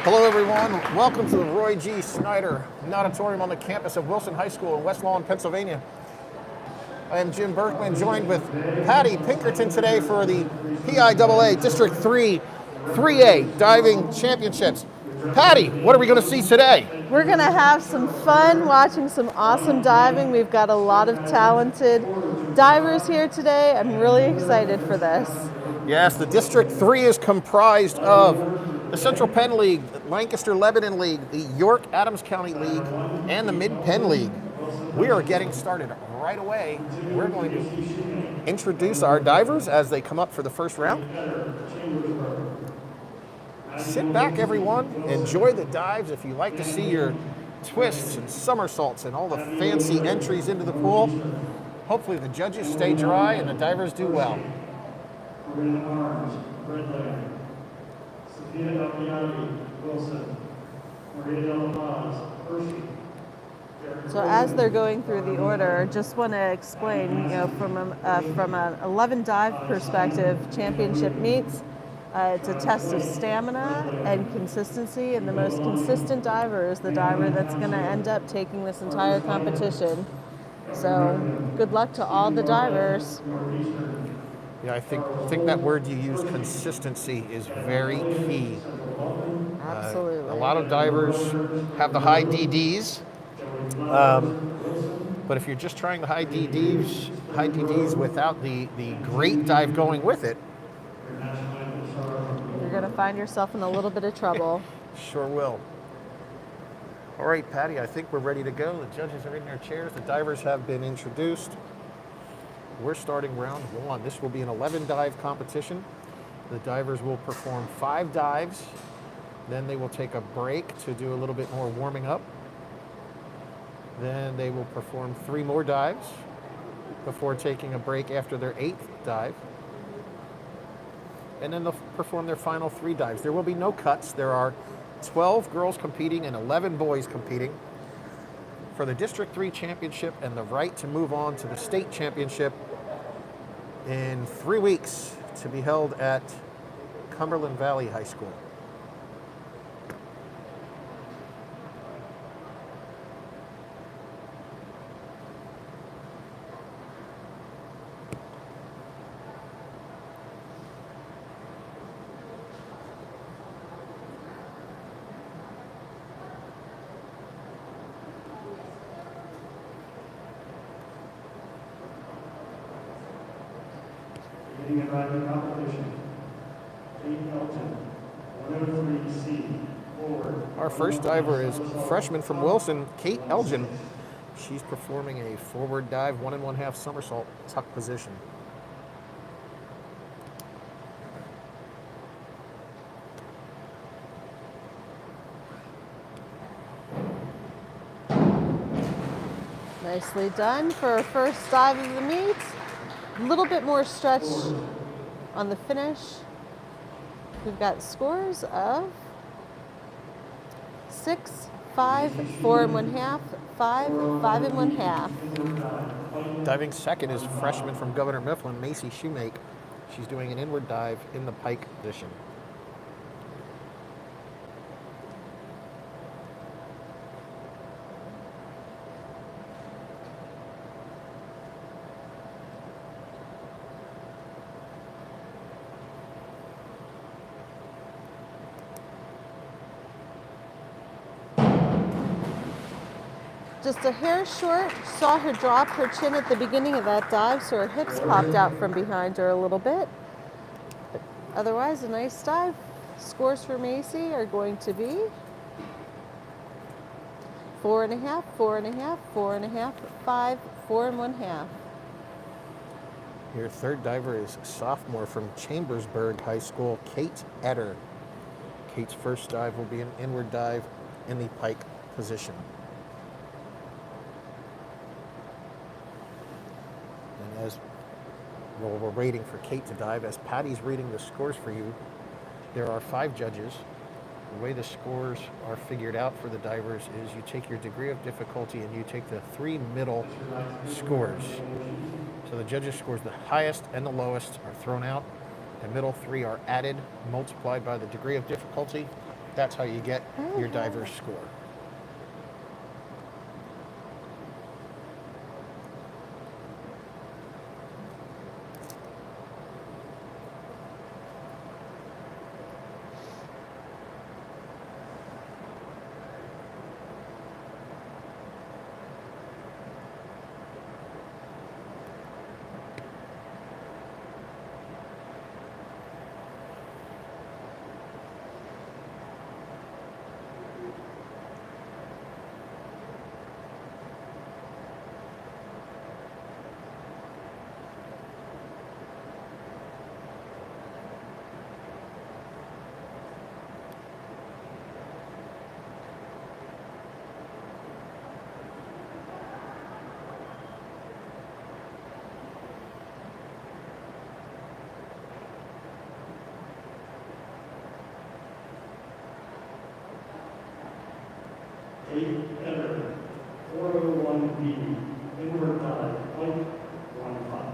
Hello everyone, welcome to the Roy G. Snyder Auditorium on the campus of Wilson High School in West Lawn, Pennsylvania. I am Jim Berkman, joined with Patty Pinkerton today for the PIAA District 3 3A Diving Championships. Patty, what are we going to see today? We're going to have some fun watching some awesome diving. We've got a lot of talented divers here today. I'm really excited for this. Yes, the District 3 is comprised of the Central Penn League, Lancaster Lebanon League, the York Adams County League, and the Mid-Penn League. We are getting started right away. We're going to introduce our divers as they come up for the first round. Sit back, everyone. Enjoy the dives. If you like to see your twists and somersaults and all the fancy entries into the pool, hopefully the judges stay dry and the divers do well. So as they're going through the order, just want to explain, from an 11 dive perspective, championship meets, it's a test of stamina and consistency, and the most consistent diver is the diver that's going to end up taking this entire competition. So good luck to all the divers. Yeah, I think that word you use, consistency, is very key. Absolutely. A lot of divers have the high DDs, but if you're just trying the high DDs without the great dive going with it, you're going to find yourself in a little bit of trouble. Sure will. All right, Patty, I think we're ready to go. The judges are in their chairs. The divers have been introduced. We're starting round one. This will be an 11 dive competition. The divers will perform 5 dives. Then they will take a break to do a little bit more warming up. Then they will perform 3 more dives before taking a break after their 8th dive. And then they'll perform their final 3 dives. There will be no cuts. There are 12 girls competing and 11 boys competing for the District 3 Championship and the right to move on to the State Championship in 3 weeks, to be held at Cumberland Valley High School. Beginning a diving competition. Kate Elgin, 103C, forward. Our first diver is freshman from Wilson, Kate Elgin. She's performing a forward dive, 1 1/2 somersault, tuck position. Nicely done for our first dive of the meet. A little bit more stretch on the finish. We've got scores of 6, 5, 4 1/2, 5, 5 1/2. Diving second is freshman from Governor Mifflin, Macy Shoemake. She's doing an inward dive in the pike position. just a hair short. Saw her drop her chin at the beginning of that dive, so her hips popped out from behind her a little bit. But otherwise, a nice dive. Scores for Macy are going to be 4.5, 4.5, 4.5, 5, 4 1/2. Your third diver is sophomore from Chambersburg High School, Kate Etter. Kate's first dive will be an inward dive in the pike position. And as well, we're waiting for Kate to dive, as Patty's reading the scores for you, there are 5 judges. The way the scores are figured out for the divers is you take your degree of difficulty and you take the 3 middle scores. So the judges' scores, the highest and the lowest, are thrown out. The middle 3 are added, multiplied by the degree of difficulty. That's how you get your diver's score. Kate Etter, 401B, inward dive, pike, 1-5.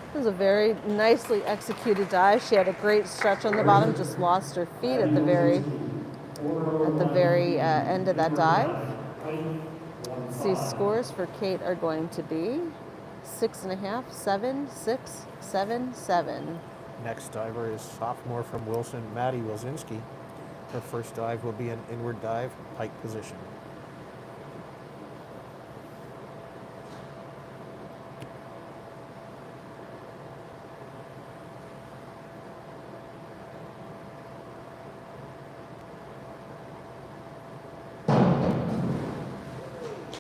It was a very nicely executed dive. She had a great stretch on the bottom, just lost her feet at the very end of that dive. These scores for Kate are going to be 6.5, 7, 6, 7, 7. Next diver is sophomore from Wilson, Maddie Wilczynski. Her first dive will be an inward dive, pike position.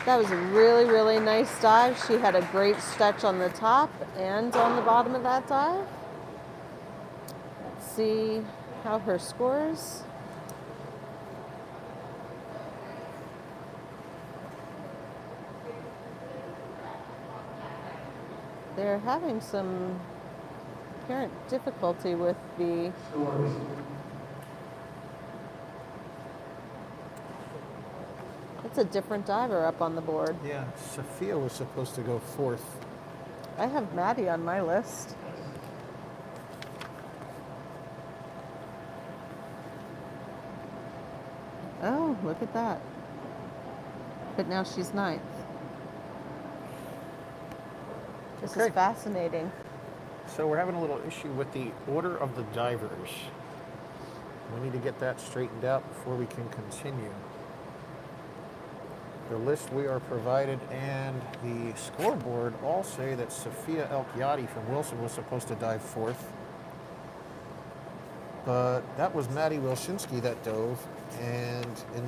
That was a really, really nice dive. She had a great stretch on the top and on the bottom of that dive. Let's see how her scores. They're having some apparent difficulty with the Scores. It's a different diver up on the board. Yeah, Sophia was supposed to go 4th. I have Maddie on my list. Oh, look at that. But now she's 9th. This is fascinating. So we're having a little issue with the order of the divers. We need to get that straightened out before we can continue. The list we are provided and the scoreboard all say that Sophia Elchiati from Wilson was supposed to dive 4th. But that was Maddie Wilczynski that dove. And in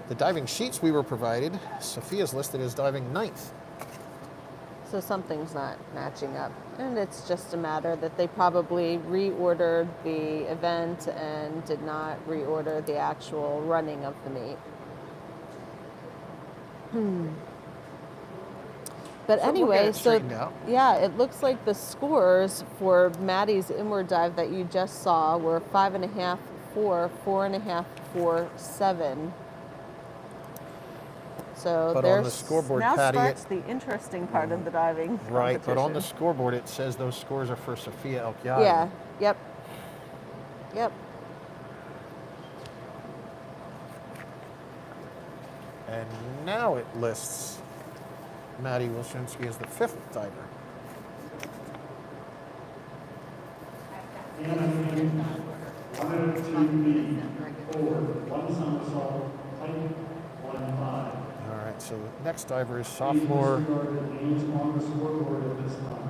the diving sheets we were provided, Sophia's listed as diving 9th. So something's not matching up. And it's just a matter that they probably reordered the event and did not reorder the actual running of the meet. But So we'll get anyway, it straightened out. yeah, it looks like the scores for Maddie's inward dive that you just saw were 5.5, 4, 4.5, 4, 7. So But on the scoreboard, now Patty, starts the interesting part of the diving right, but on the competition. scoreboard it says those scores are for Sophia Elchiati. Yeah, yep. And now it lists Maddie Wilshinsky as the 5th diver. Hannah Payne, 102B, forward, 1 somersault, height, 1.5. All right, so next diver is Please sophomore. disregard the names on the scoreboard at this time.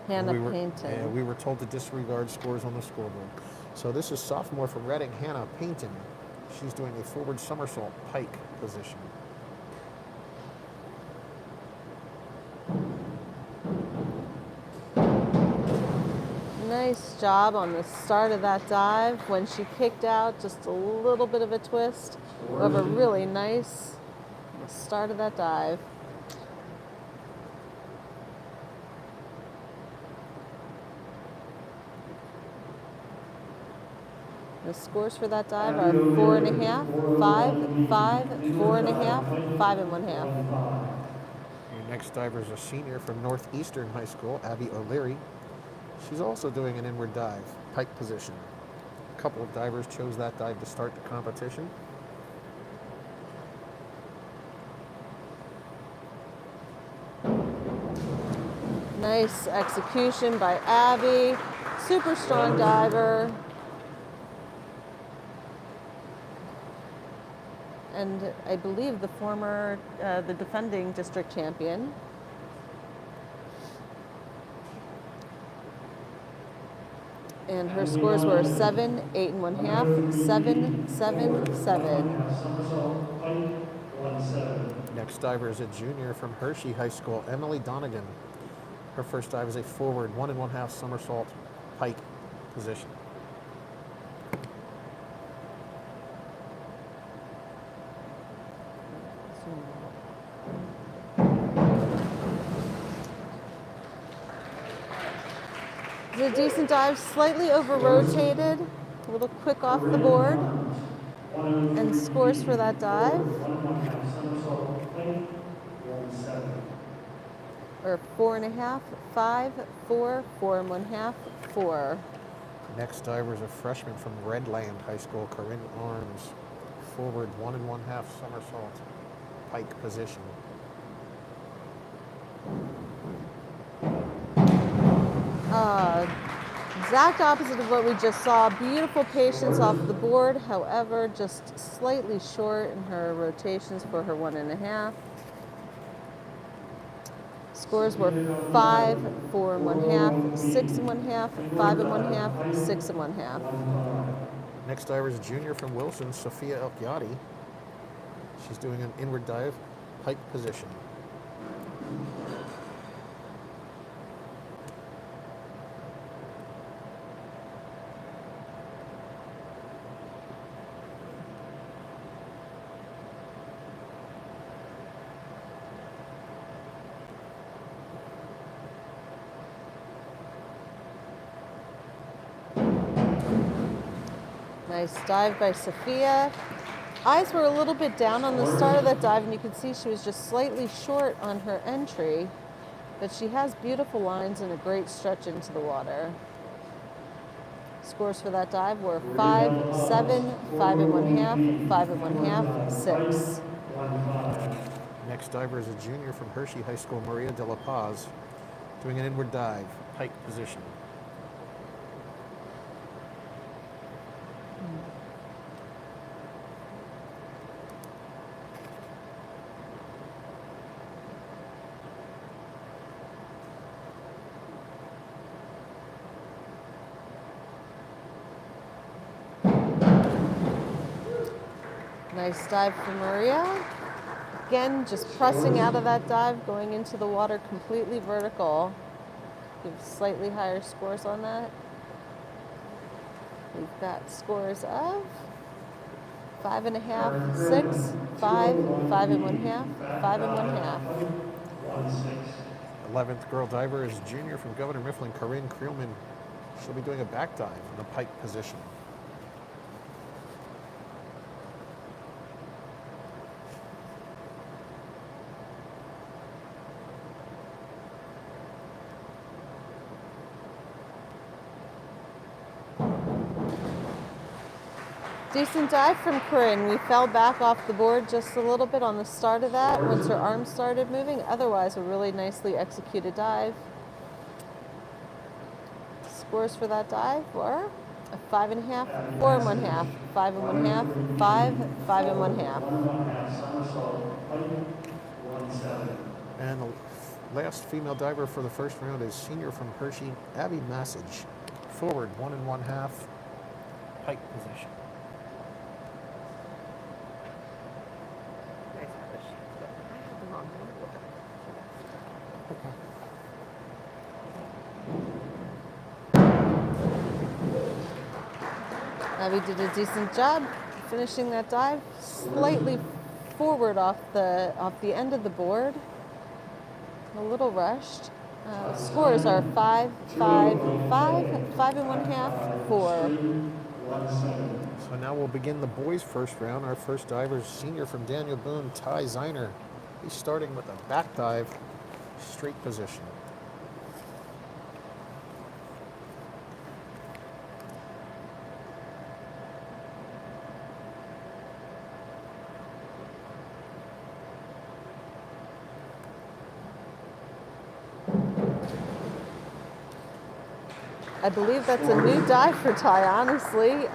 Hannah we were, Painton. we were told to disregard scores on the scoreboard. So this is sophomore from Reading, Hannah Painton. She's doing a forward somersault pike position. Nice job on the start of that dive. When she kicked out, just a little bit of a twist. However, really nice on the start of that dive. The scores for that dive are 4.5, 5, 5, 4.5, 5 and 1/2. Your next diver is a senior from Northeastern High School, Abby O'Leary. She's also doing an inward dive, pike position. A couple of divers chose that dive to start the competition. Nice execution by Abby. Super strong diver. And I believe the defending district champion. And her scores were 7, 8 and 1/2, 7, 7, 7. Somersault, height, 1.7. Next diver is a junior from Hershey High School, Emily Donegan. Her first dive is a forward 1 1/2 somersault pike position. It's a decent dive, slightly over rotated, a little quick off the board. And scores for that dive 1.5 somersault, height, 1.7. are 4.5, 5, 4, 4 and 1/2, 4. Next diver is a freshman from Redland High School, Corinne Arms. Forward 1 1/2 somersault pike position. Exact opposite of what we just saw. Beautiful patience off the board, however, just slightly short in her rotations for her 1.5. Scores were 5, 4 and 1/2, 6 and 1/2, 5 and 1/2, 6 and 1/2. Next diver is a junior from Wilson, Sophia Elkiati. She's doing an inward dive, pike position. Nice dive by Sophia. Eyes were a little bit down on the start of that dive, and you could see she was just slightly short on her entry, but she has beautiful lines and a great stretch into the water. Scores for that dive were 5, 7, 5 and 1/2, 5 and 1/2, 6. Next diver is a junior from Hershey High School, Maria de la Paz, doing an inward dive, pike position. Nice dive for Maria. Again, just pressing out of that dive, going into the water completely vertical. Give slightly higher scores on that. We've got scores of 5.5, 6, 5, 5 and 1/2, 5 and 1/2. 11th girl diver is junior from Governor Mifflin, Corinne Creelman. She'll be doing a back dive in the pike position. Decent dive from Corinne. We fell back off the board just a little bit on the start of that once her arms started moving. Otherwise, a really nicely executed dive. Scores for that dive were a 5.5, 4 1/2, 5 1/2, 5, 5 1/2. 1.5 somersault, height, 170. And the last female diver for the first round is senior from Hershey, Abby Massage. Forward, 1 1/2, pike position. Abby did a decent job finishing that dive, slightly forward off the end of the board. A little rushed. Scores are 5, 5, 5, 5 1/2, 4. 170. So now we'll begin the boys' first round. Our first diver is senior from Daniel Boone, Ty Ziner. He's starting with a back dive, straight position. I believe that's a new dive for Ty, honestly.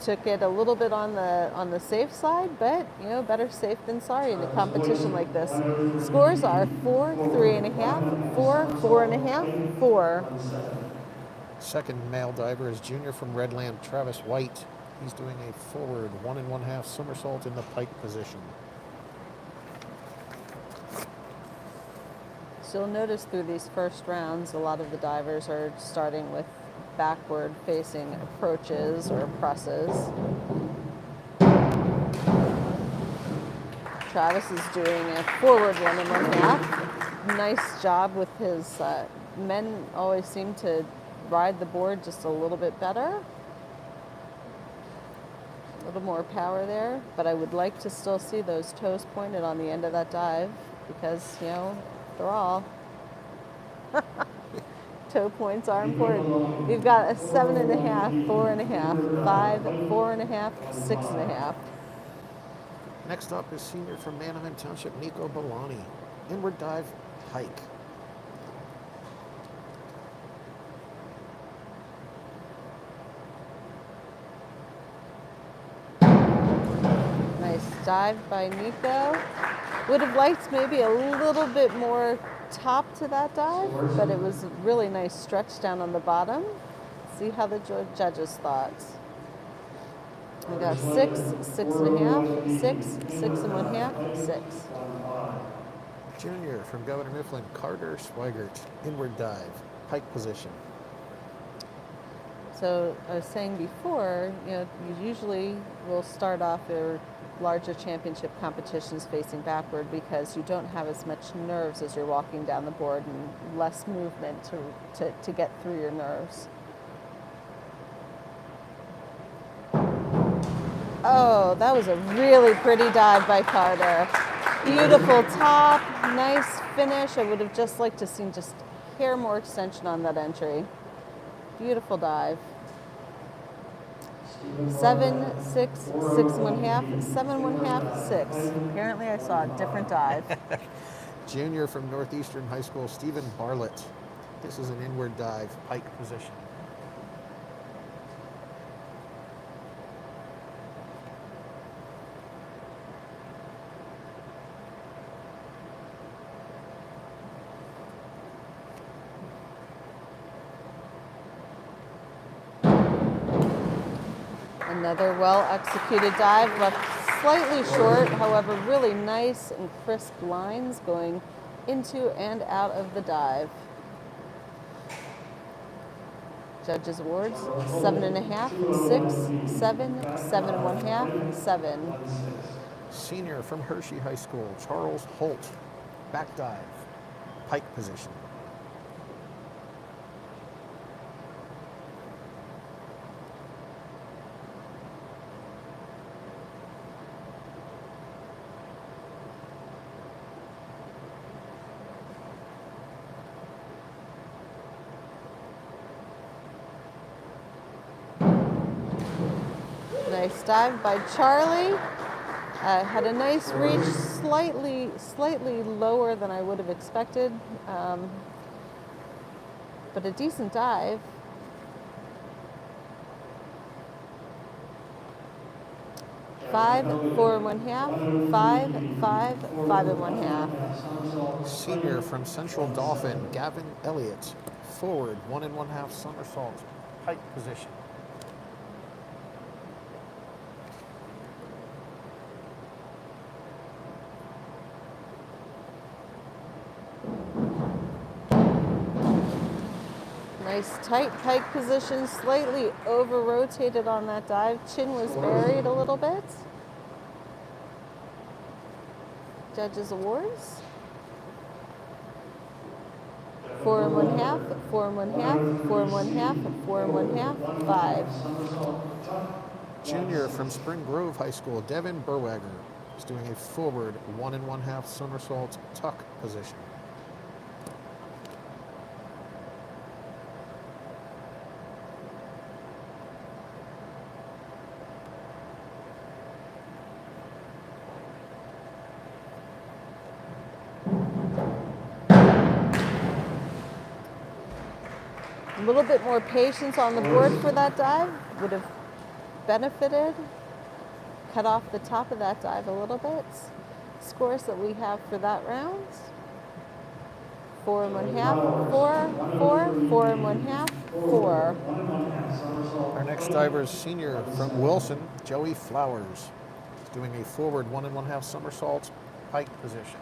Took it a little bit on the safe side, but better safe than sorry in a competition like this. Scores are 4, 3 1/2, 4, 4 1/2, 4. Second male diver is junior from Redland, Travis White. He's doing a forward 1 1/2 somersault in the pike position. So you'll notice through these first rounds, a lot of the divers are starting with backward facing approaches or presses. Travis is doing a forward 1 1/2. Nice job with his men always seem to ride the board just a little bit better. A little more power there, but I would like to still see those toes pointed on the end of that dive because, they're all. Toe points are important. We've got a 7 1/2, 4 1/2, 5, 4 1/2, 6 1/2. Next up is senior from Manheim Township, Nico Bolani. Inward dive, pike. Nice dive by Nico. Would have liked maybe a little bit more top to that dive, but it was a really nice stretch down on the bottom. See how the judges thought. We got 6, 6 1/2, 6, 6 1/2, 6. Junior from Governor Mifflin, Carter Swigert. Inward dive, pike position. So I was saying before, you usually will start off your larger championship competitions facing backward because you don't have as much nerves as you're walking down the board and less movement to get through your nerves. Oh, that was a really pretty dive by Carter. Beautiful top, nice finish. I would have just liked to see just a hair more extension on that entry. Beautiful dive. 7, 6, 6 1/2, 7 1/2, 6. Apparently I saw a different dive. Junior from Northeastern High School, Stephen Barlett. This is an inward dive, pike position. Another well-executed dive, left slightly short, however, really nice and crisp lines going into and out of the dive. Judges' awards, 7 1/2, 6, 7, 7 1/2, 7. Senior from Hershey High School, Charles Holt. Back dive, pike position. Nice dive by Charlie. Had a nice reach, slightly lower than I would have expected, but a decent dive. Five, 4 1/2, 5, 5, 5 1/2. Senior from Central Dauphin, Gavin Elliott. Forward, 1 1/2 somersault, pike position. Nice tight pike position, slightly over-rotated on that dive. Chin was buried a little bit. Judges' awards. 4 1/2, 4 1/2, 4 1/2, 4 1/2, 5. Junior from Spring Grove High School, Devin Berwager, is doing a forward 1 1/2 somersault tuck position. A little bit more patience on the board for that dive would have benefited. Cut off the top of that dive a little bit. Scores that we have for that round. 4 1/2, 4, 4, 4 1/2, 4. Our next diver is senior from Wilson, Joey Flowers. He's doing a forward 1 1/2 somersault pike position.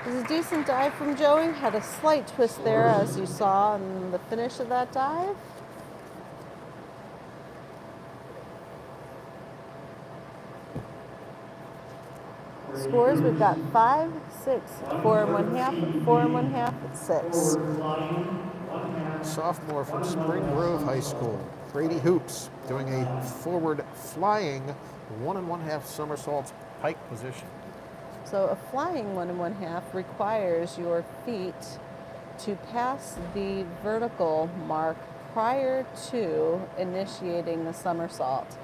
It was a decent dive from Joey. Had a slight twist there, as you saw in the finish of that dive. Scores, we've got 5, 6, 4 1/2, 4 1/2, 6. Sophomore from Spring Grove High School, Brady Hoops, doing a forward flying 1 1/2 somersault pike position. So a flying 1 1/2 requires your feet to pass the vertical mark prior to initiating the somersault.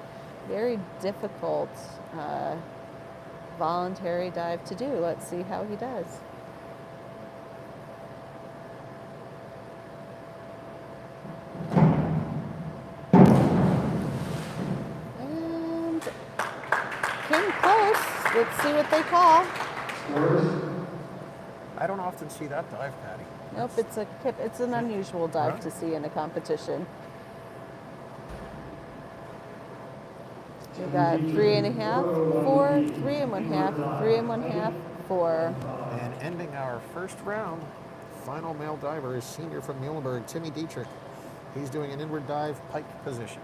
Very difficult voluntary dive to do. Let's see how he does. And came close. Let's see what they call. I don't often see that dive, Patty. Nope, it's an unusual dive to see in a competition. We got 3 1/2, 4, 3 1/2, 3 1/2, 4. And ending our first round, final male diver is senior from Muhlenberg, Timmy Dietrich. He's doing an inward dive pike position.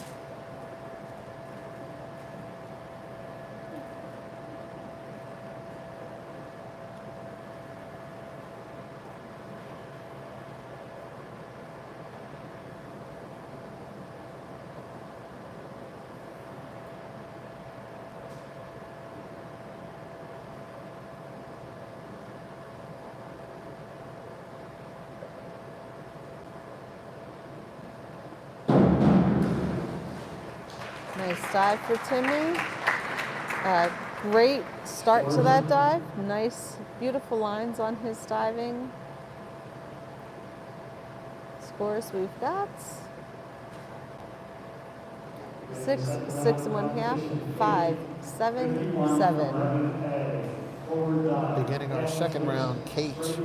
Nice dive for Timmy. Great start to that dive. Nice, beautiful lines on his diving. Scores we've got 6, 6 1/2, 5, 7, 7. Beginning our second round, Kate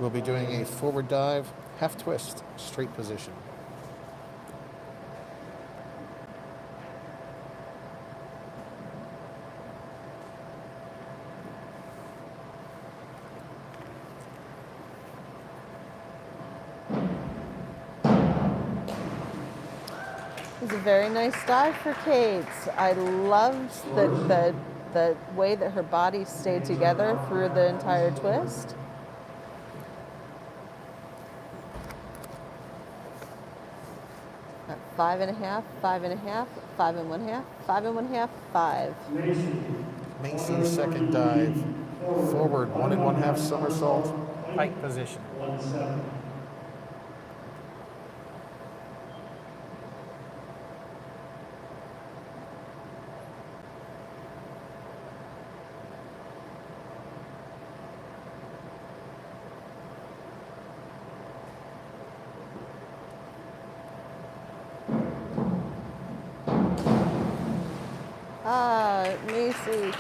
will be doing a forward dive, half twist, straight position. It was a very nice dive for Kate. I loved the way that her body stayed together through the entire twist. At 5.5, 5.5, 5.5, 5.5, 5. Macy. Macy's second dive, forward 1.5 somersault, pike position. 170. Macy,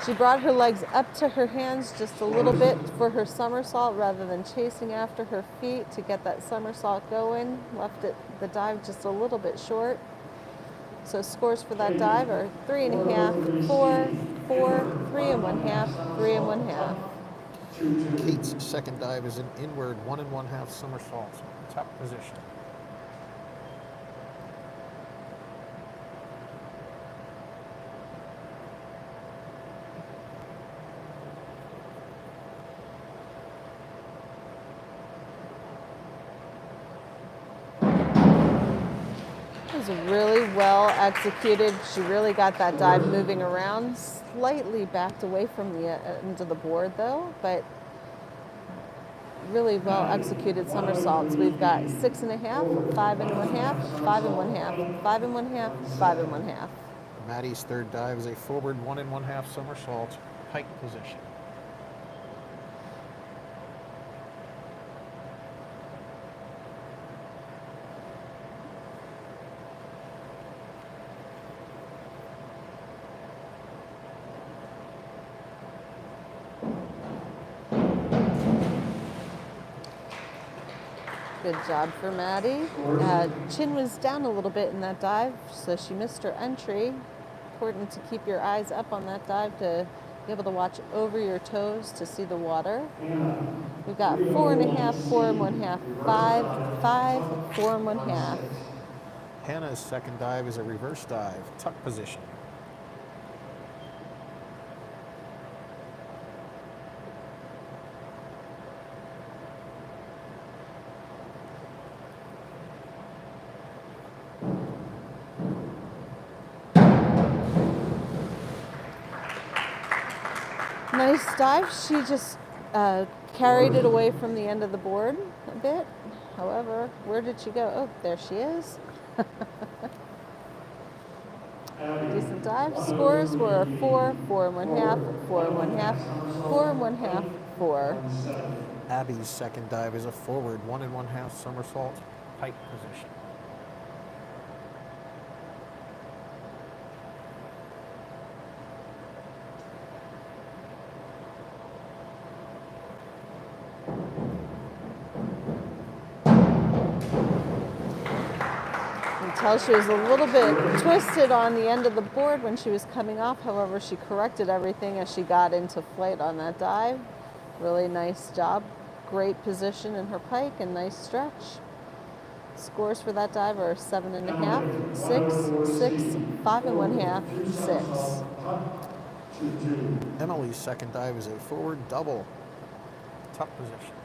she brought her legs up to her hands just a little bit for her somersault rather than chasing after her feet to get that somersault going. Left the dive just a little bit short. So scores for that dive are 3.5, 4, 4, 3.5, 3.5. Kate's second dive is an inward 1.5 somersault, top position. It was really well executed. She really got that dive moving around, slightly backed away from the end of the board though, but really well executed somersaults. We've got 6.5, 5.5, 5.5, 5.5, 5.5. Maddie's third dive is a forward 1.5 somersault, pike position. Good job for Maddie. Chin was down a little bit in that dive, so she missed her entry. Important to keep your eyes up on that dive to be able to watch over your toes to see the water. We've got 4.5, 4.5, 5, 5, 4.5. Hannah's second dive is a reverse dive, tuck position. Nice dive. She just carried it away from the end of the board a bit. However, where did she go? Oh, there she is. Decent dive. Scores were 4, 4.5, 4.5, 4.5, 4. Abby's second dive is a forward 1.5 somersault, pike position. Tell she was a little bit twisted on the end of the board when she was coming off. However, she corrected everything as she got into flight on that dive. Really nice job. Great position in her pike and nice stretch. Scores for that dive are 7.5, 6, 6, 5.5, 6. Emily's second dive is a forward double, tuck position.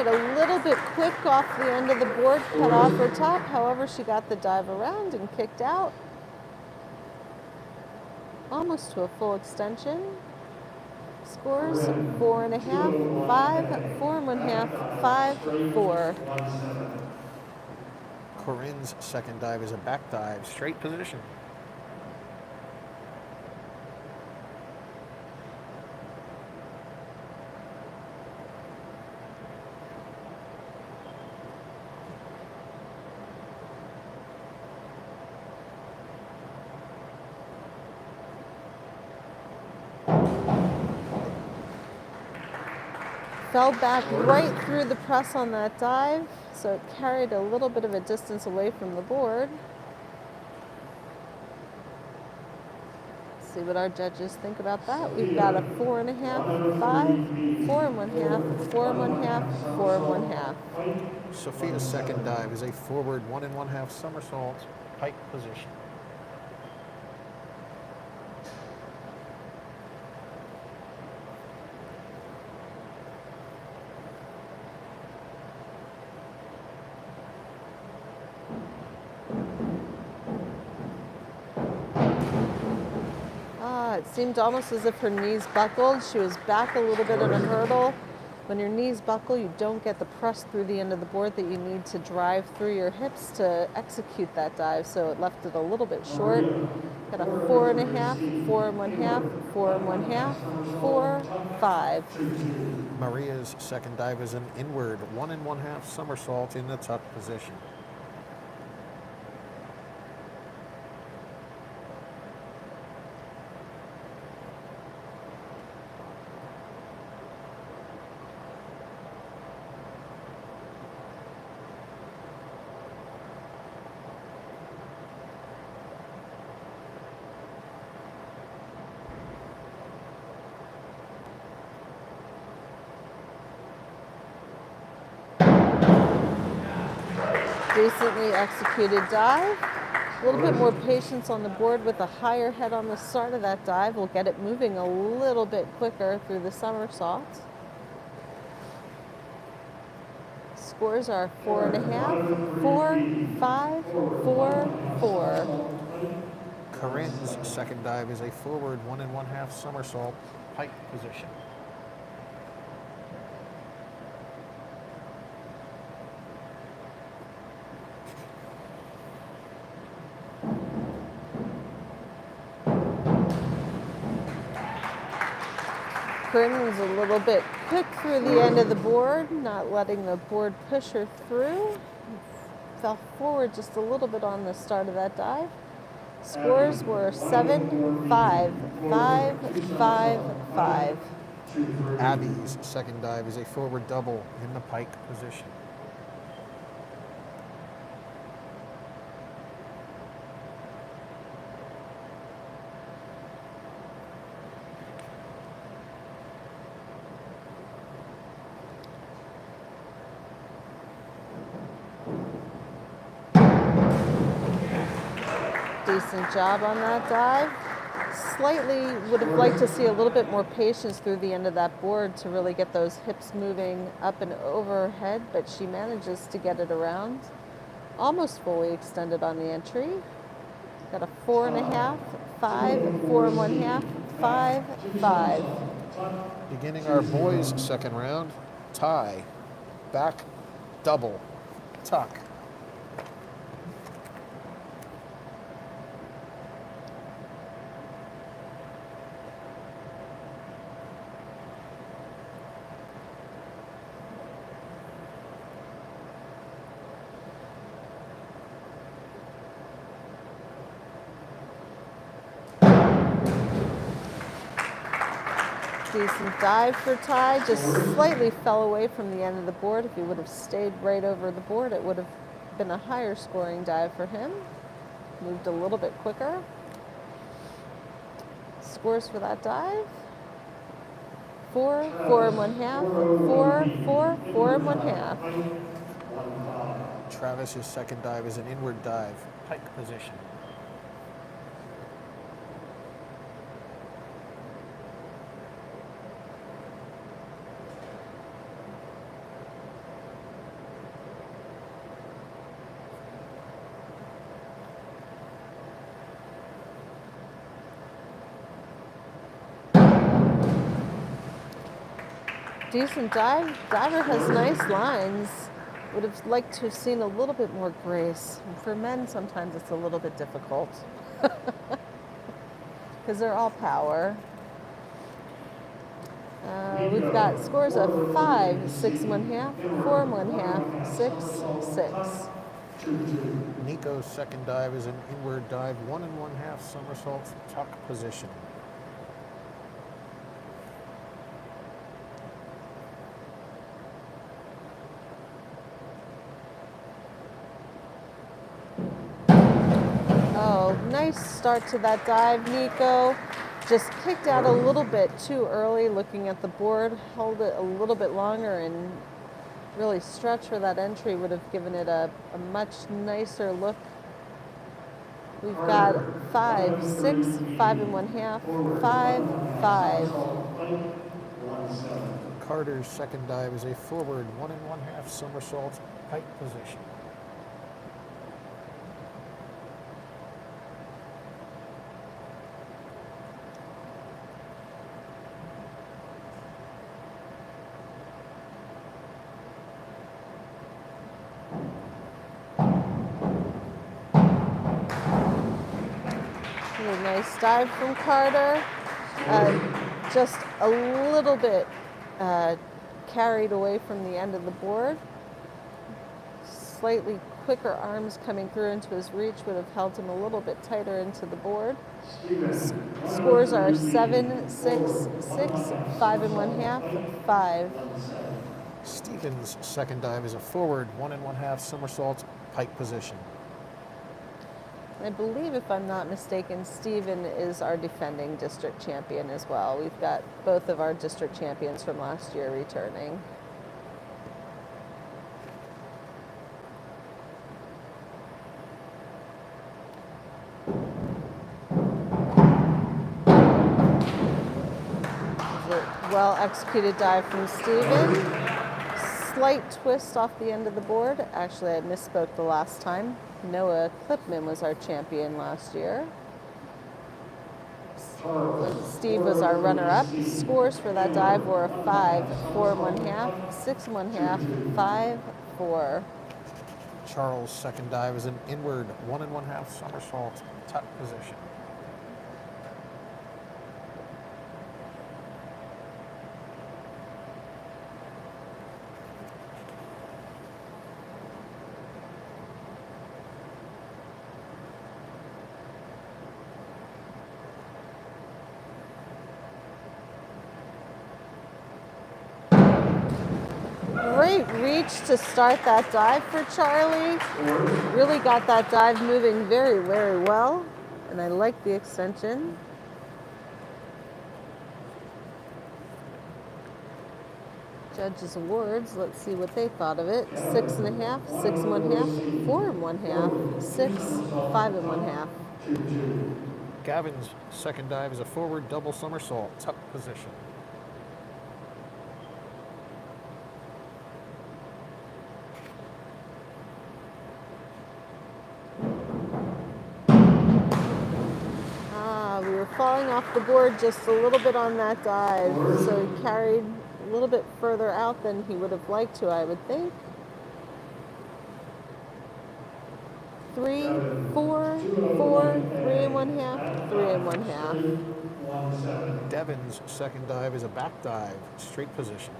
A little bit quick off the end of the board, cut off her top. However, she got the dive around and kicked out. Almost to a full extension. Scores 4.5, 5, 4.5, 5, 4. Corinne's second dive is a back dive, straight position. Fell back right through the press on that dive, so it carried a little bit of a distance away from the board. See what our judges think about that. We've got a 4.5, 5, 4.5, 4.5, 4.5. Sophia's second dive is a forward 1 1/2 somersault, pike position. It seemed almost as if her knees buckled. She was back a little bit in a hurdle. When your knees buckle, you don't get the press through the end of the board that you need to drive through your hips to execute that dive, so it left it a little bit short. Got a 4 1/2, 4 1/2, 4 1/2, 4, 5. Maria's second dive is an inward 1 1/2 somersault in the tuck position. Decently executed dive. A little bit more patience on the board with a higher head on the start of that dive. We'll get it moving a little bit quicker through the somersault. Scores are 4 1/2, 4, 5, 4, 4. Corinne's second dive is a forward 1 1/2 somersault, pike position. Corinne was a little bit quick through the end of the board, not letting the board push her through. Fell forward just a little bit on the start of that dive. Scores were 7, 5, 5, 5, 5. Abby's second dive is a forward double in the pike position. Decent job on that dive. Slightly would have liked to see a little bit more patience through the end of that board to really get those hips moving up and overhead, but she manages to get it around. Almost fully extended on the entry. Got a 4 1/2, 5, 4 1/2, 5, 5. Beginning our boys' second round, tie, back, double, tuck. Decent dive for Ty, just slightly fell away from the end of the board. If he would have stayed right over the board, it would have been a higher scoring dive for him. Moved a little bit quicker. Scores for that dive: 4, 4 1/2, 4, 4, 4 1/2. Travis's second dive is an inward dive, pike position. Decent dive. Diver has nice lines. Would have liked to have seen a little bit more grace. For men, sometimes it's a little bit difficult because they're all power. We've got scores of 5, 6 1/2, 4 1/2, 6, 6. Nico's second dive is an inward dive, 1 1/2 somersault, tuck position. Oh, nice start to that dive, Nico. Just kicked out a little bit too early looking at the board, held it a little bit longer and really stretch for that entry would have given it a much nicer look. We've got 5, 6, 5 and 1/2, 5, 5. Somersault pike, 1-7. Carter's second dive is a forward 1 1/2 somersault pike position. A nice dive from Carter. Just a little bit carried away from the end of the board. Slightly quicker arms coming through into his reach would have held him a little bit tighter into the board. Scores are 7, 6, 6, 5 and 1/2, 5. Stevens' second dive is a forward 1 1/2 somersault pike position. I believe, if I'm not mistaken, Steven is our defending district champion as well. We've got both of our district champions from last year returning. Well executed dive from Steven. Slight twist off the end of the board. Actually, I misspoke the last time. Noah Clipman was our champion last year. Steve was our runner-up. Scores for that dive were a 5, 4 and 1/2, 6 and 1/2, 5, 4. Charles' second dive is an inward 1 1/2 somersault tuck position. Great reach to start that dive for Charlie. Really got that dive moving very, very well. And I like the extension. Judges' awards, let's see what they thought of it. 6 1/2, 6 1/2, 4 1/2, 6, 5 1/2. Gavin's second dive is a forward double somersault tuck position. We were falling off the board just a little bit on that dive, so he carried a little bit further out than he would have liked to, I would think. 3, 4, 4, 3 and 1/2, 3 and 1/2. 1-7. Devin's second dive is a back dive, straight position.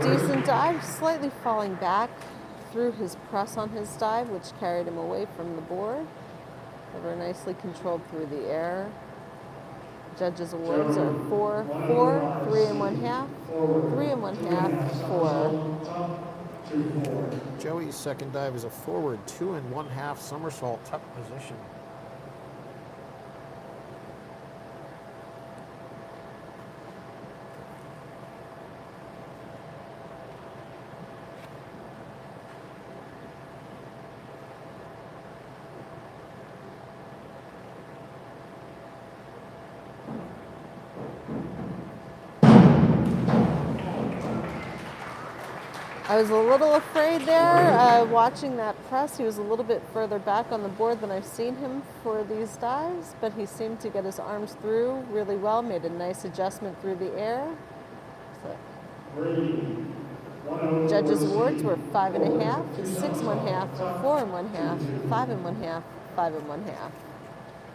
Decent dive, slightly falling back through his press on his dive, which carried him away from the board. Ever nicely controlled through the air. Judges' awards are 4, 4, 3 and 1/2, 3 and 1/2, 4. Joey's second dive is a forward 2 1/2 somersault tuck position. I was a little afraid there watching that press. He was a little bit further back on the board than I've seen him for these dives, but he seemed to get his arms through really well, made a nice adjustment through the air. So, judges' awards were 5 1/2, 6 1/2, 4 1/2, 5 1/2, 5 1/2.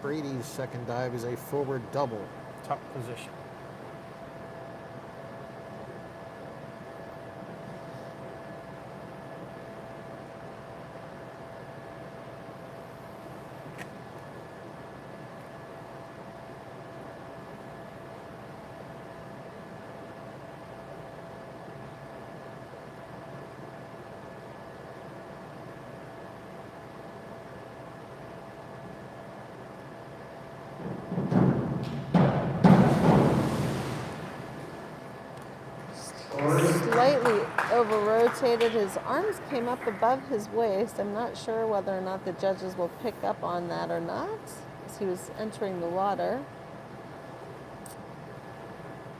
Brady's second dive is a forward double tuck position. Slightly over-rotated. His arms came up above his waist. I'm not sure whether or not the judges will pick up on that or not, as he was entering the water.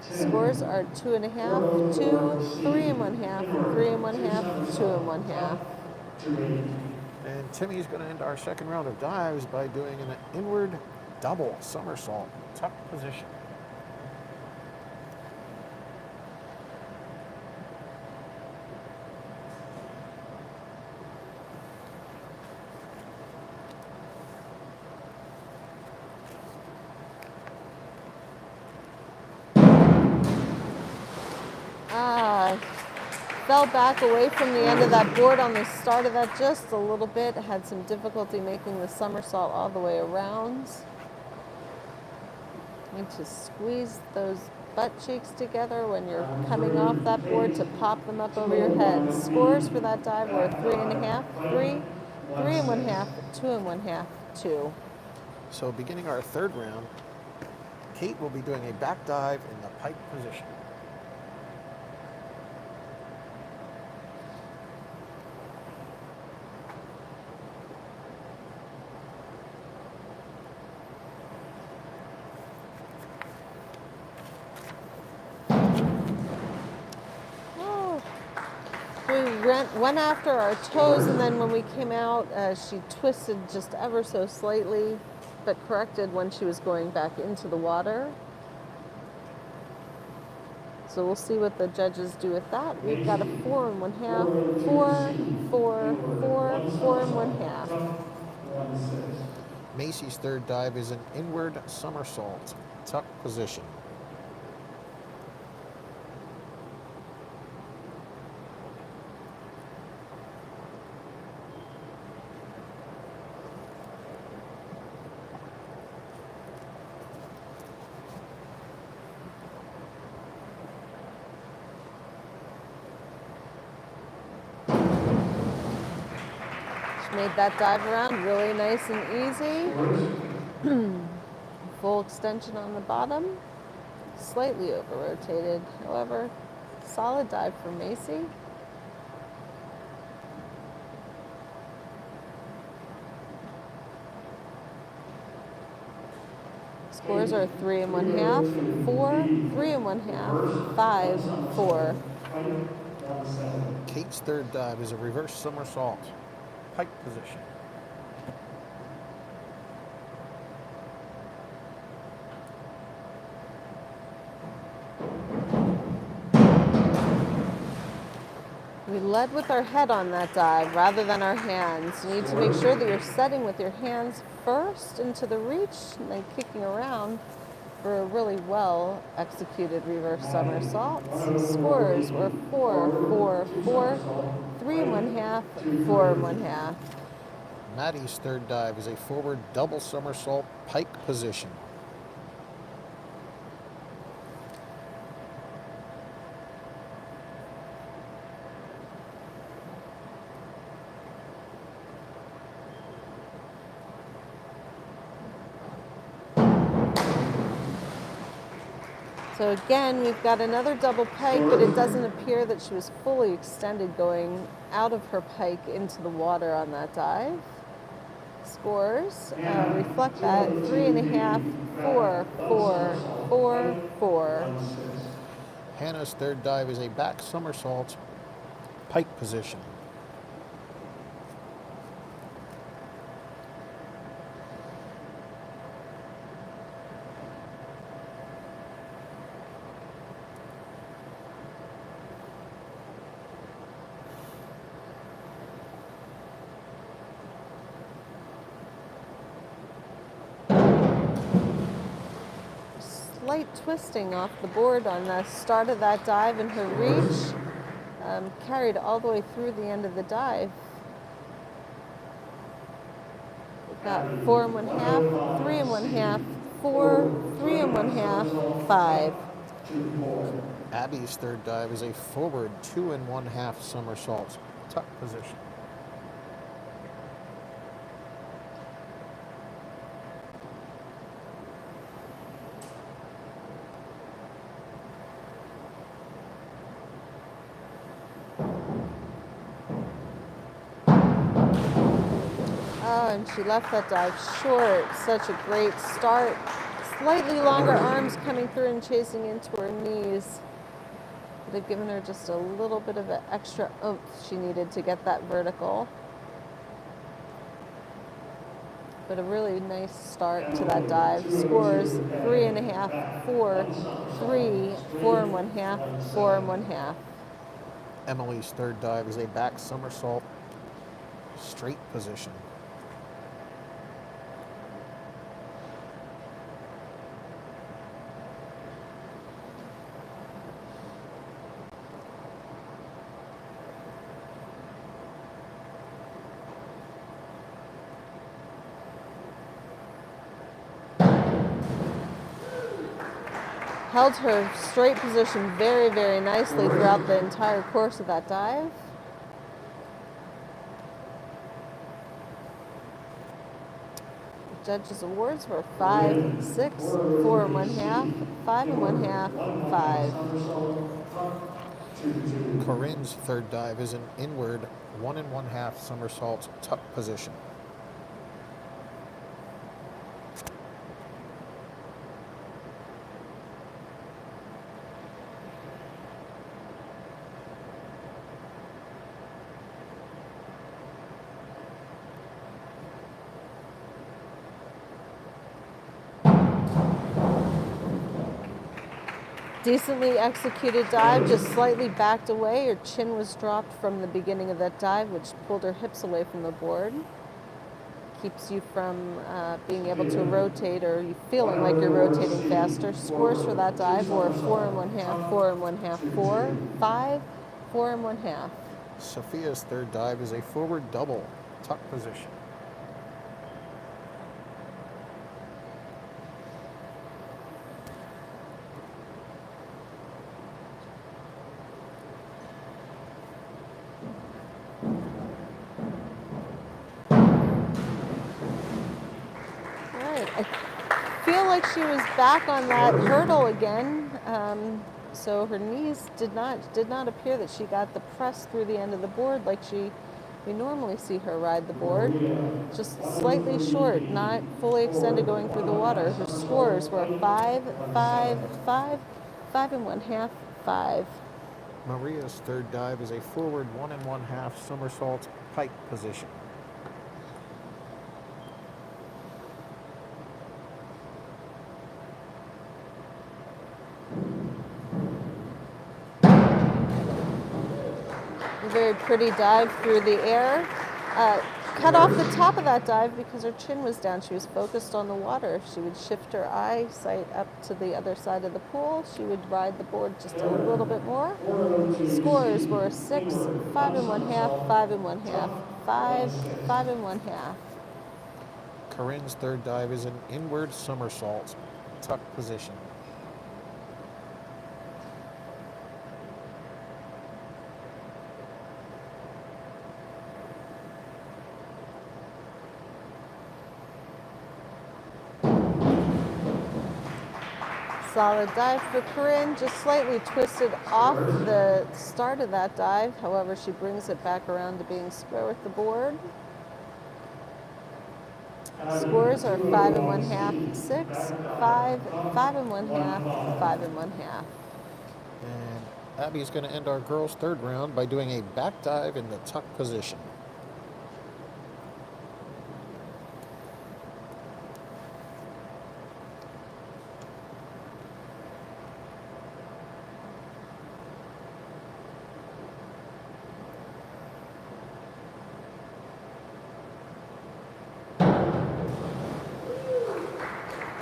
Scores are 2.5, 2, 3.5, 3.5, 2.5. And Timmy's going to end our second round of dives by doing an inward double somersault, tuck position. Fell back away from the end of that board on the start of that just a little bit. Had some difficulty making the somersault all the way around. Need to squeeze those butt cheeks together when you're coming off that board to pop them up over your head. Scores for that dive were 3.5, 3, 3.5, 2.5, 2. So beginning our third round, Kate will be doing a back dive in the pike position. We went after our toes, and then when we came out, she twisted just ever so slightly, but corrected when she was going back into the water. So we'll see what the judges do with that. We've got a 4.5, 4, 4, 4, 4.5. Macy's third dive is an inward somersault, tuck position. Made that dive around really nice and easy. Full extension on the bottom. Slightly over-rotated. However, solid dive for Macy. Scores are 3.5, 4, 3.5, 5, 4. Kate's third dive is a reverse somersault, pike position. We led with our head on that dive rather than our hands. You need to make sure that you're setting with your hands first into the reach and then kicking around for a really well executed reverse somersault. Scores were 4, 4, 4, 3.5, 4.5. Maddie's third dive is a forward double somersault, pike position. So again, we've got another double pike, but it doesn't appear that she was fully extended going out of her pike into the water on that dive. Scores reflect that. 3.5, 4, 4, 4, 4. Hannah's third dive is a back somersault, pike position. Slight twisting off the board on the start of that dive, and her reach carried all the way through the end of the dive. We've got 4.5, 3.5, 4, 3.5, 5. Abby's third dive is a forward 2.5 somersaults, tuck position. Oh, and she left that dive short. Such a great start. Slightly longer arms coming through and chasing into her knees. Would have given her just a little bit of an extra oomph she needed to get that vertical. But a really nice start to that dive. Scores 3.5, 4, 3, 4 and 1/2, 4 and 1/2. Emily's third dive is a back somersault, straight position. Held her straight position very, very nicely throughout the entire course of that dive. Judges' awards were 5, 6, 4 and 1/2, 5 and 1/2, 5. Corinne's third dive is an inward 1 1/2 somersault tuck position. Decently executed dive, just slightly backed away. Her chin was dropped from the beginning of that dive, which pulled her hips away from the board. Keeps you from being able to rotate, or you feeling like you're rotating faster. Scores for that dive were 4 and 1/2, 4 and 1/2, 4, 5, 4 and 1/2. Sophia's third dive is a forward double tuck position. I feel like she was back on that hurdle again. So her knees did not appear that she got the press through the end of the board like we normally see her ride the board. Just slightly short, not fully extended going through the water. Her scores were 5, 5, 5, 5 and 1/2, 5. Maria's third dive is a forward 1 1/2 somersault pike position. A very pretty dive through the air. Cut off the top of that dive because her chin was down. She was focused on the water. If she would shift her eyesight up to the other side of the pool, she would ride the board just a little bit more. Scores were 6, 5 and 1/2, 5 and 1/2, 5, 5 and 1/2. Corinne's third dive is an inward somersault tuck position. Solid dive for Corinne, just slightly twisted off the start of that dive. However, she brings it back around to being square with the board. Scores are 5 and 1/2, 6, 5, 5 and 1/2, 5 and 1/2. And Abby's going to end our girls' third round by doing a back dive in the tuck position.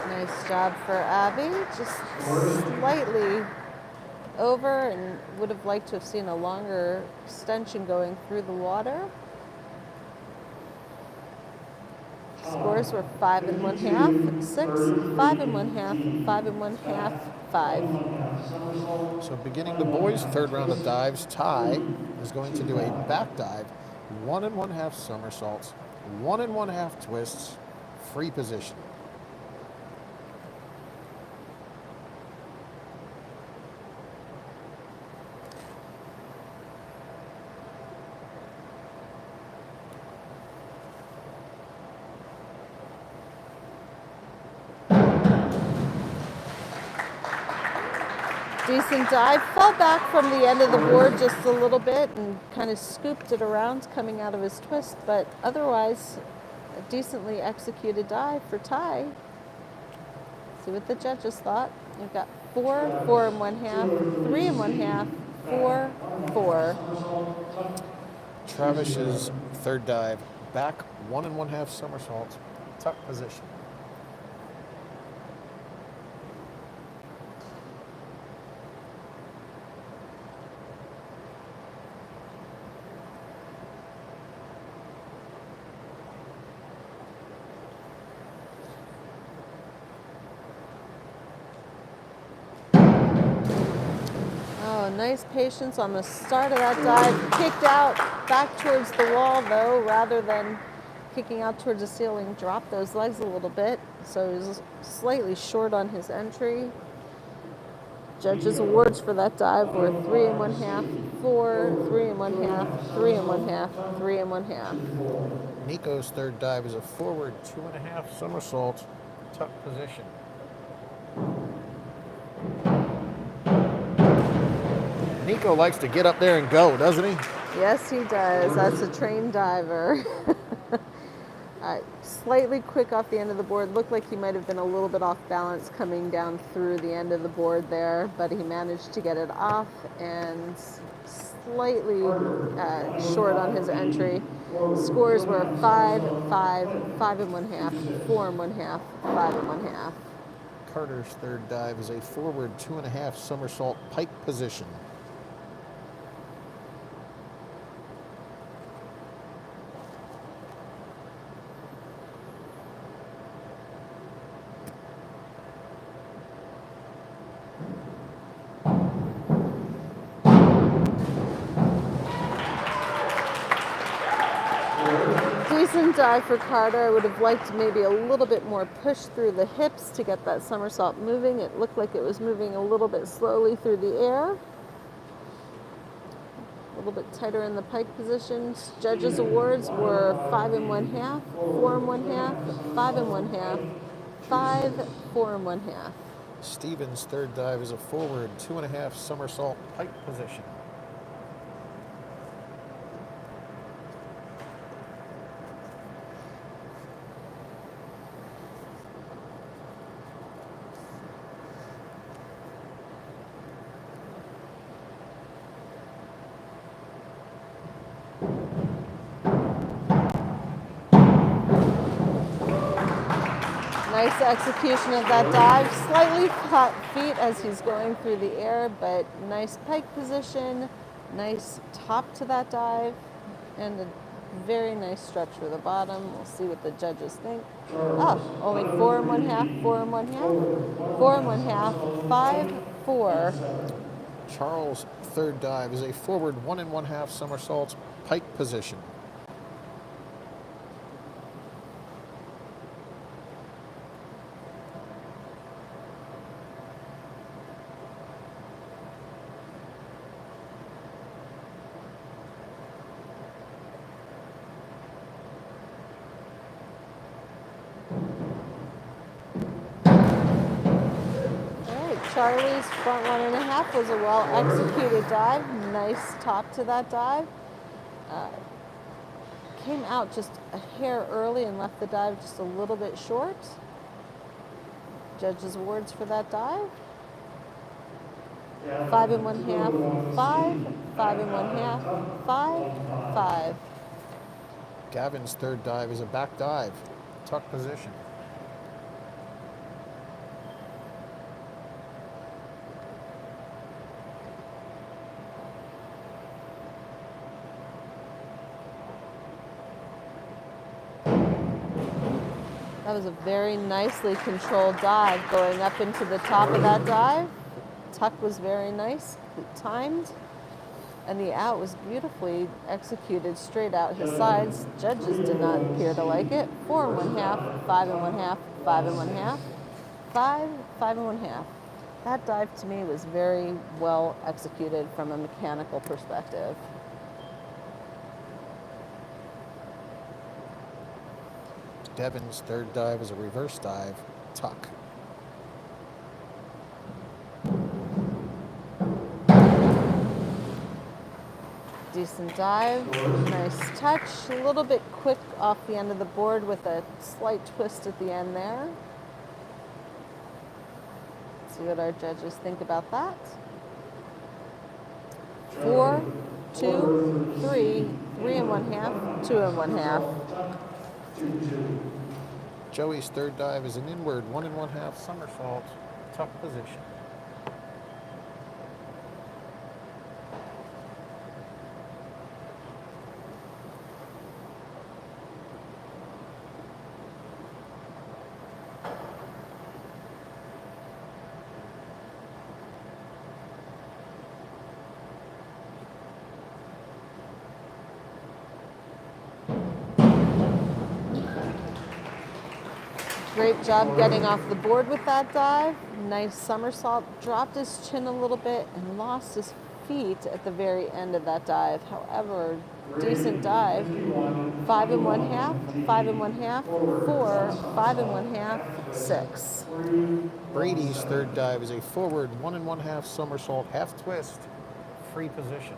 Nice job for Abby. Just slightly over, and would have liked to have seen a longer extension going through the water. Scores were 5 and 1/2, 6, 5 and 1/2, 5 and 1/2, 5. So beginning the boys' third round of dives, Ty is going to do a back dive, 1 1/2 somersaults, 1 1/2 twists, free position. Decent dive. Fell back from the end of the board just a little bit and kind of scooped it around coming out of his twist, but otherwise a decently executed dive for Ty. See what the judges thought. You've got 4, 4 and 1/2, 3 and 1/2, 4, 4. Travis's third dive, back 1 1/2 somersaults, tuck position. Oh, nice patience on the start of that dive. Kicked out back towards the wall though, rather than kicking out towards the ceiling. Dropped those legs a little bit, so he was slightly short on his entry. Judges' awards for that dive were 3 and 1/2, 4, 3 and 1/2, 3 and 1/2, 3 and 1/2. Nico's third dive is a forward 2 1/2 somersault, tuck position. Nico likes to get up there and go, doesn't he? Yes, he does. That's a trained diver. Slightly quick off the end of the board. Looked like he might have been a little bit off balance coming down through the end of the board there, but he managed to get it off and slightly short on his entry. Scores were 5, 5, 5 and 1/2, 4 and 1/2, 5 and 1/2. Carter's third dive is a forward 2 1/2 somersault pike position. Decent dive for Carter. I would have liked maybe a little bit more push through the hips to get that somersault moving. It looked like it was moving a little bit slowly through the air. A little bit tighter in the pike positions. Judges' awards were 5 and 1/2, 4 and 1/2, 5 and 1/2, 5, 4 and 1/2. Stevens' third dive is a forward 2 1/2 somersault pike position. Nice execution of that dive. Slightly hot feet as he's going through the air, but nice pike position, nice top to that dive, and a very nice stretch for the bottom. We'll see what the judges think. Oh, only 4 and 1/2, 4 and 1/2, 4 and 1/2, 5, 4. Charles' third dive is a forward 1 1/2 somersaults pike position. Charlie's front 1 1/2 was a well executed dive. Nice top to that dive. Came out just a hair early and left the dive just a little bit short. Judges' awards for that dive. 5 and 1/2, 5, 5 and 1/2, 5, 5. Gavin's third dive is a back dive, tuck position. That was a very nicely controlled dive going up into the top of that dive. Tuck was very nice, timed, and the out was beautifully executed straight out his sides. Judges did not appear to like it. 4 and 1/2, 5 and 1/2, 5 and 1/2, 5, 5 and 1/2. That dive to me was very well executed from a mechanical perspective. Devin's third dive is a reverse dive, tuck. Decent dive, nice touch, a little bit quick off the end of the board with a slight twist at the end there. See what our judges think about that. 4, 2, 3, 3 and 1/2, 2 and 1/2. Joey's third dive is an inward 1 1/2 somersault, tuck position. Great job getting off the board with that dive. Nice somersault, dropped his chin a little bit and lost his feet at the very end of that dive. However, decent dive. 5 and 1/2, 5 and 1/2, 4, 5 and 1/2, 6. Brady's third dive is a forward 1 1/2 somersault, half twist, free position.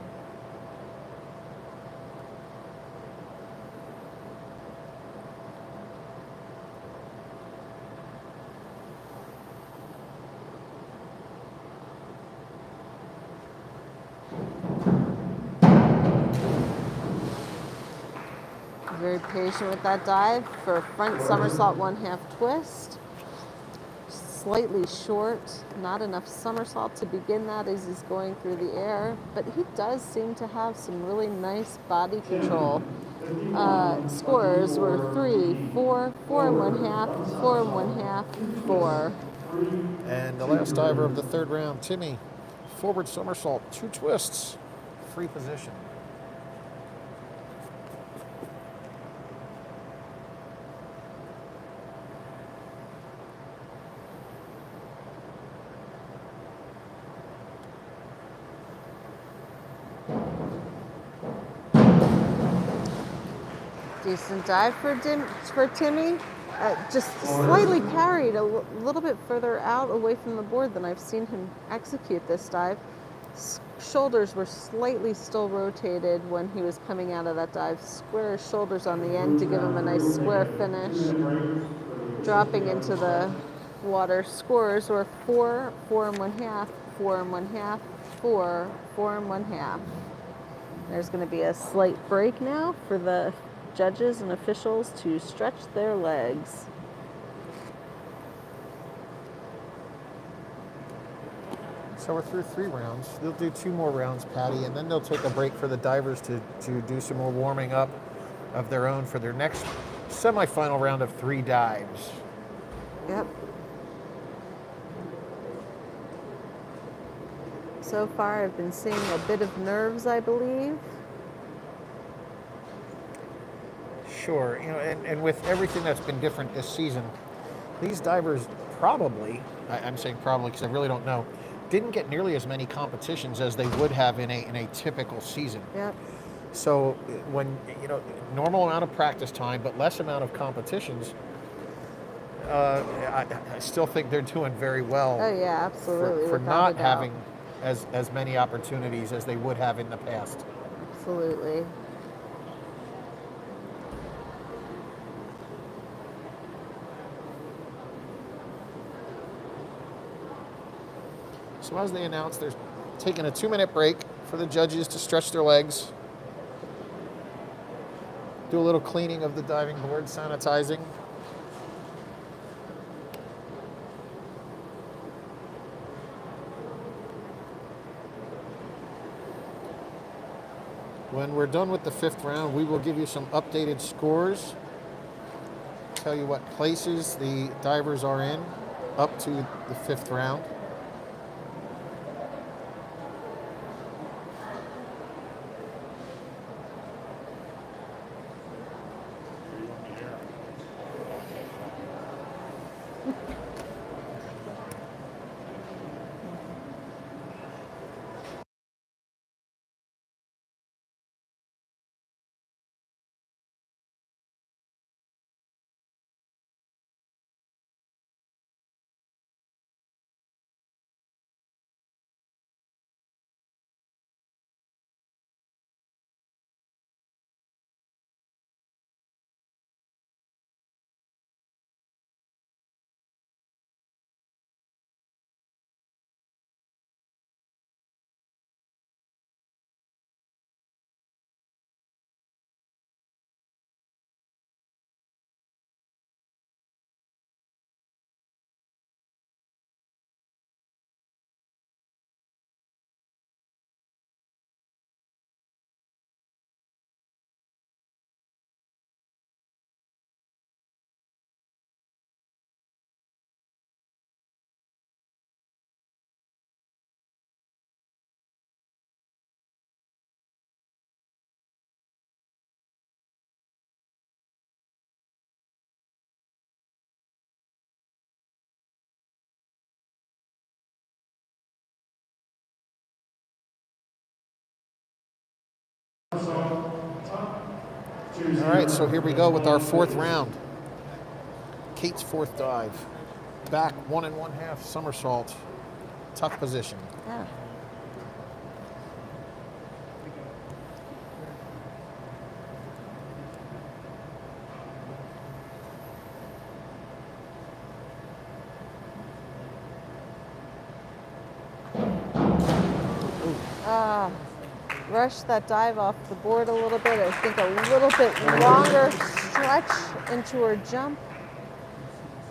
Very patient with that dive for a front somersault 1/2 twist. Slightly short, not enough somersault to begin that as he's going through the air, but he does seem to have some really nice body control. Scores were 3, 4, 4 and 1/2, 4 and 1/2, 4. And the last diver of the third round, Timmy, forward somersault, 2 twists, free position. Decent dive for Timmy. Just slightly carried a little bit further out away from the board than I've seen him execute this dive. Shoulders were slightly still rotated when he was coming out of that dive. Square shoulders on the end to give him a nice square finish. Dropping into the water. Scores were 4, 4 and 1/2, 4 and 1/2, 4, 4 and 1/2. There's going to be a slight break now for the judges and officials to stretch their legs. So we're through 3 rounds. They'll do 2 more rounds, Patty, and then they'll take a break for the divers to do some more warming up of their own for their next semifinal round of 3 dives. Yep. So far, I've been seeing a bit of nerves, I believe. Sure, and with everything that's been different this season, these divers probably, I'm saying probably because I really don't know, didn't get nearly as many competitions as they would have in a typical season. Yep. So when, normal amount of practice time, but less amount of competitions, I still think they're doing very well. Oh yeah, absolutely. For without not a doubt. having as many opportunities as they would have in the past. Absolutely. So as they announced, they're taking a 2-minute break for the judges to stretch their legs, do a little cleaning of the diving board, sanitizing. When we're done with the 5th round, we will give you some updated scores, tell you what places the divers are in up to the 5th round. somersault, tuck, 2-0. All right, so here we go with our fourth round. Kate's fourth dive. Back 1 1/2 somersault. Tuck position. Yeah. Rush that dive off the board a little bit. I think a little bit longer stretch into her jump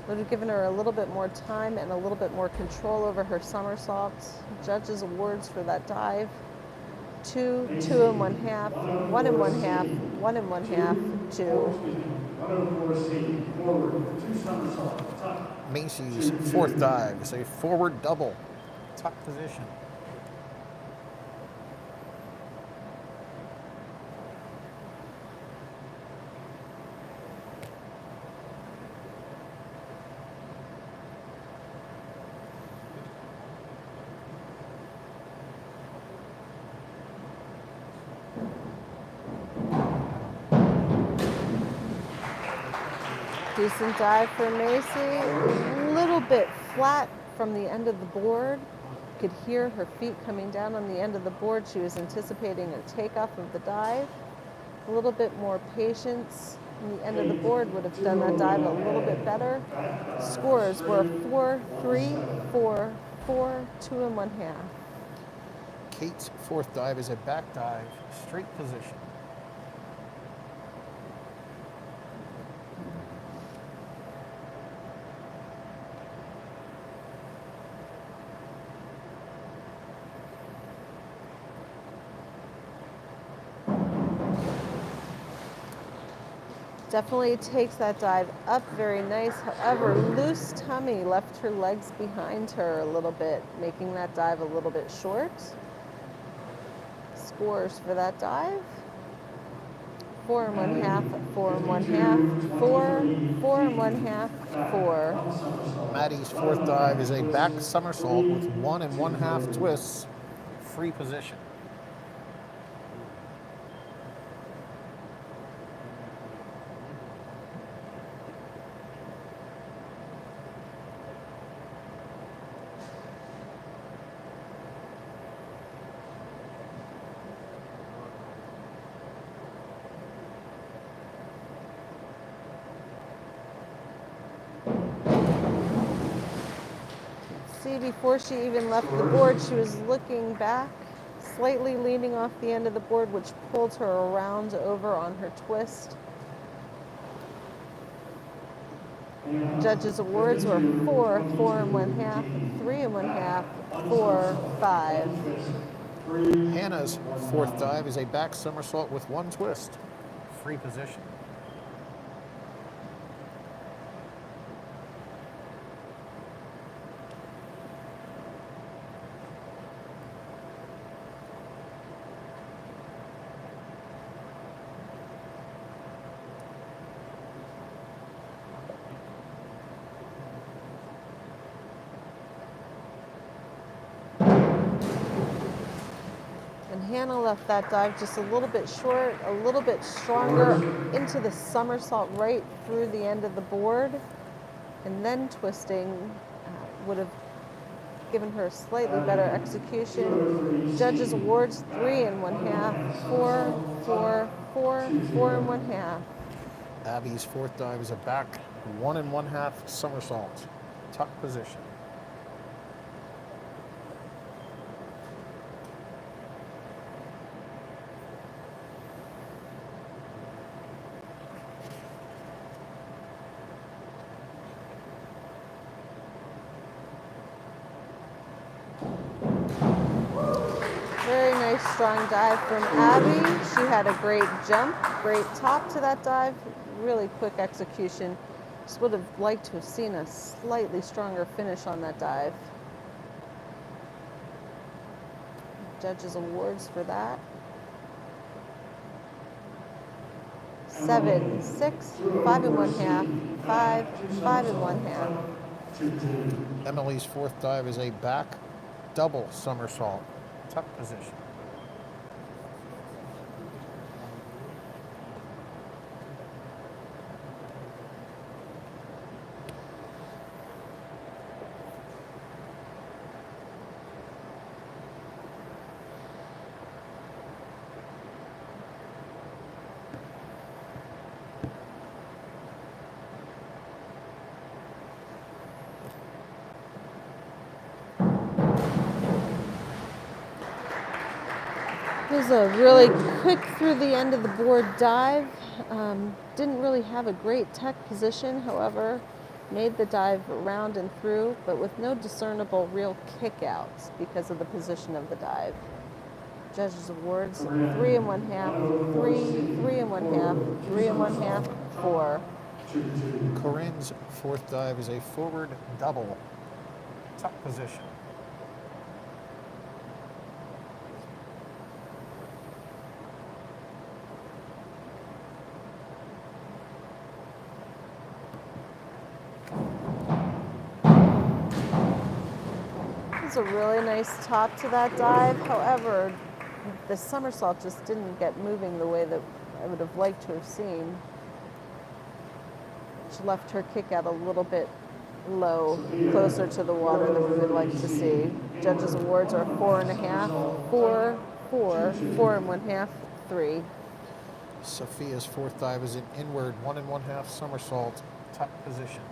would have given her a little bit more time and a little bit more control over her somersaults. Judges awards for that dive: 2, 2 1/2, 1 1/2, 1 1/2, 2. 104C, forward, 2 somersault, tuck. Macy's fourth dive is a forward double. Tuck position. Decent dive for Macy. A little bit flat from the end of the board. Could hear her feet coming down on the end of the board. She was anticipating a takeoff of the dive. A little bit more patience on the end of the board would have done that dive a little bit better. Scores were 4, 3, 4, 4, 2 1/2. Kate's fourth dive is a back dive, straight position. Definitely takes that dive up very nice. However, loose tummy left her legs behind her a little bit, making that dive a little bit short. Scores for that dive: 4 1/2, 4 1/2, 4, 4 1/2, 4. Maddie's fourth dive is a back somersault with 1 1/2 twists, free position. See, before she even left the board, she was looking back, slightly leaning off the end of the board, which pulled her around over on her twist. Judges' awards were 4, 4 1/2, 3 1/2, 4, 5. Hannah's fourth dive is a back somersault with 1 twist, free position. And Hannah left that dive just a little bit short, a little bit stronger into the somersault right through the end of the board, and then twisting would have given her a slightly better execution. Judges' awards: 3 1/2, 4, 4, 4, 4 1/2. Abby's fourth dive is a back 1 1/2 somersault, tuck position. Very nice strong dive from Abby. She had a great jump, great top to that dive, really quick execution. Just would have liked to have seen a slightly stronger finish on that dive. Judges' awards for that: 7, 6, 5 1/2, 5, 5 1/2. Emily's fourth dive is a back double somersault, tuck position. was a really quick through the end of the board dive. Didn't really have a great tech position, however, made the dive around and through, but with no discernible real kickouts because of the position of the dive. Judges' awards: 3 1/2, 3, 3 1/2, 3 1/2, 4. Corinne's fourth dive is a forward double, tuck position. It was a really nice top to that dive. However, the somersault just didn't get moving the way that I would have liked to have seen. She left her kick out a little bit low, closer to the water than we would like to see. Judges' awards are 4 1/2, 4, 4, 4 1/2, 3. Sophia's fourth dive is an inward 1 1/2 somersault, tuck position.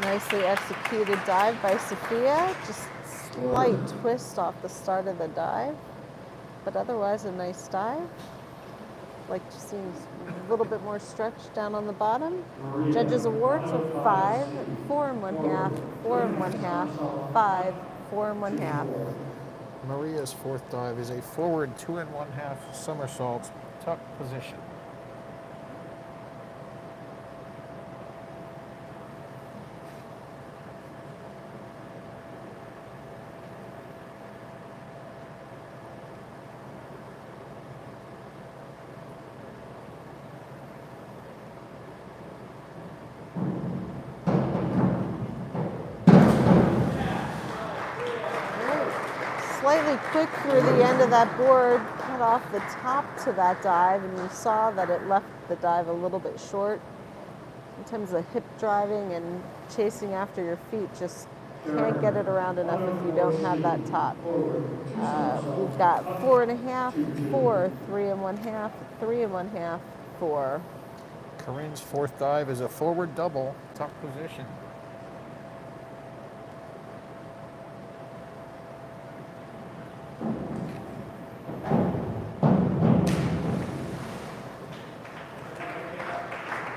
Nicely executed dive by Sophia. Just slight twist off the start of the dive, but otherwise a nice dive. Like to see a little bit more stretch down on the bottom. Judges' awards are 5, 4 1/2, 4 1/2, 5, 4 1/2. Maria's fourth dive is a forward 2 1/2 somersault, tuck position. Slightly quick through the end of that board, cut off the top to that dive, and you saw that it left the dive a little bit short. Sometimes the hip driving and chasing after your feet just can't get it around enough if you don't have that top. We've got 4 1/2, 4, 3 1/2, 3 1/2, 4. Corinne's fourth dive is a forward double, tuck position.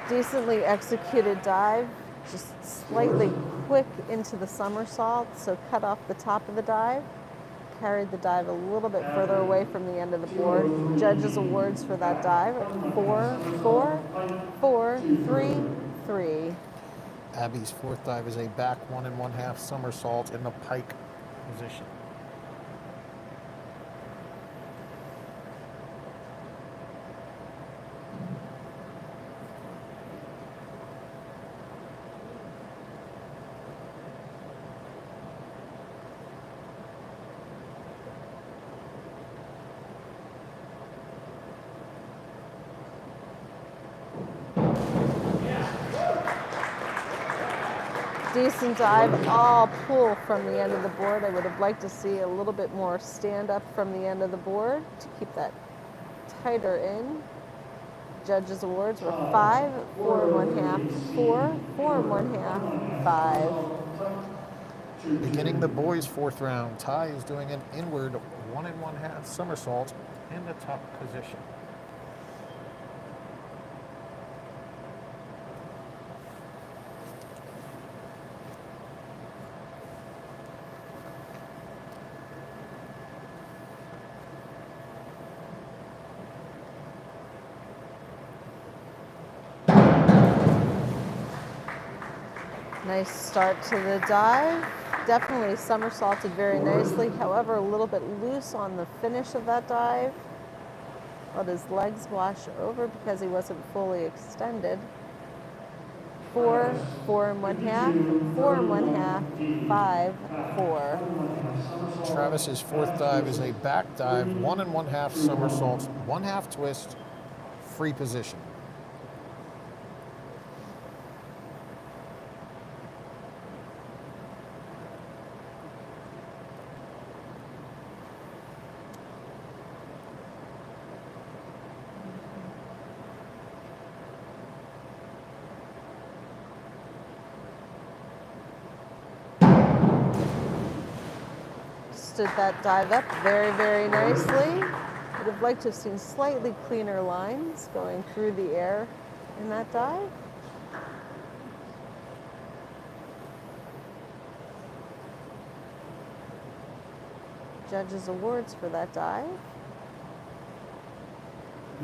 Decently executed dive, just slightly quick into the somersault, so cut off the top of the dive, carried the dive a little bit further away from the end of the board. Judges' awards for that dive are 4, 4, 4, 3, 3. Abby's fourth dive is a back 1 1/2 somersault in the pike position. Decent dive, all pull from the end of the board. I would have liked to see a little bit more stand up from the end of the board to keep that tighter in. Judges' awards were 5, 4 1/2, 4, 4 1/2, 5. Beginning the boys' fourth round, Ty is doing an inward 1 1/2 somersault in the tuck position. Nice start to the dive. Definitely somersaulted very nicely. However, a little bit loose on the finish of that dive. Let his legs wash over because he wasn't fully extended. 4, 4 1/2, 4 1/2, 5, 4. Travis's fourth dive is a back dive 1 1/2 somersault, 1/2 twist, free position. twisted that dive up very, very nicely. Would have liked to have seen slightly cleaner lines going through the air in that dive. Judges' awards for that dive.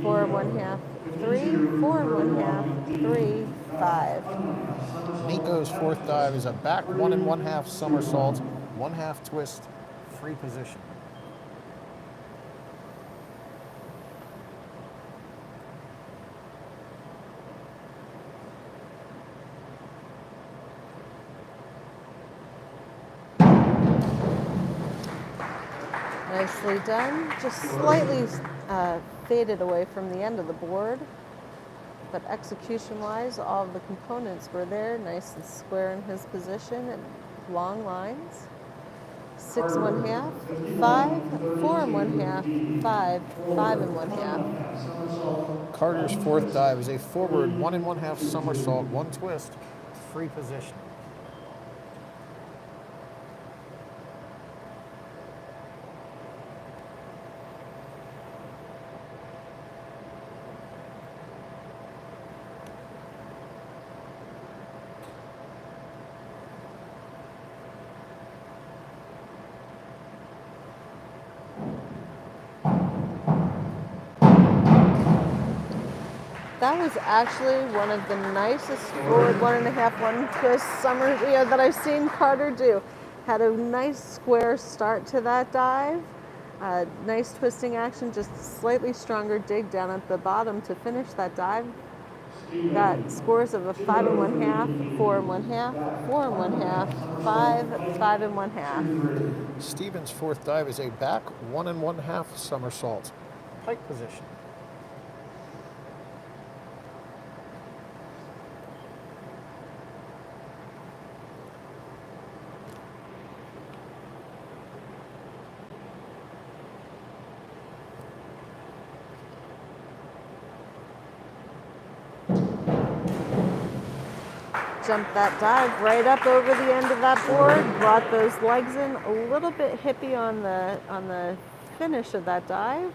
4 1/2, 3, 4 1/2, 3, 5. Nico's fourth dive is a back 1 1/2 somersault, 1/2 twist, free position. Nicely done. Just slightly faded away from the end of the board. But execution-wise, all of the components were there, nice and square in his position, and long lines. 6 1/2, 5, 4 1/2, 5, 5 1/2. Carter's fourth dive is a forward 1 1/2 somersault, 1 twist, free position. That was actually one of the nicest forward 1 1/2, 1 twist that I've seen Carter do. Had a nice square start to that dive. Nice twisting action, just slightly stronger dig down at the bottom to finish that dive. Got scores of a 5 1/2, 4 1/2, 4 1/2, 5, 5 1/2. Stephen's fourth dive is a back 1 1/2 somersault, pike position. Jumped that dive right up over the end of that board, brought those legs in a little bit hippie on the finish of that dive.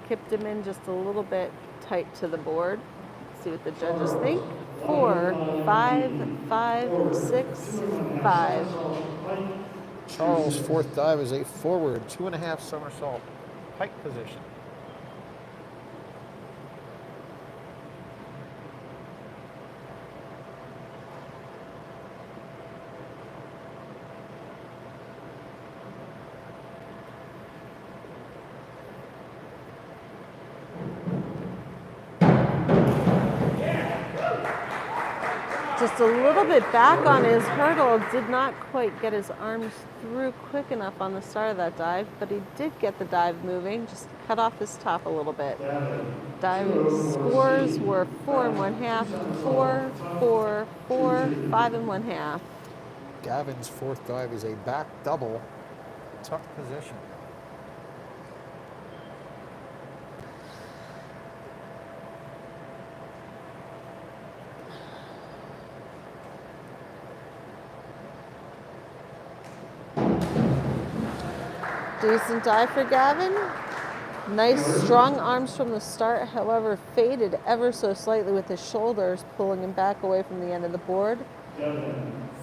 Kipped him in just a little bit tight to the board. See what the judges think. 4, 5, 5, 6, 5. Charles' fourth dive is a forward 2 1/2 somersault, pike position. Just a little bit back on his hurdle, did not quite get his arms through quick enough on the start of that dive, but he did get the dive moving, just cut off his top a little bit. Dive scores were 4 1/2, 4, 4, 4, 5 1/2. Gavin's fourth dive is a back double, tucked position. Decent dive for Gavin. Nice strong arms from the start, however, faded ever so slightly with his shoulders, pulling him back away from the end of the board.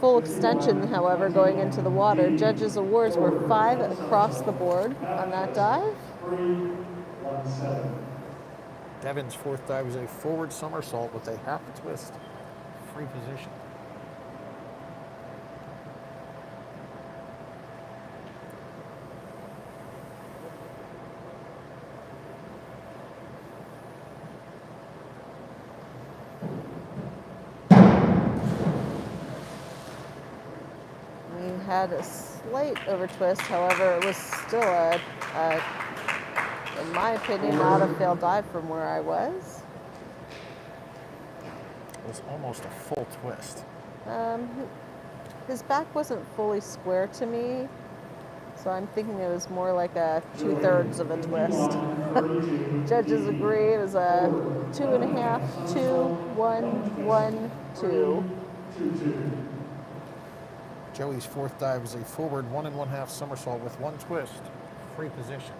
Full extension, however, going into the water. Judges' awards were 5 across the board on that dive. Devin's fourth dive is a forward somersault with a half twist, free position. Had a slight over twist, however, it was still in my opinion, not a failed dive from where I was. It was almost a full twist. His back wasn't fully square to me, so I'm thinking it was more like a 2/3 of a twist. Judges agree it was a 2 1/2, 2, 1, 1, 2. Joey's fourth dive is a forward 1 1/2 somersault with 1 twist, free position.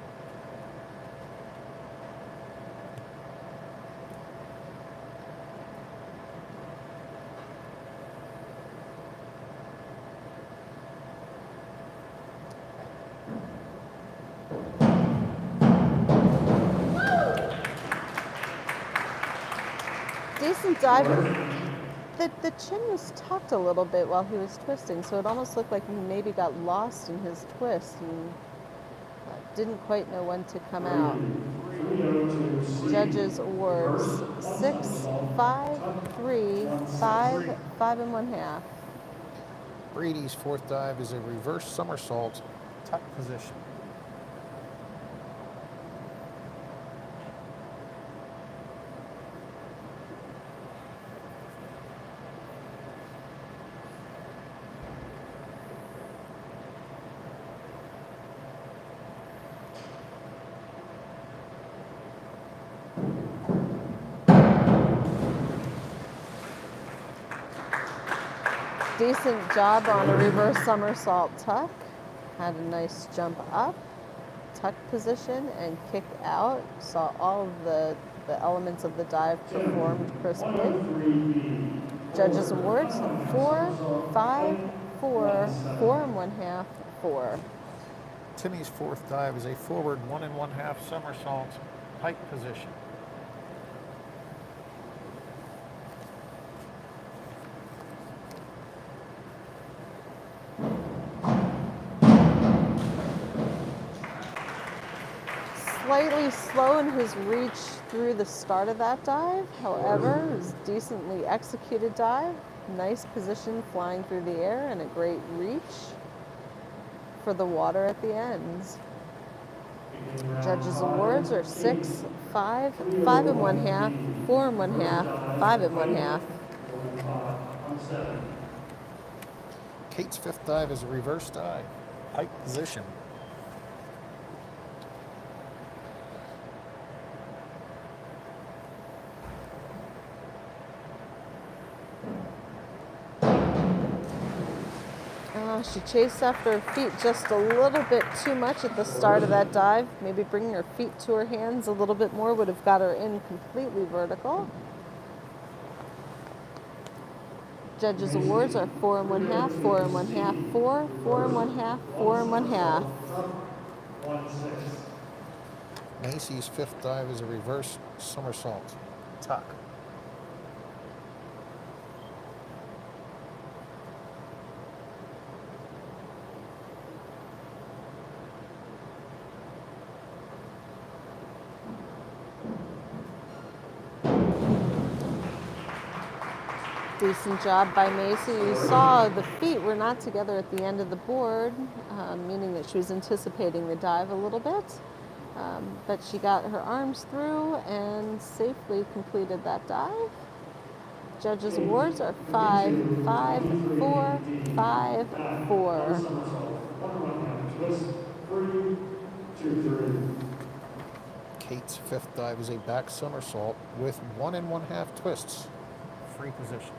Decent dive. The chin was tucked a little bit while he was twisting, so it almost looked like he maybe got lost in his twist and didn't quite know when to come out. Judges awards 6, 5, 3, 5, 5 1/2. Brady's fourth dive is a reverse somersault, tuck position. Decent job on a reverse somersault tuck. Had a nice jump up, tuck position, and kick out. Saw all of the elements of the dive performed crisply. Judges awards 4, 5, 4, 4 1/2, 4. Timmy's fourth dive is a forward 1 1/2 somersault, pike position. Slightly slow in his reach through the start of that dive. However, it was a decently executed dive. Nice position flying through the air and a great reach for the water at the ends. Judges' awards are 6, 5, 5 1/2, 4 1/2, 5 1/2. Kate's fifth dive is a reverse dive, pike position. She chased after her feet just a little bit too much at the start of that dive. Maybe bringing her feet to her hands a little bit more would have got her in completely vertical. Judges' awards are 4 1/2, 4 1/2, 4, 4 1/2, 4 1/2. Macy's fifth dive is a reverse somersault, tuck. Decent job by Macy. You saw the feet were not together at the end of the board, meaning that she was anticipating the dive a little bit. But she got her arms through and safely completed that dive. Judges' awards are 5, 5, 4, 5, 4. Kate's fifth dive is a back somersault with 1 1/2 twists, free position.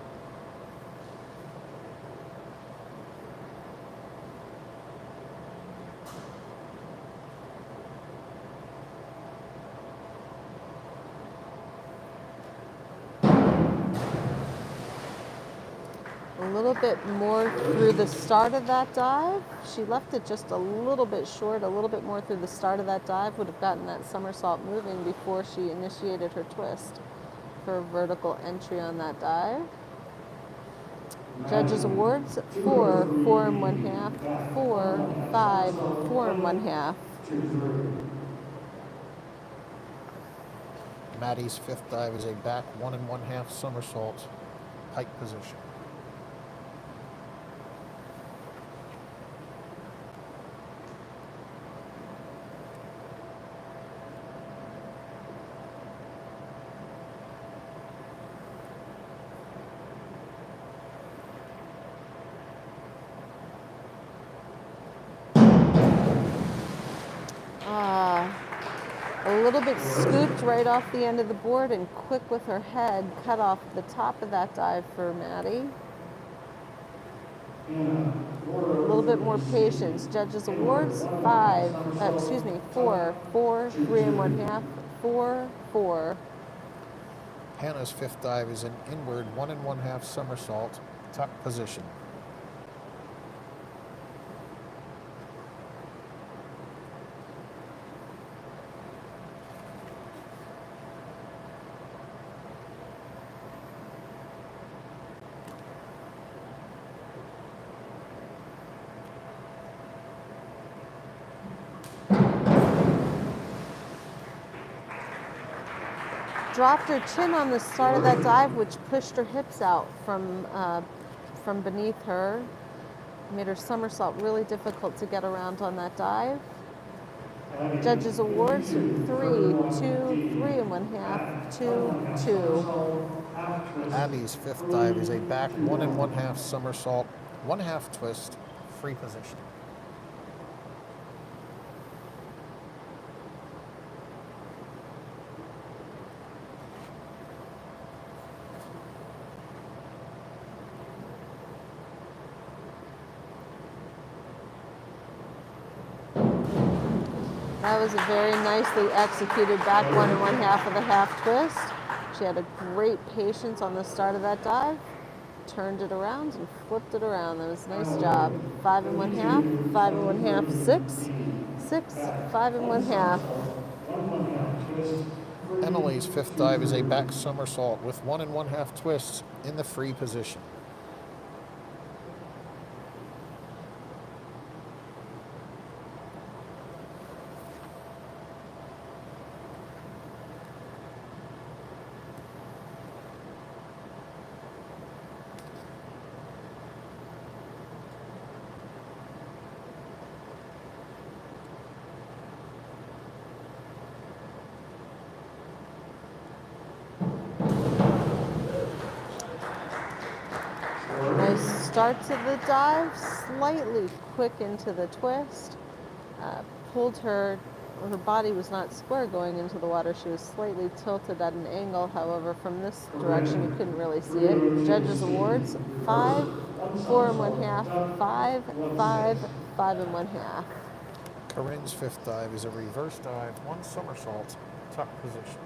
A little bit more through the start of that dive. She left it just a little bit short, a little bit more through the start of that dive would have gotten that somersault moving before she initiated her twist for vertical entry on that dive. Judges' awards 4, 4 1/2, 4, 5, 4 1/2. Maddie's fifth dive is a back 1 1/2 somersault, pike position. A little bit scooped right off the end of the board and quick with her head, cut off the top of that dive for Maddie. A little bit more patience. Judges awards, 4, 3 and 1/2, 4, 4. Hannah's fifth dive is an inward 1 1/2 somersault, tuck position. Dropped her chin on the start of that dive, which pushed her hips out from beneath her. Made her somersault really difficult to get around on that dive. Judges awards, 3, 2, 3 and 1/2, 2, 2. Abby's fifth dive is a back 1 1/2 somersault, 1/2 twist, free position. That was a very nicely executed back 1 1/2 of the half twist. She had a great patience on the start of that dive. Turned it around and flipped it around. That was a nice job. 5 1/2, 5 1/2, 6, 6, 5 1/2. Emily's fifth dive is a back somersault with 1 1/2 twists in the free position. Nice start to the dive, slightly quick into the twist. Pulled her body was not square going into the water. She was slightly tilted at an angle. However, from this direction, you couldn't really see it. Judges awards, 5, 4 1/2, 5, 5, 5 1/2. Corinne's fifth dive is a reverse dive, 1 somersault, tuck position.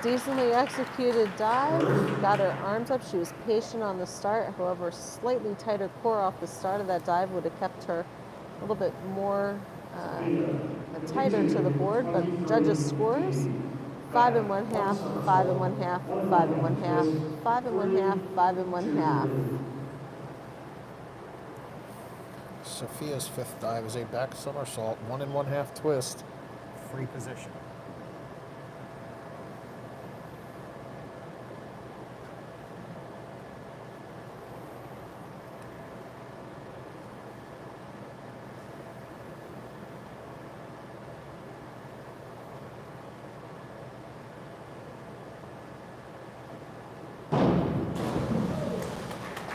Decently executed dive, got her arms up. She was patient on the start. However, slightly tighter core off the start of that dive would have kept her a little bit more tighter to the board. But judges scores, 5 1/2, 5 1/2, 5 1/2, 5 1/2, 5 1/2. Sophia's fifth dive is a back somersault, 1 1/2 twist, free position.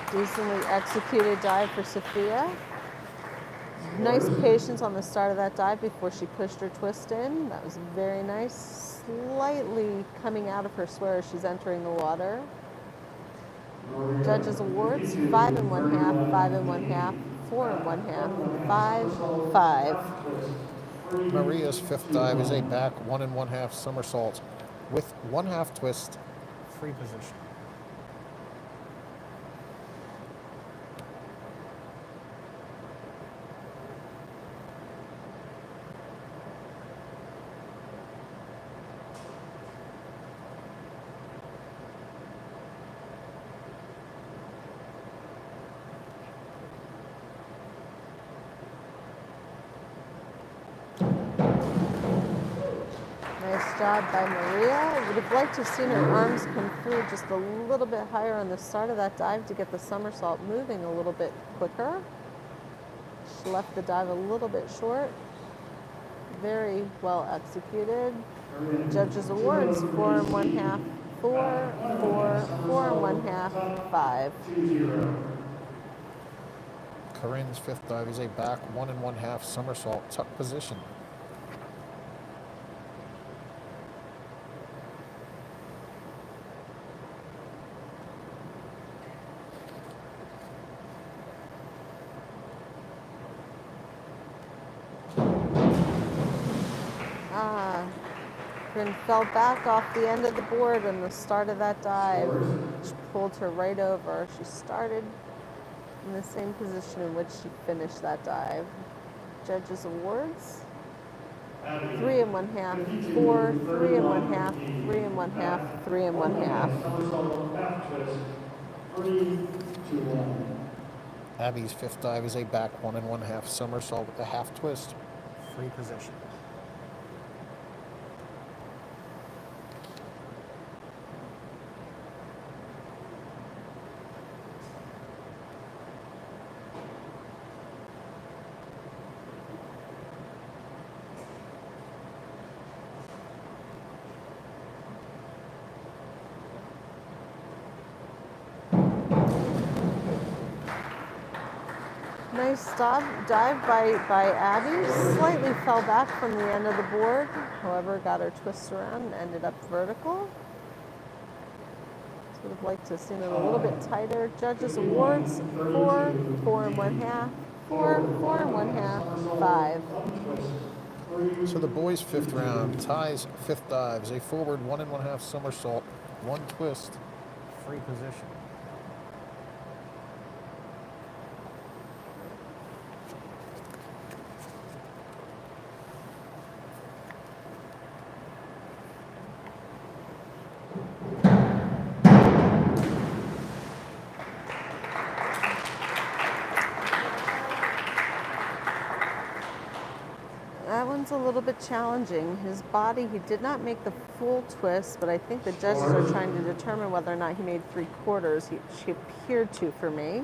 Decently executed dive for Sophia. Nice patience on the start of that dive before she pushed her twist in. That was very nice. Slightly coming out of her swear as she's entering the water. Judges awards, 5 1/2, 5 1/2, 4 1/2, 5, 5. Maria's fifth dive is a back 1 1/2 somersault with 1/2 twist, free position. Nice job by Maria. I would have liked to have seen her arms come through just a little bit higher on the start of that dive to get the somersault moving a little bit quicker. She left the dive a little bit short. Very well executed. Judges awards, 4 1/2, 4, 4, 4 1/2, 5. Corinne's fifth dive is a back 1 1/2 somersault tuck position. Corinne fell back off the end of the board in the start of that dive, which pulled her right over. She started in the same position in which she finished that dive. Judges awards: 3 1/2, 4, 3 1/2, 3 1/2, 3 1/2. Somersault half twist. 3, 2, 1. Abby's fifth dive is a back 1 1/2 somersault with a half twist. Free position. Nice dive by Abby. Slightly fell back from the end of the board. However, got her twist around and ended up vertical. Would have liked to have seen it a little bit tighter. Judges awards: 4, 4 1/2, 4, 4 1/2, 5. So the boys' fifth round, Ty's fifth dive is a forward 1 1/2 somersault, 1 twist, free position. That one's a little bit challenging. His body, he did not make the full twist, but I think the judges are trying to determine whether or not he made 3/4. She appeared to for me.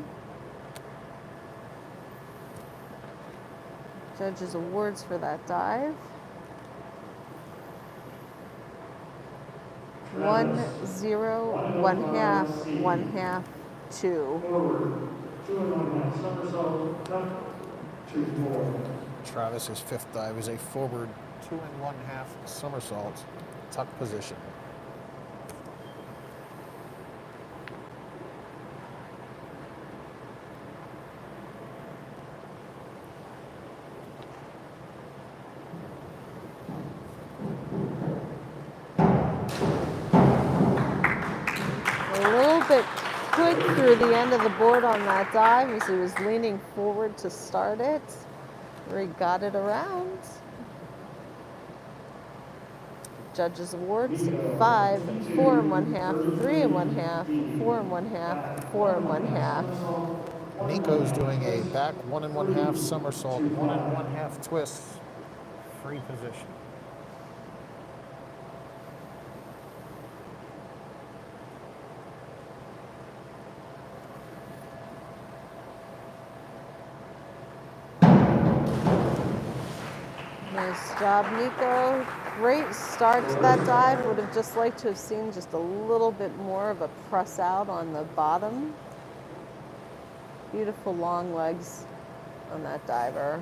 Judges awards for that dive: 1, 0, 1/2, 1/2, 2. Forward. 2 1/2 somersault. Tuck. 2, 4. Travis's fifth dive is a forward 2 1/2 somersault, tuck position. A little bit quick through the end of the board on that dive as he was leaning forward to start it. Where he got it around. Judges awards: 5, 4 1/2, 3 1/2, 4 1/2, 4 1/2. Nico's doing a back 1 1/2 somersault, 1 1/2 twist, free position. Nice job, Nico. Great start to that dive. Would have just liked to have seen just a little bit more of a press out on the bottom. Beautiful long legs on that diver.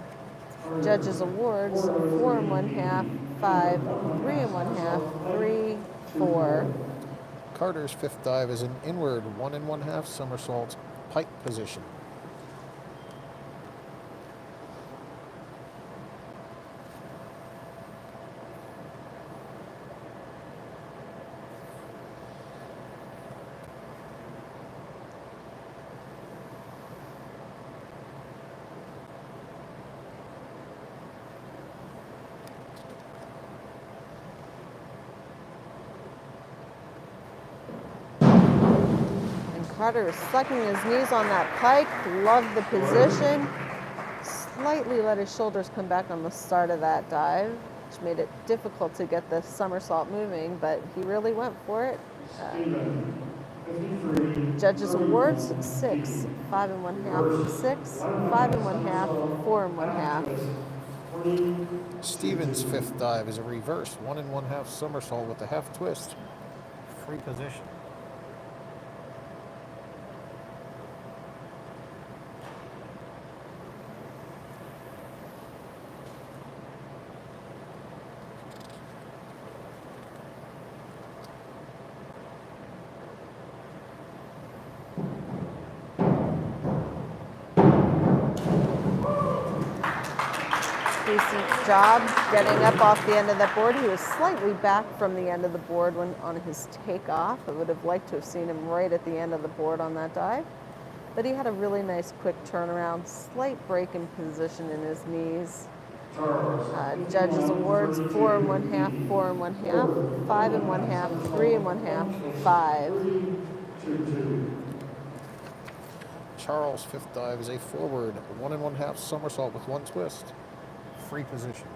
Judges awards: 4 1/2, 5, 3 1/2, 3, 4. Carter's fifth dive is an inward 1 1/2 somersault, pike position. Carter is sucking his knees on that pike. Loved the position. Slightly let his shoulders come back on the start of that dive, which made it difficult to get the somersault moving, but he really went for it. Judges awards: 6, 5 1/2, 6, 5 1/2, 4 1/2. Stevens' fifth dive is a reverse 1 1/2 somersault with a half twist, free position. Decent job getting up off the end of that board. He was slightly back from the end of the board when on his takeoff. I would have liked to have seen him right at the end of the board on that dive. But he had a really nice quick turnaround, slight break in position in his knees. Judges awards 4 1/2, 4 1/2, 5 1/2, 3 1/2, 5. Charles' fifth dive is a forward 1 1/2 somersault with 1 twist. Free position.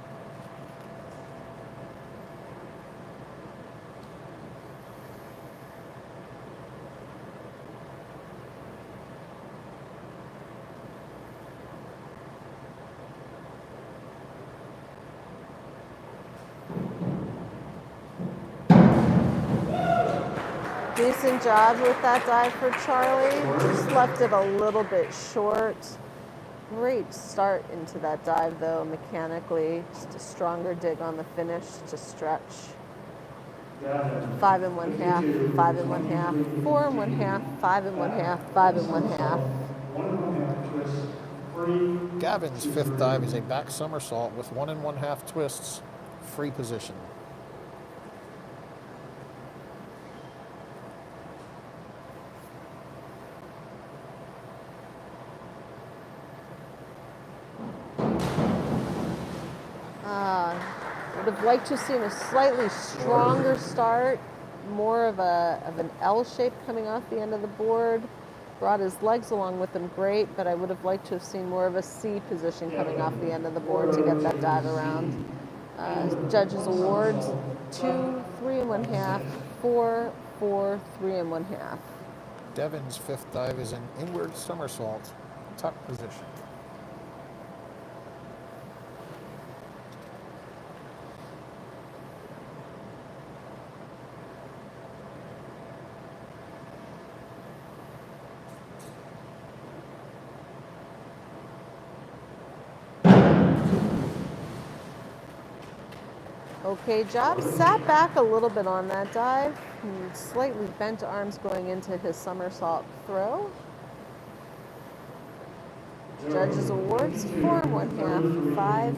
Decent job with that dive for Charlie. Just left it a little bit short. Great start into that dive though, mechanically. Just a stronger dig on the finish to stretch. 5 1/2, 5 1/2, 4 1/2, 5 1/2, 5 1/2. Gavin's fifth dive is a back somersault with 1 1/2 twists. Free position. Would have liked to have seen a slightly stronger start, more of an L shape coming off the end of the board. Brought his legs along with him great, but I would have liked to have seen more of a C position coming off the end of the board to get that dive around. Judges awards 2 3 1/2, 4 4 3 1/2. Devin's fifth dive is an inward somersault, tuck position. Okay job. Sat back a little bit on that dive. Slightly bent arms going into his somersault throw. Judges awards 4 1/2, 5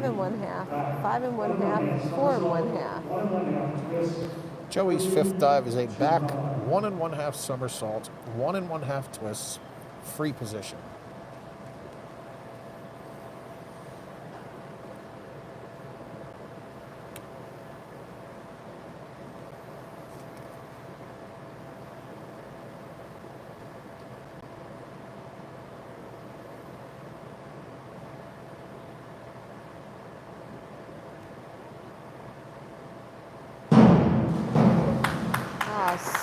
1/2, 5 1/2, 4 1/2. Joey's fifth dive is a back 1 1/2 somersault, 1 1/2 twists. Free position.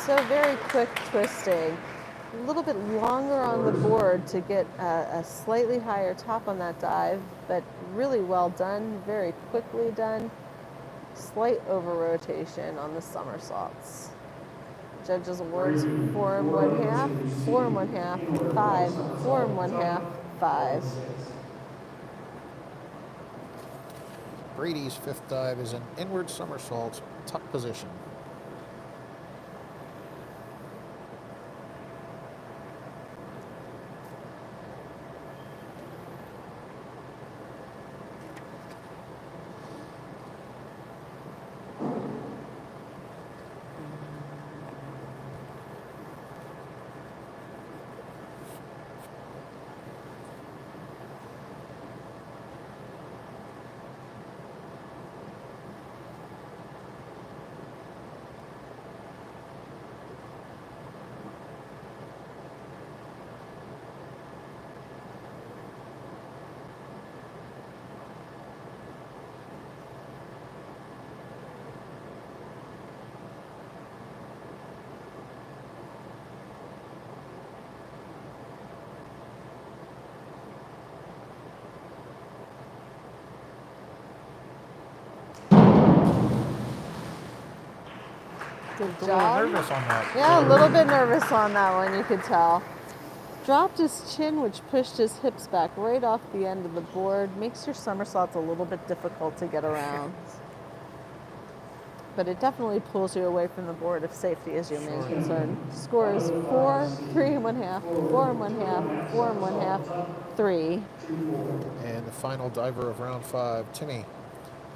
So very quick twisting. A little bit longer on the board to get a slightly higher top on that dive, but really well done, very quickly done. Slight over rotation on the somersaults. Judges awards 4 1/2, 4 1/2, 5, 4 1/2, 5. Brady's fifth dive is an inward somersault, tuck position. Good A little job. nervous on that. Yeah, a little bit nervous on that one, you could tell. Dropped his chin, which pushed his hips back right off the end of the board. Makes your somersaults a little bit difficult to get around. but it definitely pulls you away from the board if safety is your main Sure. concern. Score is 4, 3 and 1/2, 4 and 1/2, 4 and 1/2, 3. And the final diver of round 5, Timmy.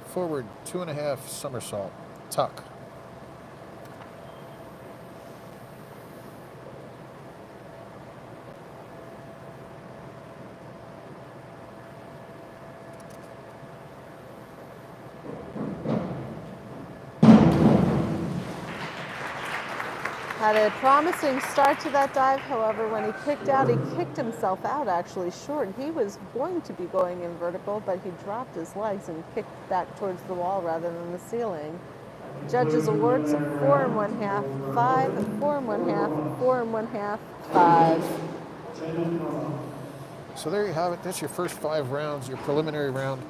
Forward 2.5 somersault, tuck. Had a promising start to that dive, however, when he kicked out, he kicked himself out actually short. He was going to be going in vertical, but he dropped his legs and kicked back towards the wall rather than the ceiling. Judges awards 4 and 1/2, 5, 4 and 1/2, 4 and 1/2, 5. So there you have it. That's your first 5 rounds, your preliminary round.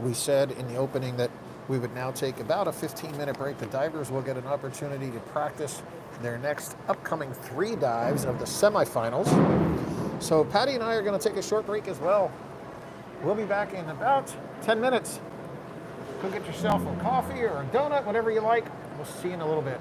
We said in the opening that we would now take about a 15-minute break. The divers will get an opportunity to practice their next upcoming 3 dives of the semifinals. So Patty and I are going to take a short break as well. We'll be back in about 10 minutes. Go get yourself a coffee or a donut, whatever you like. We'll see you in a little bit.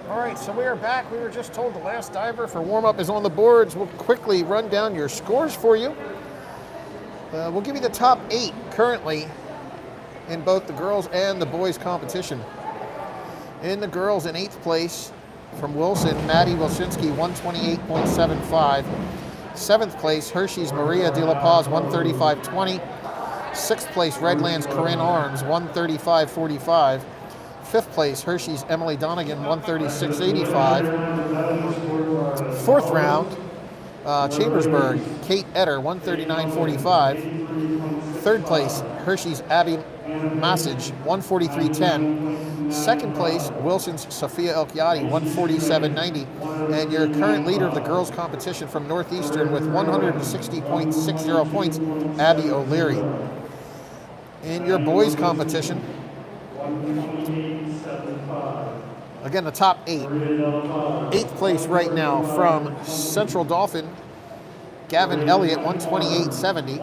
All right, so we are back. We were just told the last diver for warm-up is on the boards. We'll quickly run down your scores for you. We'll give you the top 8 currently in both the girls and the boys competition. In the girls, in 8th place from Wilson, Maddie Wilczynski, 128.75. 7th place, Hershey's Maria De La Paz, 135.20. 6th place, Redlands Corinne Arms, 135.45. 5th place, Hershey's Emily Donegan, 136.85. 4th round, Chambersburg, Kate Etter, 139.45. 3rd place, Hershey's Abby Massage, 143.10. 2nd place, Wilson's Sophia Elchiadi, 147.90. And your current leader of the girls' competition from Northeastern with 160.60 points, Abby O'Leary. In your boys' competition, again, the top 8. 8th place right now from Central Dauphin, Gavin Elliott, 128.70.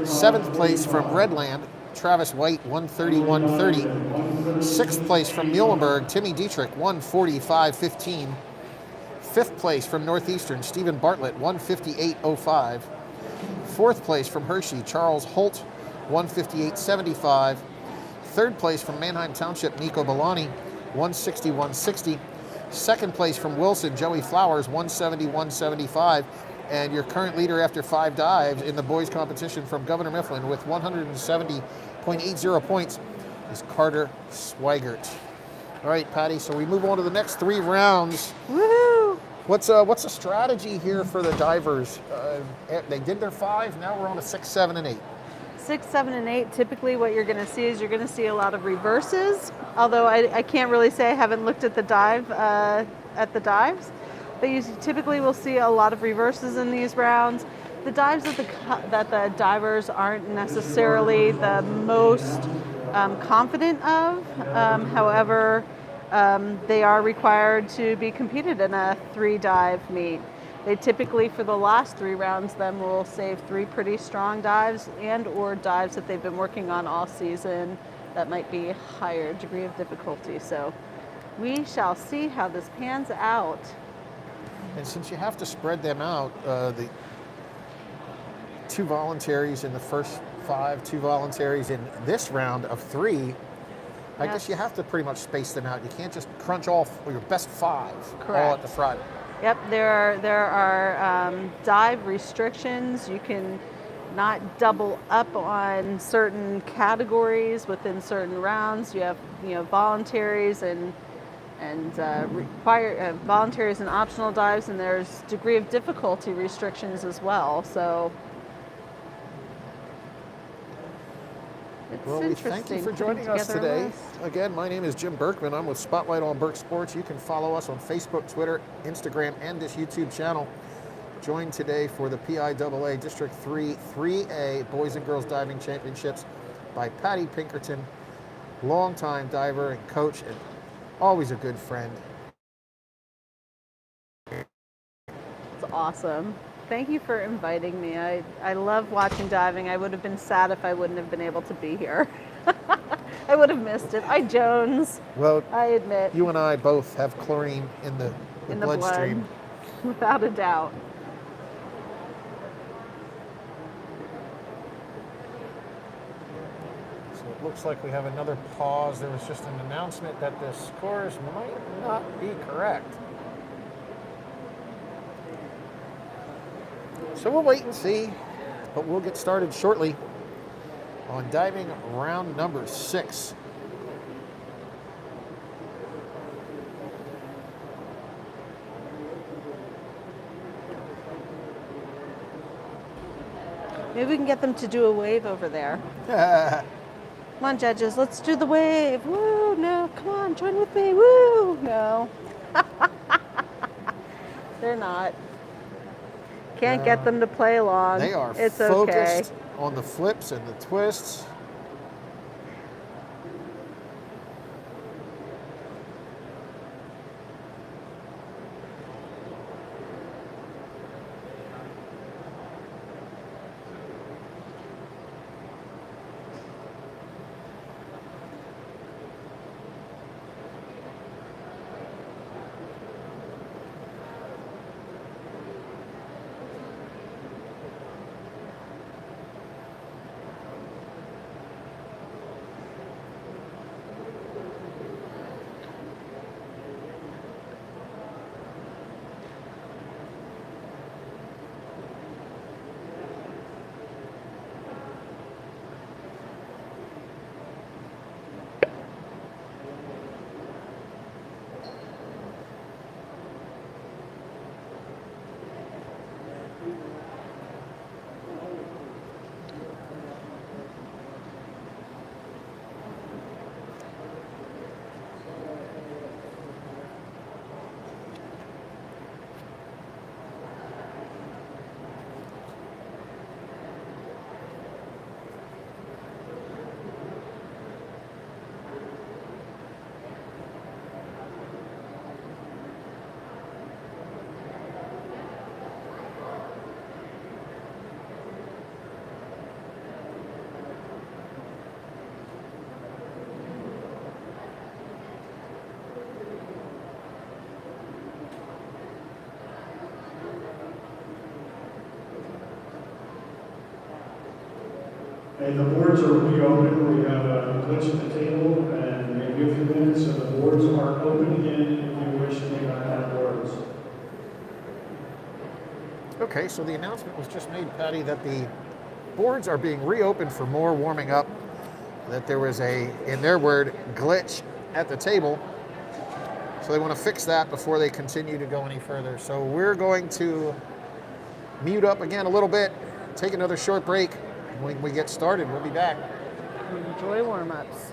7th place from Redland, Travis White, 131.30. 6th place from Muhlenberg, Timmy Dietrich, 145.15. 5th place from Northeastern, Stephen Bartlett, 158.05. 4th place from Hershey, Charles Holt, 158.75. 3rd place from Manheim Township, Nico Belani, 161.60. 2nd place from Wilson, Joey Flowers, 171.75. And your current leader after 5 dives in the boys competition from Governor Mifflin with 170.80 points is Carter Swigert. All right, Patty, so we move on to the next 3 rounds. Woohoo! What's the strategy here for the divers? They did their 5, now we're on to 6, 7, and 8. 6, 7, and 8, typically what you're going to see is you're going to see a lot of reverses, although I can't really say I haven't looked at the dives, but you typically will see a lot of reverses in these rounds. The dives that the divers aren't necessarily the most confident of, however, they are required to be competed in a 3-dive meet. They typically, for the last 3 rounds, then will save 3 pretty strong dives and or dives that they've been working on all season that might be higher degree of difficulty. So we shall see how this pans out. And since you have to spread them out, the 2 voluntaries in the first 5, 2 voluntaries in this round of 3, I guess you have to pretty much space them out. You can't just crunch all your best 5 all at the front. Yep, there are dive restrictions. You can not double up on certain categories within certain rounds. You have voluntaries and voluntaries and optional dives, and there's degree of difficulty restrictions as well. So Well, we thank you for joining us today. Again, my name is Jim Berkman. I'm with Spotlight on Berk Sports. You can follow us on Facebook, Twitter, Instagram, and this YouTube channel. Joined today for the PIAA District 3 3A Boys and Girls Diving Championships by Patty Pinkerton, longtime diver and coach, and always a good friend. It's awesome. Thank you for inviting me. I love watching diving. I would have been sad if I wouldn't have been able to be here. I would have missed it. I Jones. Well, I admit. You and I both have chlorine in the bloodstream. Without a doubt. So it looks like we have another pause. There was just an announcement that the scores might not be correct. So we'll wait and see, but we'll get started shortly on diving round number 6. Maybe we can get them to do a wave over there. Come on, judges, let's do the wave. Woo, no, come on, join with me. Woo, no. They're not. Can't get them to play along. They are it's focused okay. on the flips and the twists. Hey, the boards are reopened. We have a glitch at the table, and maybe a few minutes, so the boards are open again if you wish to have words. Okay, so the announcement was just made, Patty, that the boards are being reopened for more warming up, that there was a, in their word, glitch at the table. So they want to fix that before they continue to go any further. So we're going to mute up again a little bit, take another short break. When we get started, we'll be back. Enjoy warm-ups.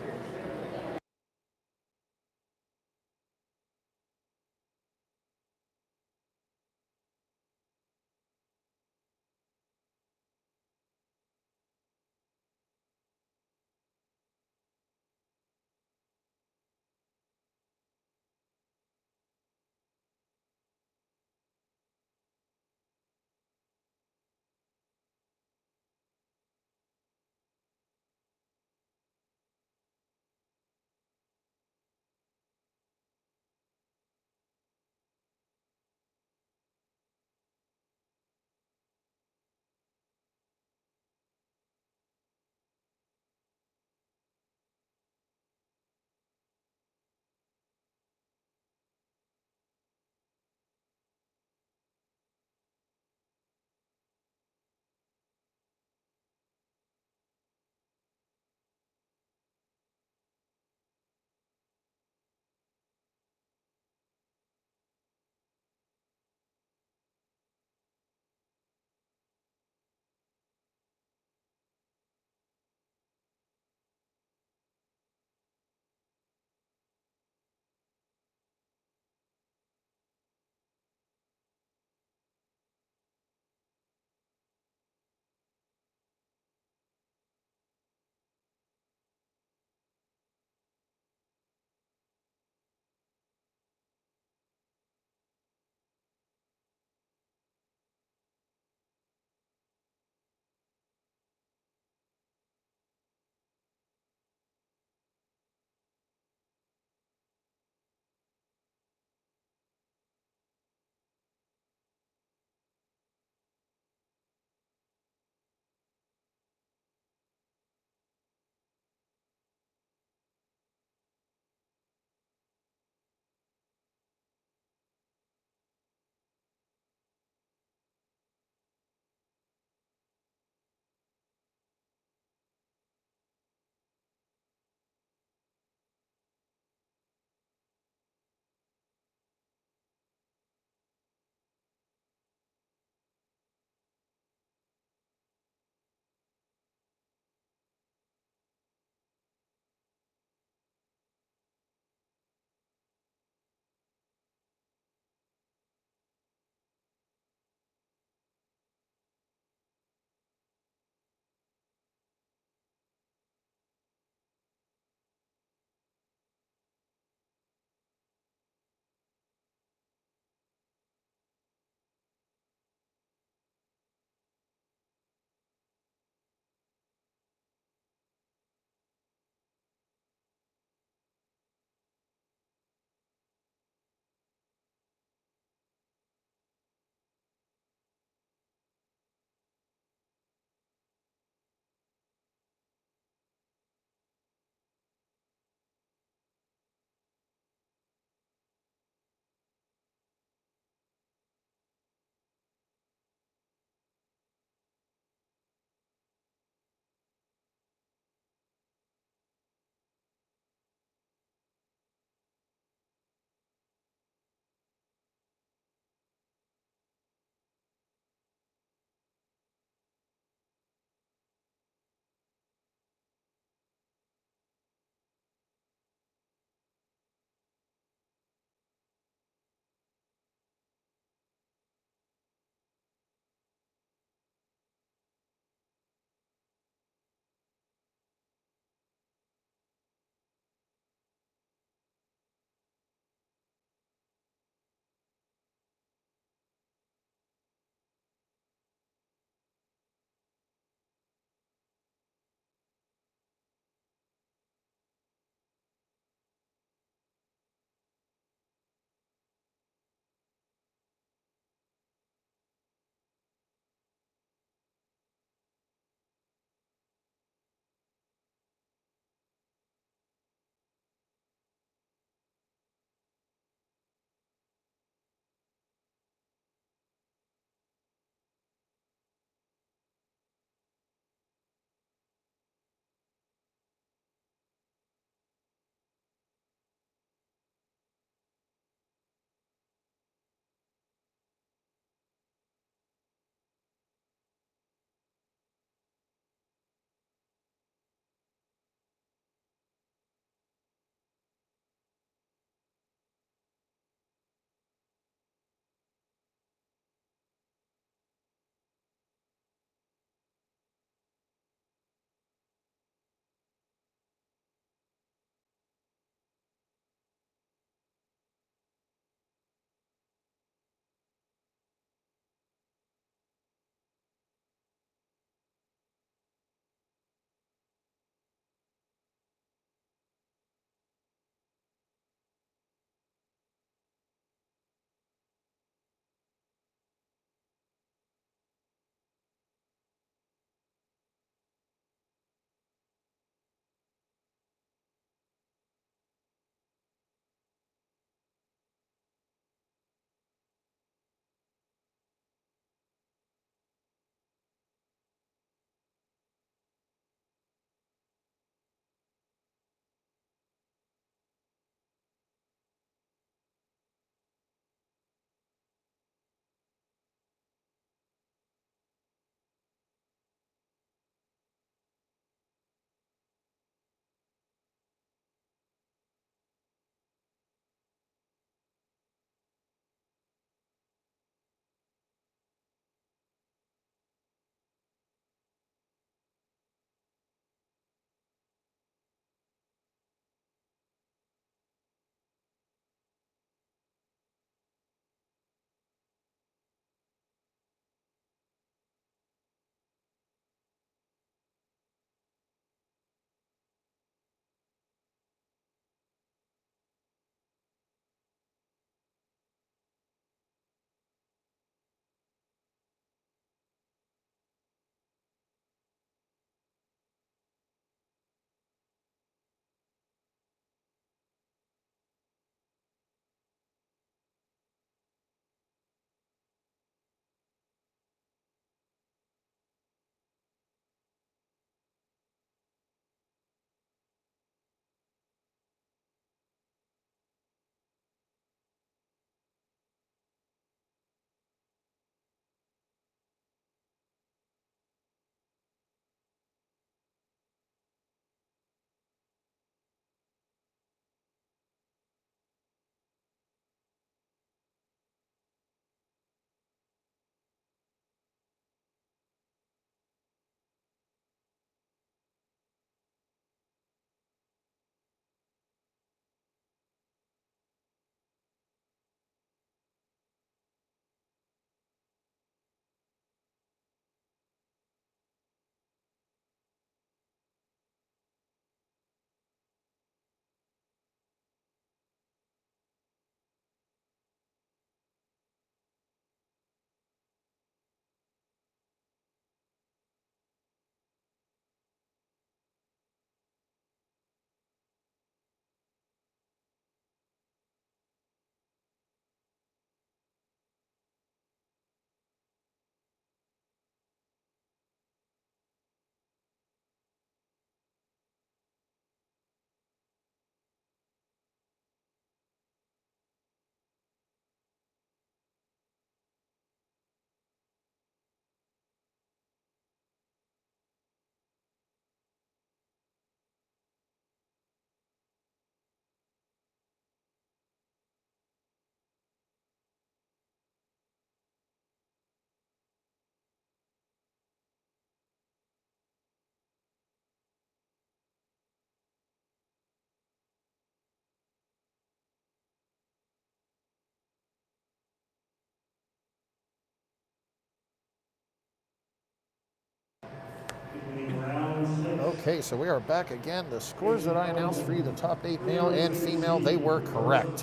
Okay, so we are back again. The scores that I announced for you, the top 8 male and female, they were correct.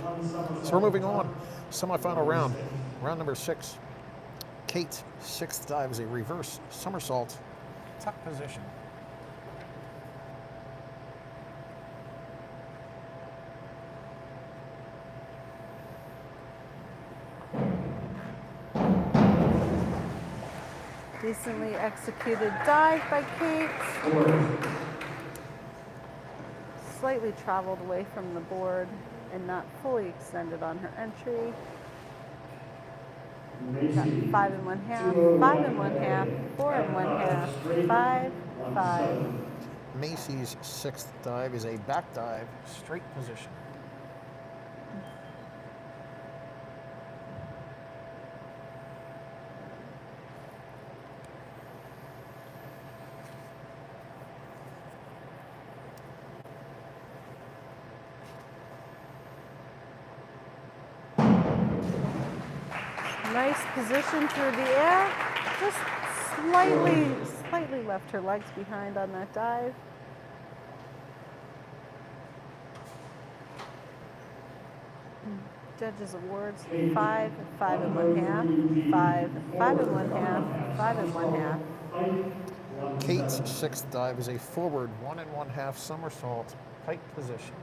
So we're moving on. Semifinal round, round number 6. Kate, 6th dive is a reverse somersault, tuck position. Decently executed dive by Kate. Slightly traveled away from the board and not fully extended on her entry. Got 5 1/2, 5 1/2, 4 1/2, 5, 5. Macy's 6th dive is a back dive, straight position. Nice position through the air. Just slightly left her legs behind on that dive. Judges awards 5, 5 1/2, 5, 5 1/2, 5 1/2. Kate's 6th dive is a forward 1 1/2 somersault, pike position.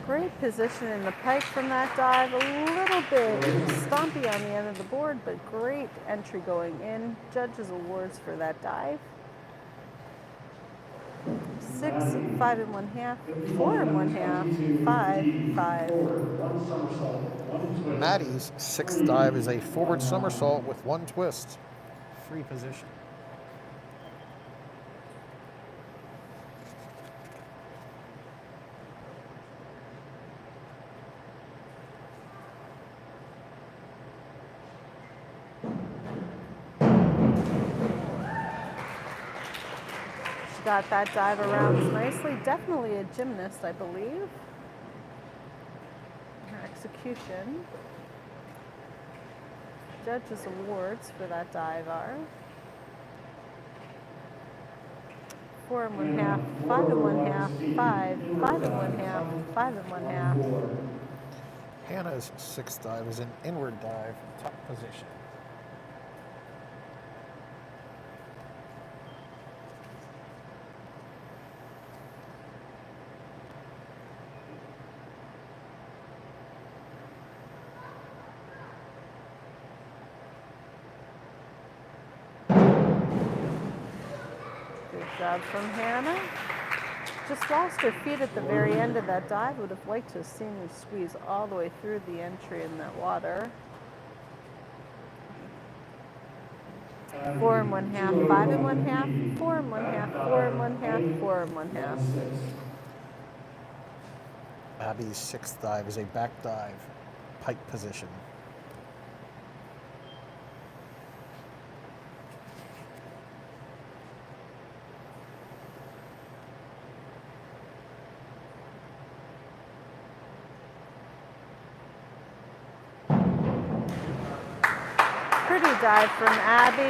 Great position in the pike from that dive. A little bit stompy on the end of the board, but great entry going in. Judges awards for that dive. 6, 5 1/2, 4 1/2, 5, 5. Maddie's 6th dive is a forward somersault with 1 twist, free position. Got that dive around nicely. Definitely a gymnast, I believe. Her execution. Judges awards for that dive are 4 1/2, 5 1/2, 5, 5 1/2, 5 1/2. Hannah's 6th dive is an inward dive, tuck position. Good job from Hannah. Just lost her feet at the very end of that dive. Would have liked to have seen her squeeze all the way through the entry in that water. 4 1/2, 5 1/2, 4 1/2, 4 1/2, 4 1/2. Abby's 6th dive is a back dive, pike position. Pretty dive from Abby.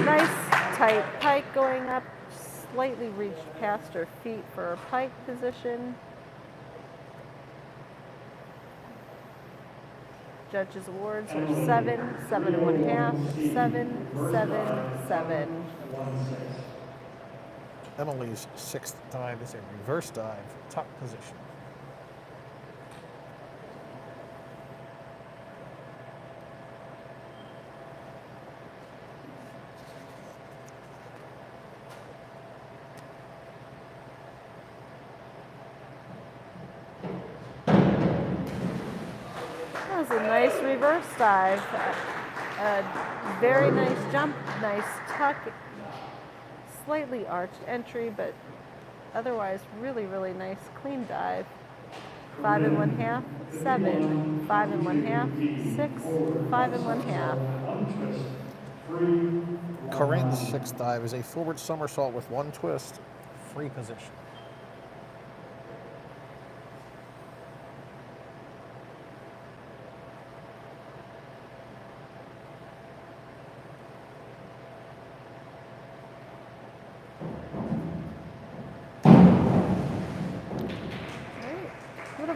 Nice tight pike going up. Slightly reached past her feet for her pike position. Judges awards are 7, 7 1/2, 7, 7, 7. Emily's 6th dive is a reverse dive, tuck position. That was a nice reverse dive. A very nice jump, nice tuck, slightly arched entry, but otherwise really, really nice clean dive. 5 1/2, 7, 5 1/2, 6, 5 1/2. Corinne's 6th dive is a forward somersault with 1 twist, free position.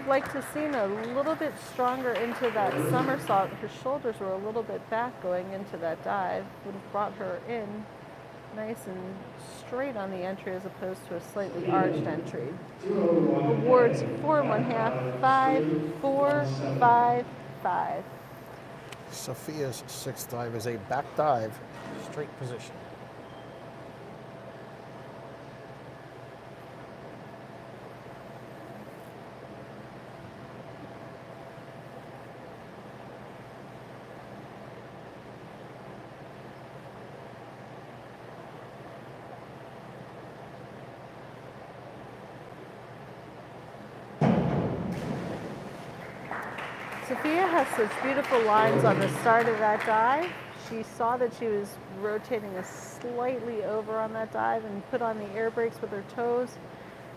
have liked to seen a little bit stronger into that somersault. Her shoulders were a little bit back going into that dive. Would have brought her in nice and straight on the entry as opposed to a slightly arched entry. Awards 4 1/2, 5, 4, 5, 5. Sophia's sixth dive is a back dive, straight position. Sophia has such beautiful lines on the start of that dive. She saw that she was rotating a slightly over on that dive and put on the air brakes with her toes.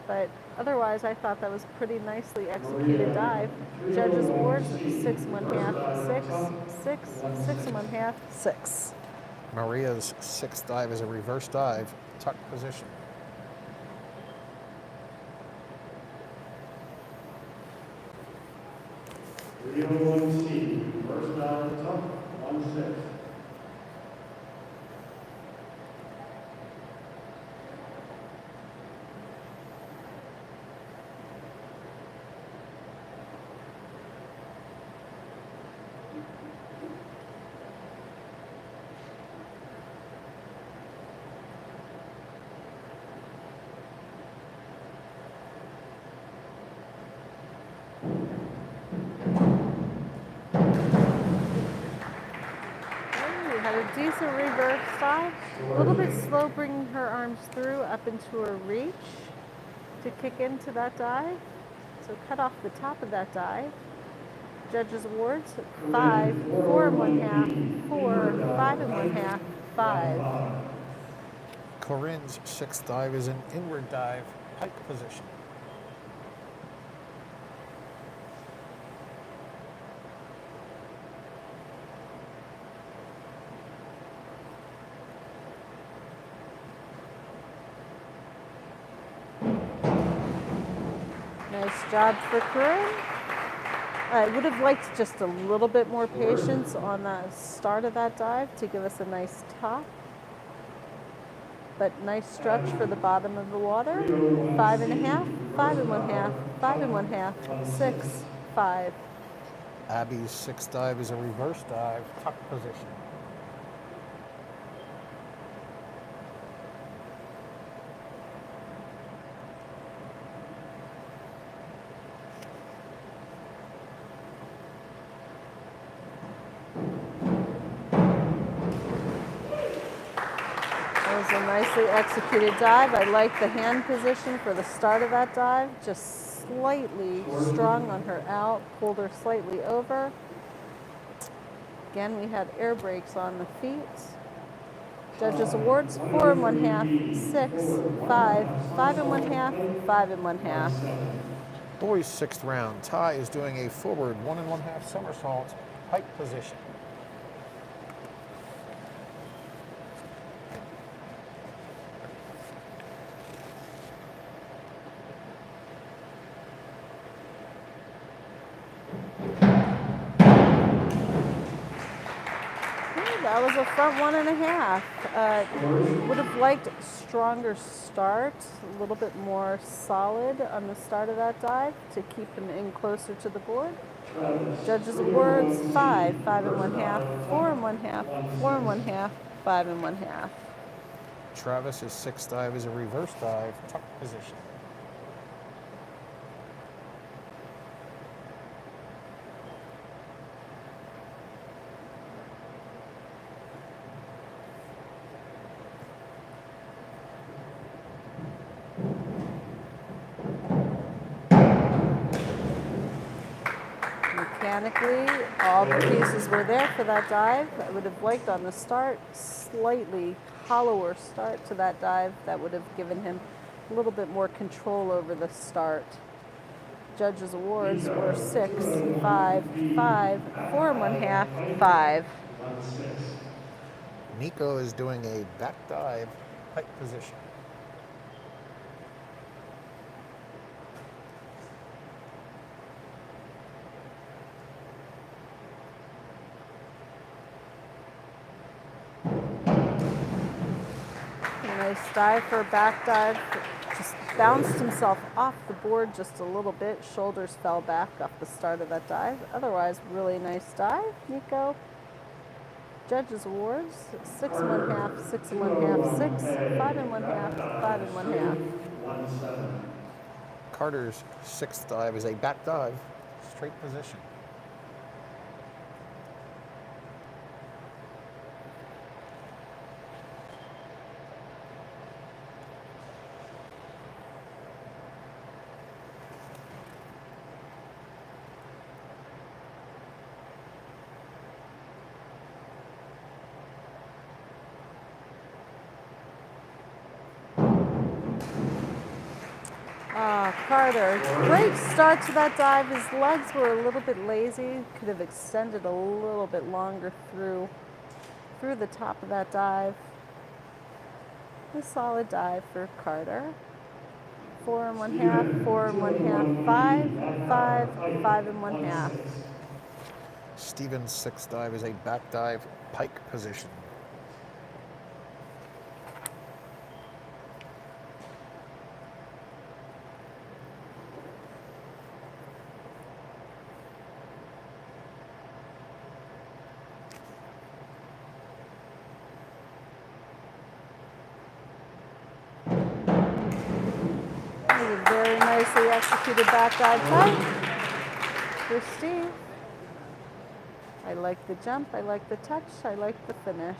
But otherwise, I thought that was a pretty nicely executed dive. Judges' awards 6 1/2, 6, 6, 6 1/2, 6. Maria's sixth dive is a reverse dive, tuck position. Rio 1C, first dive top, 1-6. Decent reverse dive. A little bit slow bringing her arms through up into her reach to kick into that dive. So cut off the top of that dive. Judges' awards 5, 4 1/2, 4, 5 1/2, 5. Corinne's sixth dive is an inward dive, pike position. Nice job for Corinne. I would have liked just a little bit more patience on the start of that dive to give us a nice top. But nice stretch for the bottom of the water. 5 1/2, 5 1/2, 5 1/2, 6, 5. Abby's sixth dive is a reverse dive, tuck position. A nicely executed dive. I like the hand position for the start of that dive. Just slightly strong on her out, pulled her slightly over. Again, we had air brakes on the feet. Judges' awards 4 1/2, 6, 5, 5 1/2, 5 1/2. Boys' sixth round. Ty is doing a forward 1 1/2 somersault, pike position. That was a front 1 1/2. Would have liked a stronger start, a little bit more solid on the start of that dive to keep him in closer to the board. Judges' awards 5, 5 1/2, 4 1/2, 4 1/2, 5 1/2. Travis's sixth dive is a reverse dive, tuck position. Mechanically, all the pieces were there for that dive. I would have liked on the start, slightly hollower start to that dive. That would have given him a little bit more control over the start. Judges' awards were 6, 5, 5, 4 1/2, 5. Nico is doing a back dive, pike position. nice dive for a back dive. Just bounced himself off the board just a little bit. Shoulders fell back off the start of that dive. Otherwise, really nice dive, Nico. Judges awards: 6 1/2, 6 1/2, 6, 5 1/2, 5 1/2. Carter's sixth dive is a back dive, straight position. Carter, great start to that dive. His legs were a little bit lazy. Could have extended a little bit longer through the top of that dive. A solid dive for Carter. 4 1/2, 4 1/2, 5, 5, 5 1/2. Stephen's sixth dive is a back dive, pike position. Very nicely executed back dive pike for Steve. I like the jump, I like the touch, I like the finish.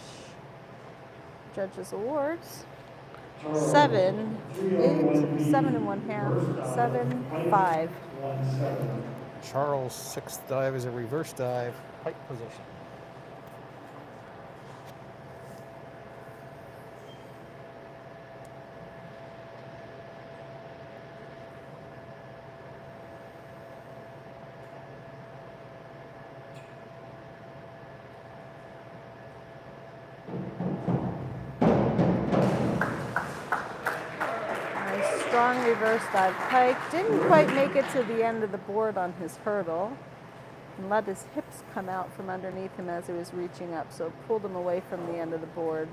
Judges awards: 7, 8, 7 1/2, 7, 5. Charles' sixth dive is a reverse dive, pike position. Strong reverse dive pike. Didn't quite make it to the end of the board on his hurdle and let his hips come out from underneath him as he was reaching up, so pulled him away from the end of the board.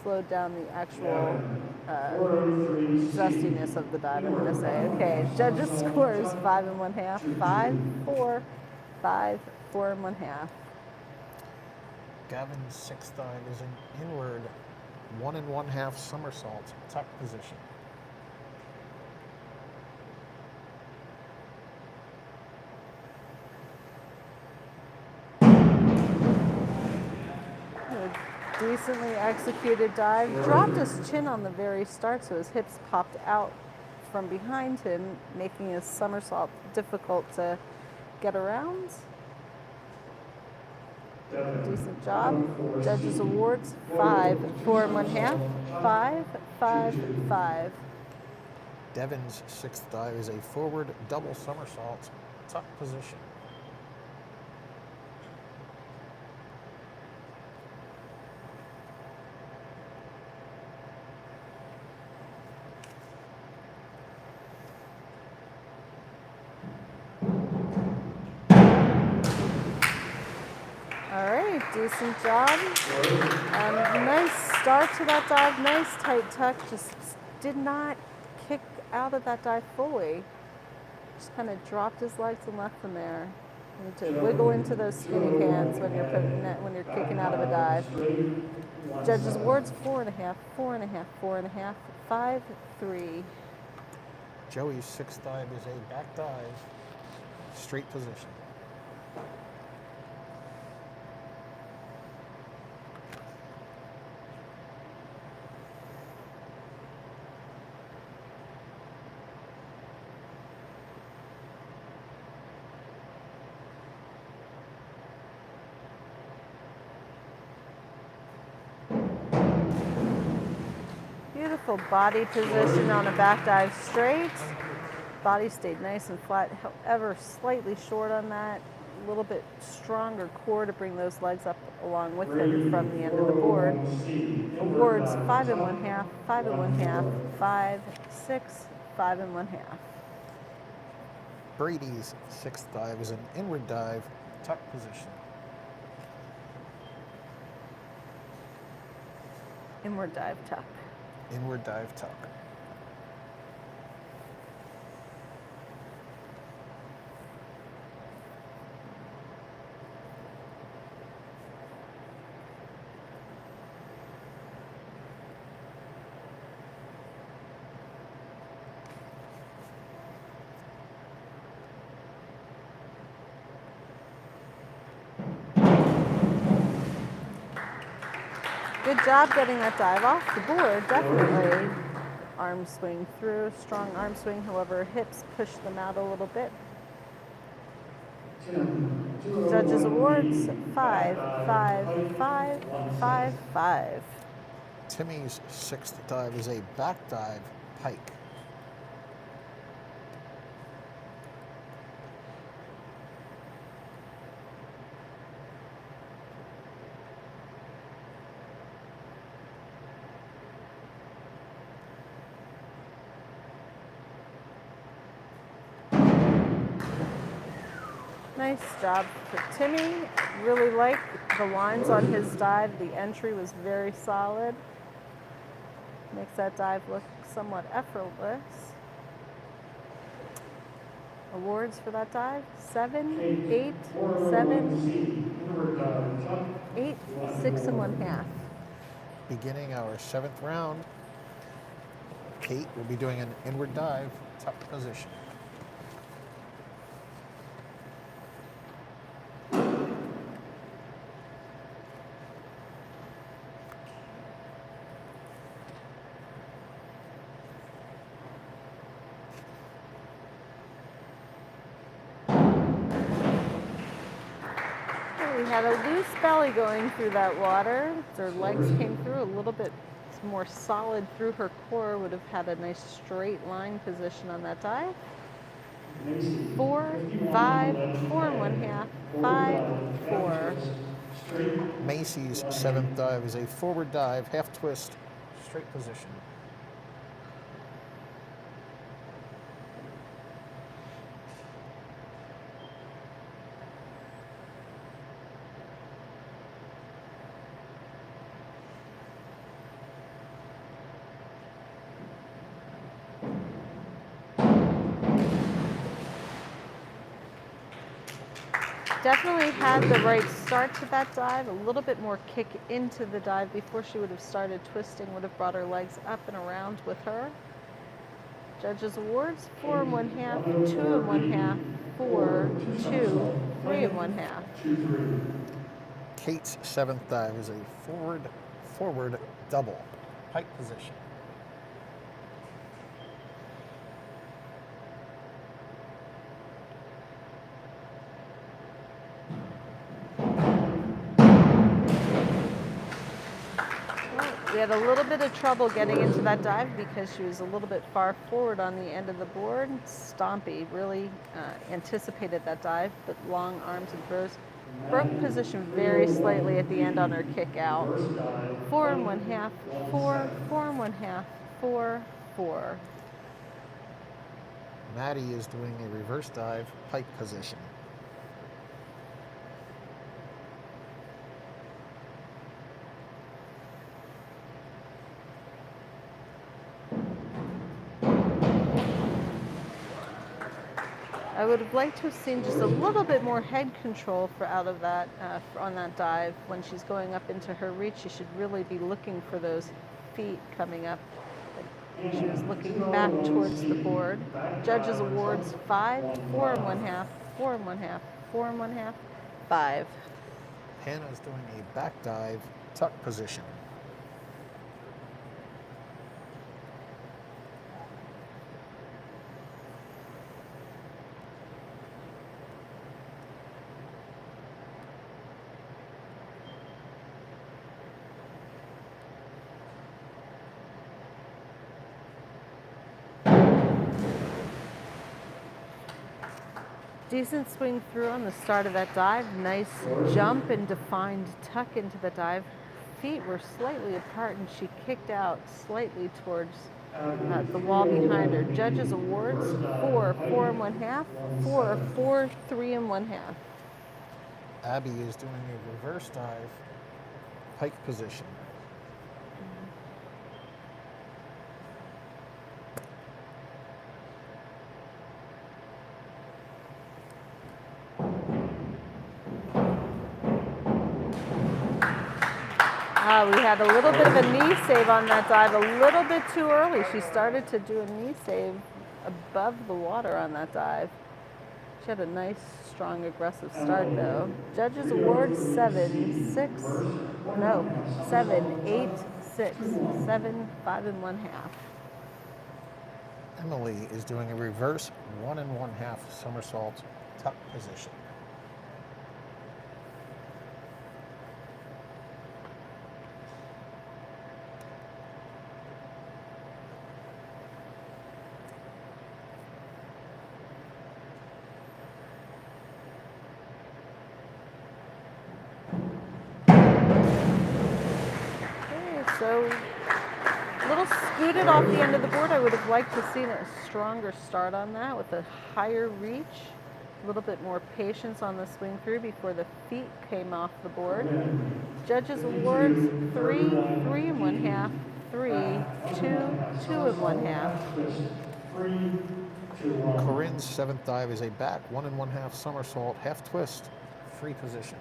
Slowed down the actual zestiness of the dive, I'm going to say. Okay, judges scores: 5 1/2, 5, 4, 5, 4 1/2. Gavin's sixth dive is an inward 1 1/2 somersault, tuck position. Decently executed dive. Dropped his chin on the very start, so his hips popped out from behind him, making his somersault difficult to get around. Decent job. Judges awards: 5, 4 1/2, 5, 5, 5. Devin's sixth dive is a forward double somersault, tuck position. Decent job. Nice start to that dive. Nice tight tuck. Just did not kick out of that dive fully. Just kind of dropped his legs and left them there. You need to wiggle into those skinny pants when you're kicking out of a dive. Judges awards: 4 1/2, 4 1/2, 4 1/2, 5, 3. Joey's sixth dive is a back dive, straight position. Beautiful body position on a back dive straight. Body stayed nice and flat, however slightly short on that. A little bit stronger core to bring those legs up along with him from the end of the board. Awards: 5 1/2, 5 1/2, 5, 6, 5 1/2. Brady's sixth dive is an inward dive, tuck position. Inward dive tuck. Inward dive tuck. Good job getting that dive off the board, definitely. Arm swing through, strong arm swing, however, hips push them out a little bit. Judges awards, 5, 5, 5, 5, 5. Timmy's sixth dive is a back dive pike. Nice job for Timmy. Really like the lines on his dive. The entry was very solid. Makes that dive look somewhat effortless. Awards for that dive, 7, 8, 7, 8, 6 and 1/2. Beginning our seventh round, Kate will be doing an inward dive, tuck position. We had a loose belly going through that water. Her legs came through a little bit more solid through her core. Would have had a nice straight line position on that dive. 4, 5, 4 and 1/2, 5, 4. Macy's seventh dive is a forward dive, half twist, straight position. Definitely had the right start to that dive. A little bit more kick into the dive before she would have started twisting, would have brought her legs up and around with her. Judges awards, 4 and 1/2, 2 and 1/2, 4, 2, 3 and 1/2. Kate's seventh dive is a forward double, pike position. We had a little bit of trouble getting into that dive because she was a little bit far forward on the end of the board. Stompy really anticipated that dive, but long arms and throws. Broke position very slightly at the end on her kick out. 4 and 1/2, 4, 4 and 1/2, 4, 4. Maddie is doing a reverse dive, pike position. I would have liked to have seen just a little bit more head control for out of that on that dive. When she's going up into her reach, she should really be looking for those feet coming up. But she was looking back towards the board. Judges awards, 5, 4 and 1/2, 4 and 1/2, 4 and 1/2, 5. Hannah's doing a back dive, tuck position. Decent swing through on the start of that dive. Nice jump and defined tuck into the dive. Feet were slightly apart and she kicked out slightly towards the wall behind her. Judges awards, 4, 4 and 1/2, 4, 4, 3 and 1/2. Abby is doing a reverse dive, pike position. We had a little bit of a knee save on that dive, a little bit too early. She started to do a knee save above the water on that dive. She had a nice, strong, aggressive start though. Judges award 7, 6, no, 7, 8, 6, 7, 5 and 1/2. Emily is doing a reverse 1 1/2 somersault tuck position. So a little scooted off the end of the board. I would have liked to see a stronger start on that with a higher reach, a little bit more patience on the swing through before the feet came off the board. Judges awards 3, 3 1/2, 3, 2, 2 1/2. Corinne's 7th dive is a back 1 1/2 somersault, half twist, free position.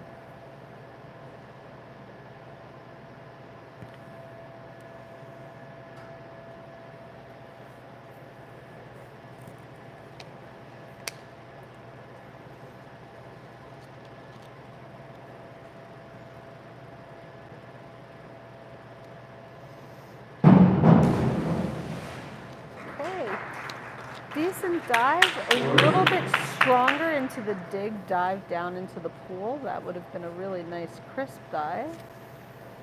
Decent dive, a little bit stronger into the dig, dive down into the pool. That would have been a really nice crisp dive.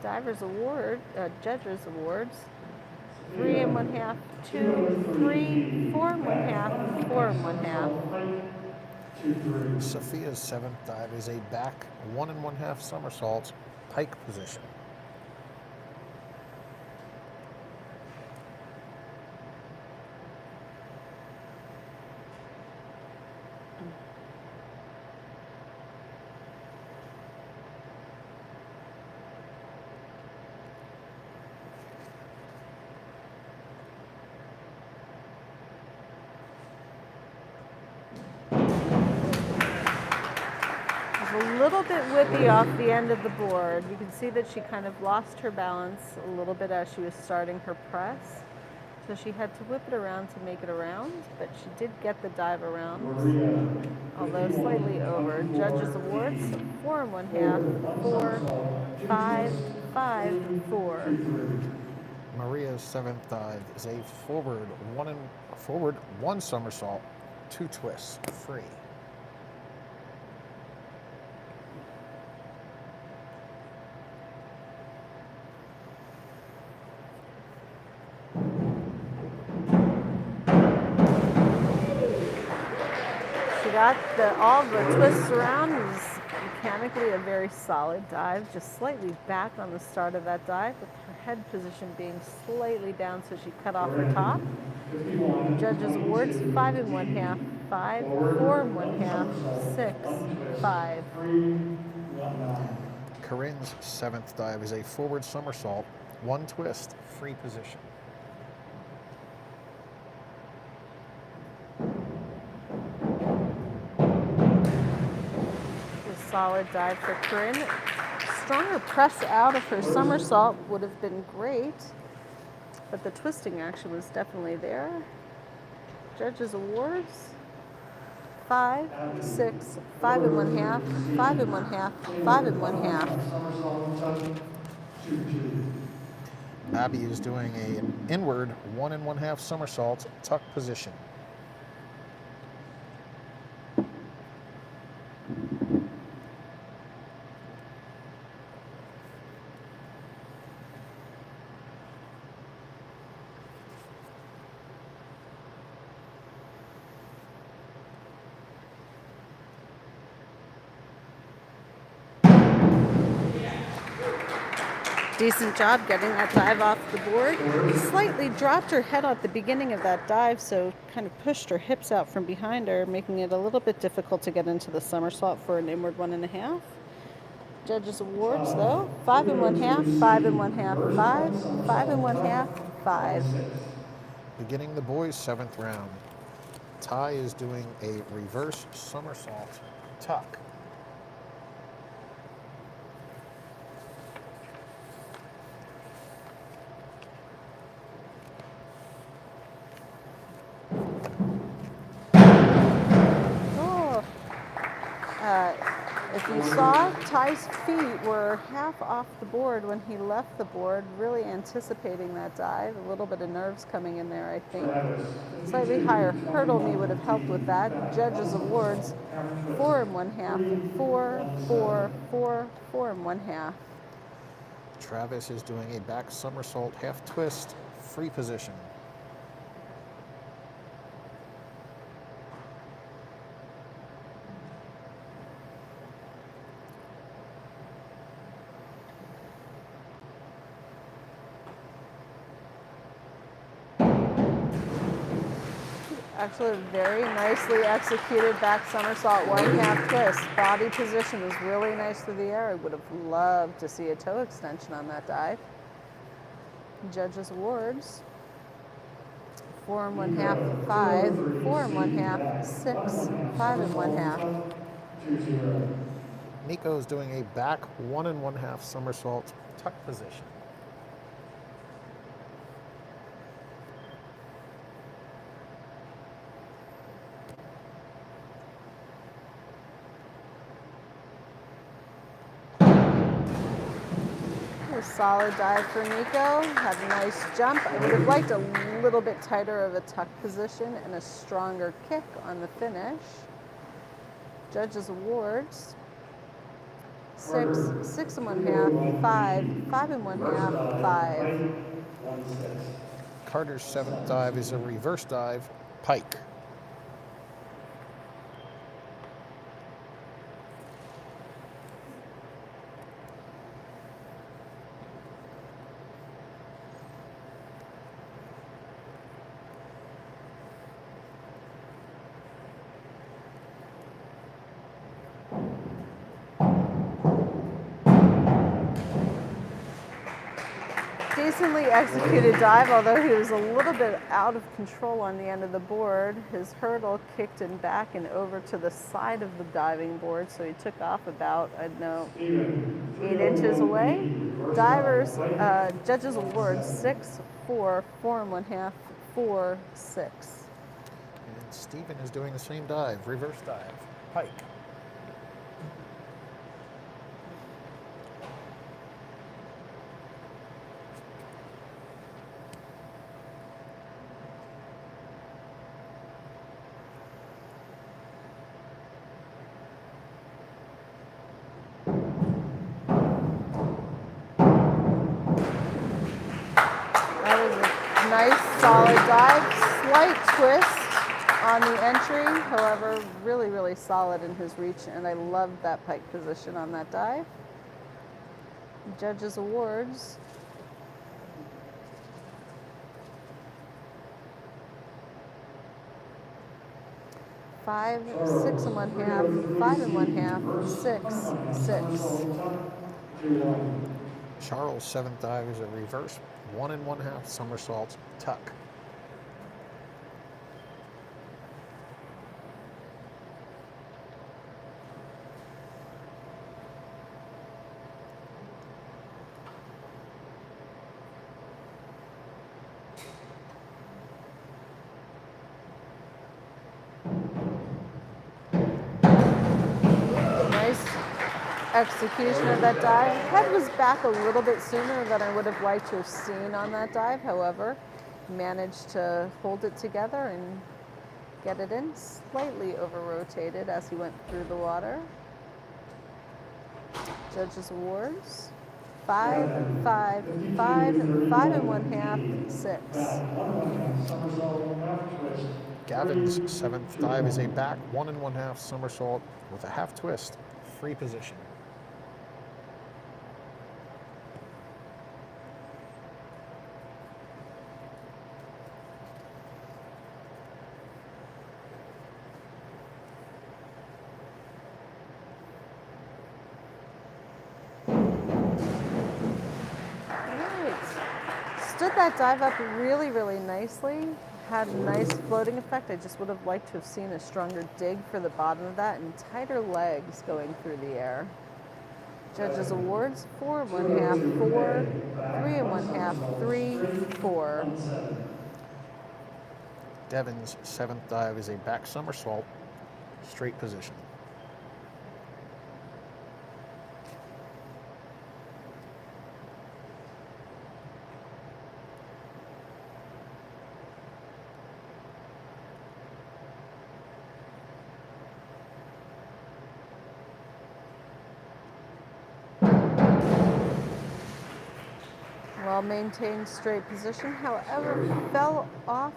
Divers award, judges awards, 3 1/2, 2, 3, 4 1/2, 4 1/2. Sophia's 7th dive is a back 1 1/2 somersault, pike position. A little bit whippy off the end of the board. You can see that she kind of lost her balance a little bit as she was starting her press. So she had to whip it around to make it around, but she did get the dive around, although slightly over. Judges awards, 4 1/2, 4, 5, 5, 4. Maria's 7th dive is a forward 1 somersault, 2 twists, free. Got all the twists around. It was mechanically a very solid dive, just slightly back on the start of that dive, with her head position being slightly down, so she cut off her top. Judges awards 5 1/2, 5, 4 1/2, 6, 5. Corinne's 7th dive is a forward somersault, 1 twist, free position. Solid dive for Corinne. Stronger press out of her somersault would have been great, but the twisting action was definitely there. Judges awards 5, 6, 5 1/2, 5 1/2, 5 1/2. Abby is doing an inward 1 1/2 somersault, tuck position. Decent job getting that dive off the board. Slightly dropped her head at the beginning of that dive, so kind of pushed her hips out from behind her, making it a little bit difficult to get into the somersault for an inward 1 1/2. Judges awards though, 5 1/2, 5 1/2, 5, 5 1/2, 5. Beginning the boys' 7th round. Ty is doing a reverse somersault tuck. If you saw, Ty's feet were half off the board when he left the board, really anticipating that dive. A little bit of nerves coming in there, I think. Slightly higher hurdle knee would have helped with that. Judges' awards, 4 1/2, 4, 4, 4, 4 1/2. Travis is doing a back somersault half twist, free position. Actually, a very nicely executed back somersault 1/2 twist. Body position was really nice through the air. I would have loved to see a toe extension on that dive. Judges' awards, 4 1/2, 5, 4 1/2, 6, 5 1/2. Nico is doing a back 1 1/2 somersault tuck position. A solid dive for Nico. Had a nice jump. I would have liked a little bit tighter of a tuck position and a stronger kick on the finish. Judges' awards, 6, 6 1/2, 5, 5 1/2, 5. Carter's 7th dive is a reverse dive, pike. Decently executed dive, although he was a little bit out of control on the end of the board. His hurdle kicked him back and over to the side of the diving board, so he took off about, I don't know, 8 inches away. Divers, judges' awards, 6, 4, 4 1/2, 4, 6. And Steven is doing the same dive, reverse dive, pike. Nice solid dive, slight twist on the entry, however, really, really solid in his reach, and I loved that pike position on that dive. Judges' awards. Five, 6 1/2, 5 1/2, 6, 6. Charles' 7th dive is a reverse 1 1/2 somersault tuck. Nice execution of that dive. Head was back a little bit sooner than I would have liked to have seen on that dive. However, managed to hold it together and get it in. Slightly over-rotated as he went through the water. Judges' awards. 5, 5, 5, 5 1/2, 6. Gavin's 7th dive is a back 1 1/2 somersault with a half twist, free position. Stood that dive up really, really nicely. Had a nice floating effect. I just would have liked to have seen a stronger dig for the bottom of that and tighter legs going through the air. Judges' awards, 4 1/2, 4, 3 1/2, 3, 4. Devin's 7th dive is a back somersault, straight position. Well maintained straight position, however, fell off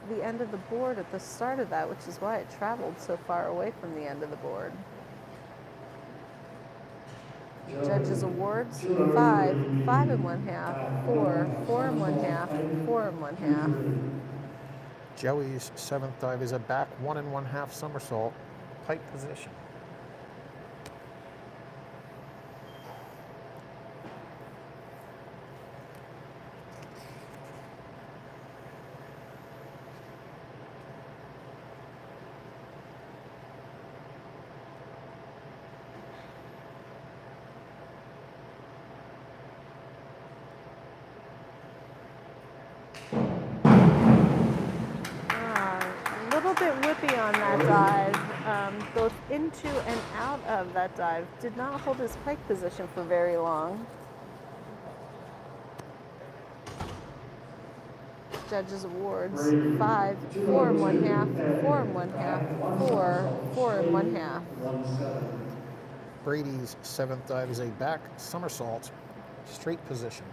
the end of the board at the start of that, which is why it traveled so far away from the end of the board. Judges awards, 5, 5 1/2, 4, 4 1/2, 4 1/2. Joey's 7th dive is a back 1 1/2 somersault, pike position. A little bit whippy on that dive, both into and out of that dive. Did not hold his pike position for very long. Judges awards, 5, 4 1/2, 4 1/2, 4, 4 1/2. Brady's 7th dive is a back somersault, straight position.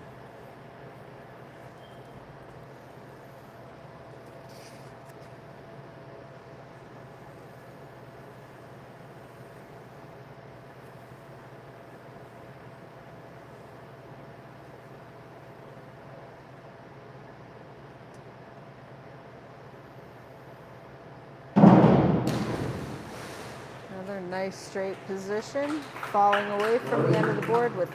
Another nice straight position, falling away from the end of the board with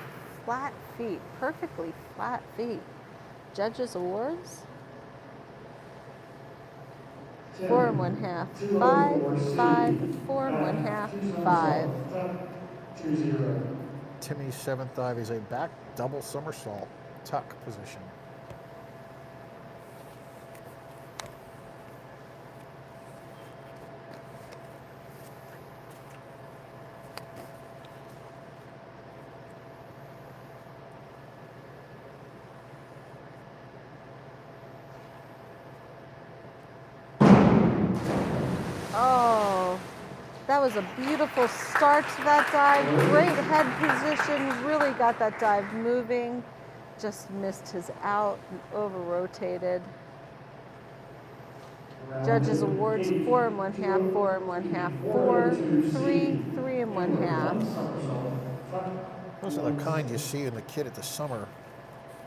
flat feet, perfectly flat feet. Judges awards, 4 1/2, 5, 5, 4 1/2, 5. Timmy's 7th dive is a back double somersault, tuck position. Oh, that was a beautiful start to that dive. Great head position, really got that dive moving. Just missed his out and over-rotated. Judges awards, 4 1/2, 4 1/2, 4, 3, 3 1/2. Those are the kind you see in the kid at the summer.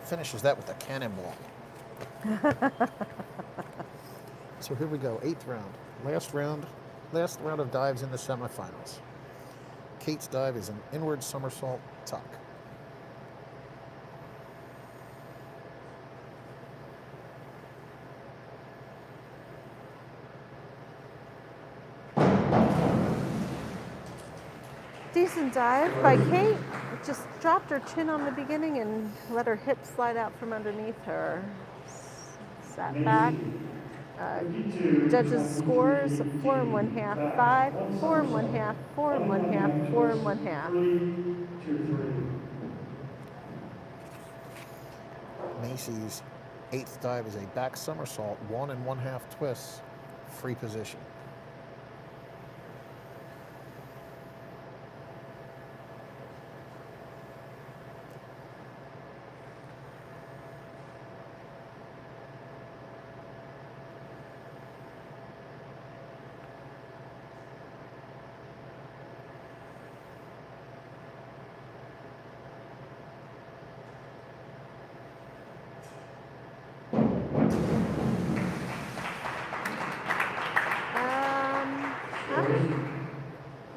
Finishes that with a cannonball. So here we go, 8th round. Last round of dives in the semifinals. Kate's dive is an inward somersault tuck. Decent dive by Kate. Just dropped her chin on the beginning and let her hips slide out from underneath her. Sat back. Judges scores, 4 1/2, 5, 4 1/2, 4 1/2, 4 1/2. Macy's 8th dive is a back somersault, 1 1/2 twists, free position.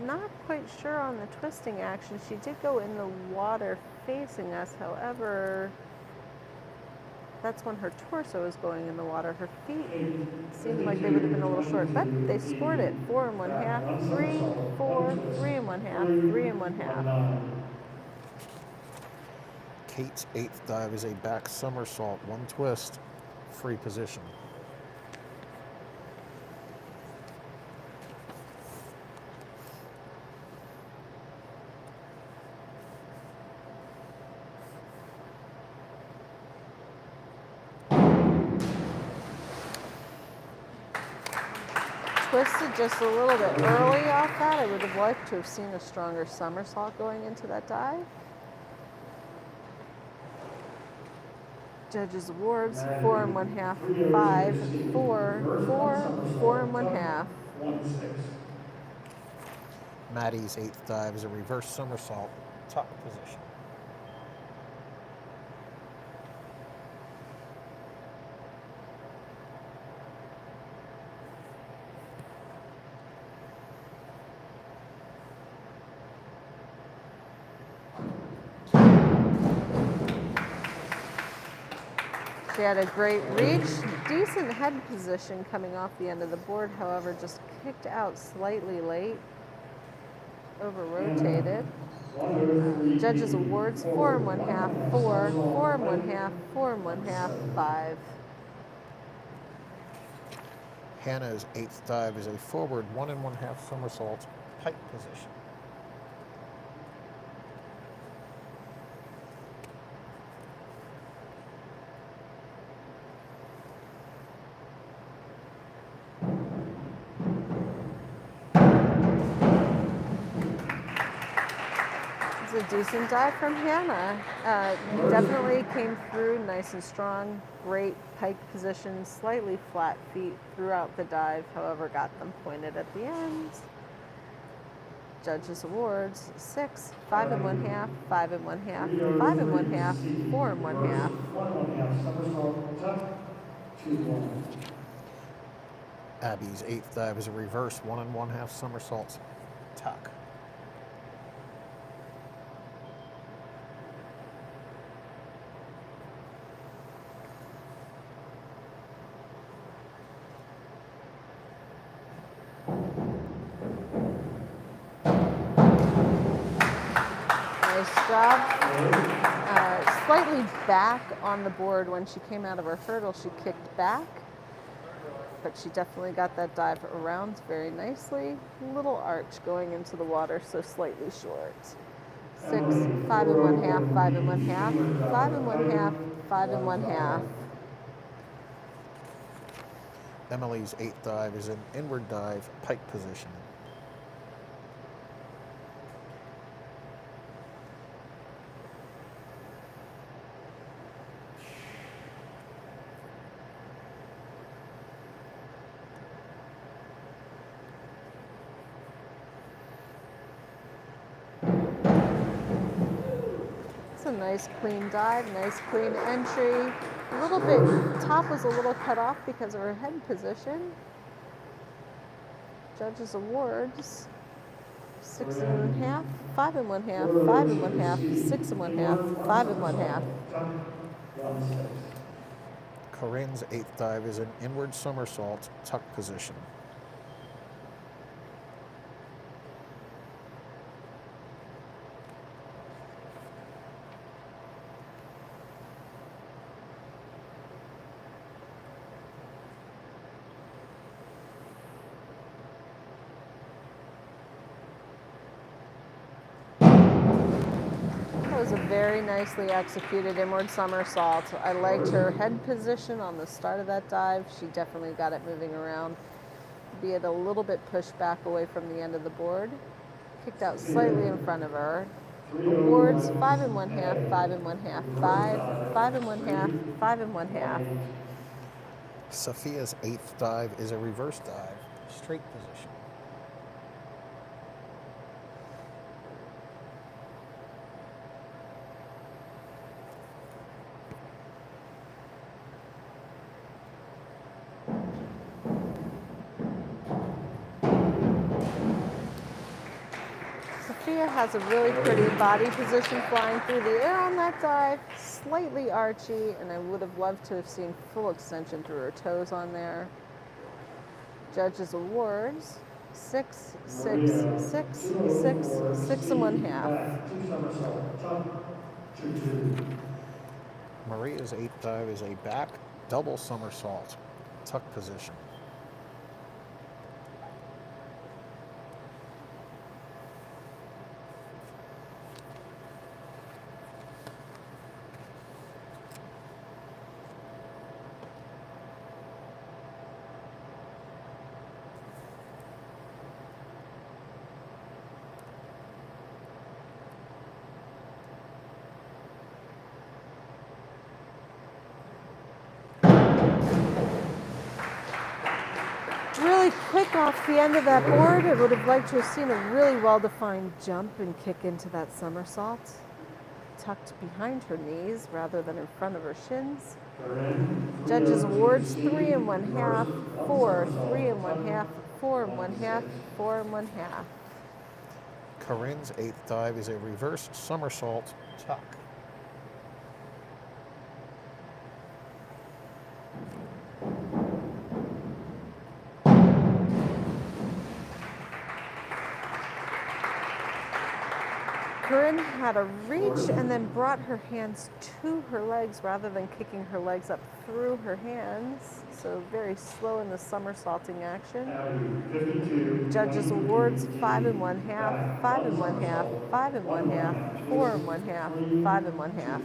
Not quite sure on the twisting action. She did go in the water facing us. However, that's when her torso is going in the water. Her feet seemed like they would have been a little short, but they scored it. 4 1/2, 3, 4, 3 1/2, 3 1/2. Kate's 8th dive is a back somersault, 1 twist, free position. Twisted just a little bit early off that. I would have liked to have seen a stronger somersault going into that dive. Judges awards, 4 and 1/2, 5, 4, 4, 4 and 1/2. 1-6. Maddie's eighth dive is a reverse somersault, tuck position. She had a great reach, decent head position coming off the end of the board, however, just kicked out slightly late, over-rotated. Judges awards, 4 and 1/2, 4, 4 and 1/2, 4 and 1/2, 5. Hannah's eighth dive is a forward 1 1/2 somersault, pike position. It's a decent dive from Hannah. Definitely came through nice and strong, great pike position, slightly flat feet throughout the dive, however, got them pointed at the end. Judges awards, 6, 5 and 1/2, 5 and 1/2, 5 and 1/2, 4 and 1/2. 1-1/2 somersault, tuck, 2-1. Abby's eighth dive is a reverse 1 1/2 somersault, tuck. Nice job. Slightly back on the board when she came out of her hurdle. She kicked back, but she definitely got that dive around very nicely. Little arch going into the water, so slightly short. 6, 5 and 1/2, 5 and 1/2, 5 and 1/2, 5 and 1/2. Emily's eighth dive is an inward dive, pike position. It's a nice clean dive, nice clean entry. A little bit, top was a little cut off because of her head position. Judges awards, 6 and 1/2, 5 and 1/2, 5 and 1/2, 6 and 1/2, 5 and 1/2. Tuck, 1-6. Corinne's eighth dive is an inward somersault, tuck position. That was a very nicely executed inward somersault. I liked her head position on the start of that dive. She definitely got it moving around, be it a little bit pushed back away from the end of the board. Kicked out slightly in front of her. Awards, 5 and 1/2, 5 and 1/2, 5, 5 and 1/2, 5 and 1/2. Sophia's eighth dive is a reverse dive, straight position. Sophia has a really pretty body position flying through the air on that dive, slightly archy, and I would have loved to have seen full extension through her toes on there. Judges awards, 6, 6, 6, 6, 6 and 1/2. Back, 2 somersault, tuck, 2-2. Maria's eighth dive is a back double somersault, tuck position. really quick off the end of that board. I would have liked to have seen a really well-defined jump and kick into that somersault, tucked behind her knees rather than in front of her shins. Judges awards 3 1/2, 4, 3 1/2, 4 1/2, 4 1/2. Corinne's 8th dive is a reverse somersault tuck. Corinne had a reach and then brought her hands to her legs rather than kicking her legs up through her hands. So very slow in the somersaulting action. Judges awards 5 1/2, 5 1/2, 5 1/2, 4 1/2, 5 1/2.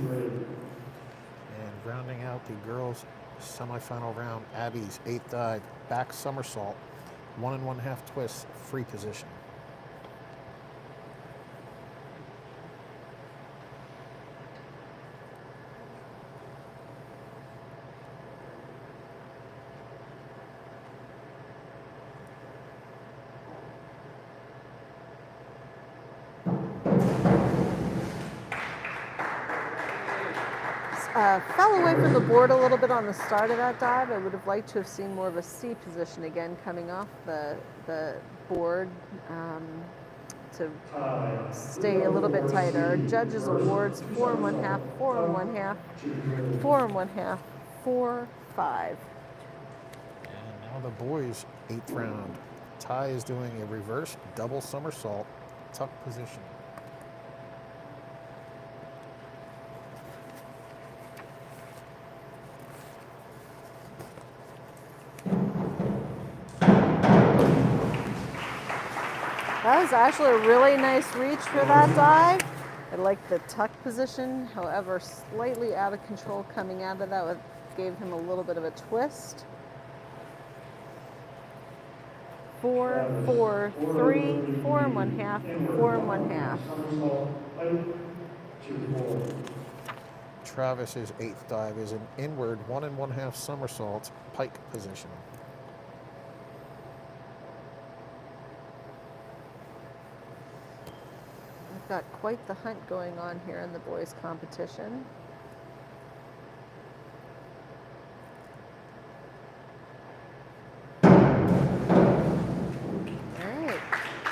And rounding out the girls' semifinal round, Abby's 8th dive, back somersault, 1 1/2 twist, free position. Fell away from the board a little bit on the start of that dive. I would have liked to have seen more of a C position again coming off the board to stay a little bit tighter. Judges awards 4 1/2, 4 1/2, 4 1/2, 4, 5. And now the boys' 8th round. Ty is doing a reverse double somersault, tuck position. That was actually a really nice reach for that dive. I like the tuck position, however, slightly out of control coming out of that gave him a little bit of a twist. 4, 4, 3, 4 1/2, 4 1/2. Travis's 8th dive is an inward 1 1/2 somersault, pike position. I've got quite the hunt going on here in the boys' competition.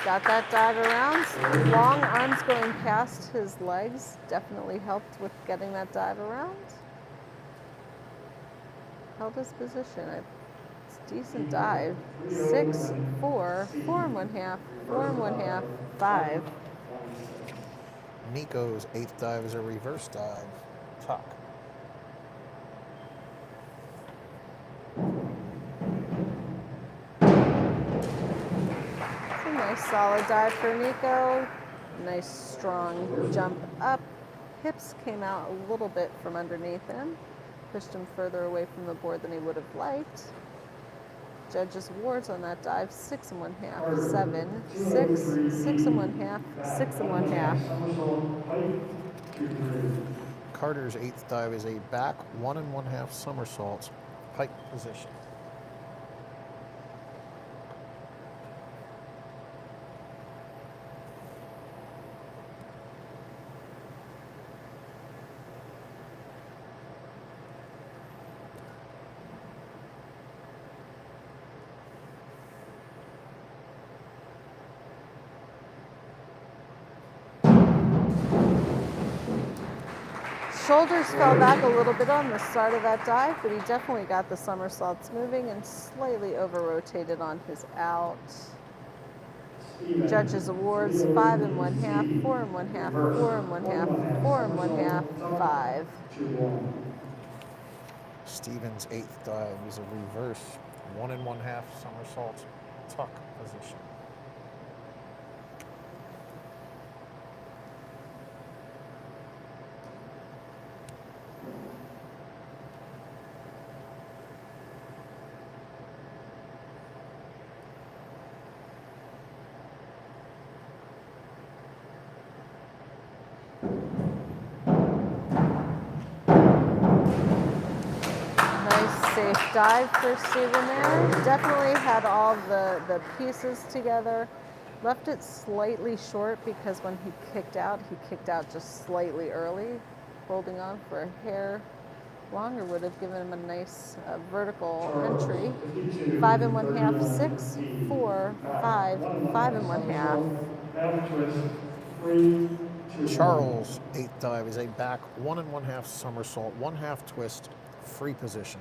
Got that dive around. Long arms going past his legs definitely helped with getting that dive around. Held his position. It's a decent dive. 6, 4, 4 1/2, 4 1/2, 5. Nico's 8th dive is a reverse dive, tuck. Nice solid dive for Nico. Nice strong jump up. Hips came out a little bit from underneath him. Pushed him further away from the board than he would have liked. Judges awards on that dive 6 1/2, 7, 6, 6 1/2, 6 1/2. Carter's 8th dive is a back 1 1/2 somersault, pike position. Shoulders fell back a little bit on the start of that dive, but he definitely got the somersaults moving and slightly over-rotated on his out. Judges awards 5 1/2, 4 1/2, 4 1/2, 4 1/2, 5. Steven's 8th dive is a reverse 1 1/2 somersault, tuck position. safe dive for Stephen there. Definitely had all the pieces together. Left it slightly short because when he kicked out just slightly early. Holding on for a hair longer would have given him a nice vertical entry. 5 1/2, 6, 4, 5, 5 1/2. Half twist, 3, 2. Charles' 8th dive is a back 1 1/2 somersault, 1/2 twist, free position.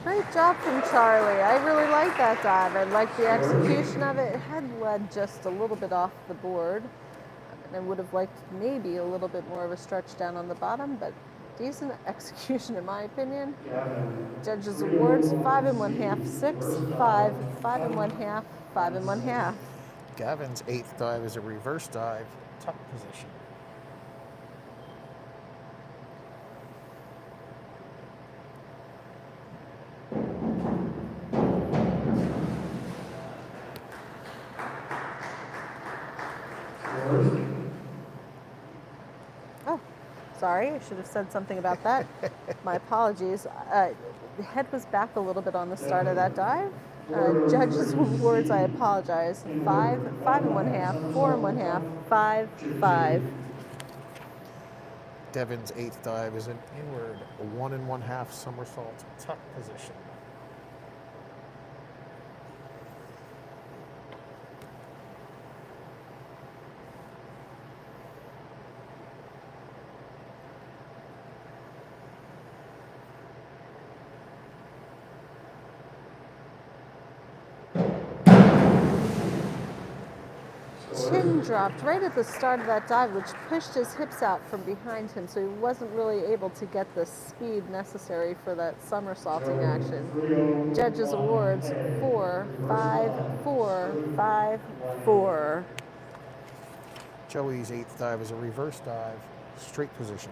Great job from Charlie. I really like that dive. I like the execution of it. It had led just a little bit off the board. And I would have liked maybe a little bit more of a stretch down on the bottom, but decent execution in my opinion. Judges awards 5 1/2, 6, 5, 5 1/2, 5 1/2. Gavin's 8th dive is a reverse dive, tuck position. Oh, sorry, I should have said something about that. My apologies. The head was back a little bit on the start of that dive. Judges awards, I apologize. 5, 5 1/2, 4 1/2, 5, 5. Devin's 8th dive is an inward 1 1/2 somersault, tuck position. Chin dropped right at the start of that dive, which pushed his hips out from behind him, so he wasn't really able to get the speed necessary for that somersaulting action. Judges awards 4, 5, 4, 5, 4. Joey's 8th dive is a reverse dive, straight position.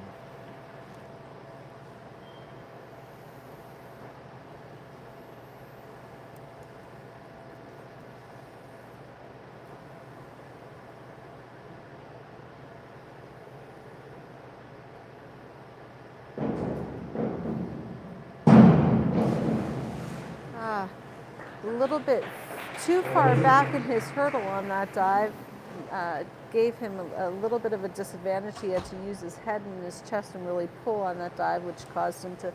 A little bit too far back in his hurdle on that dive gave him a little bit of a disadvantage. He had to use his head and his chest and really pull on that dive, which caused him to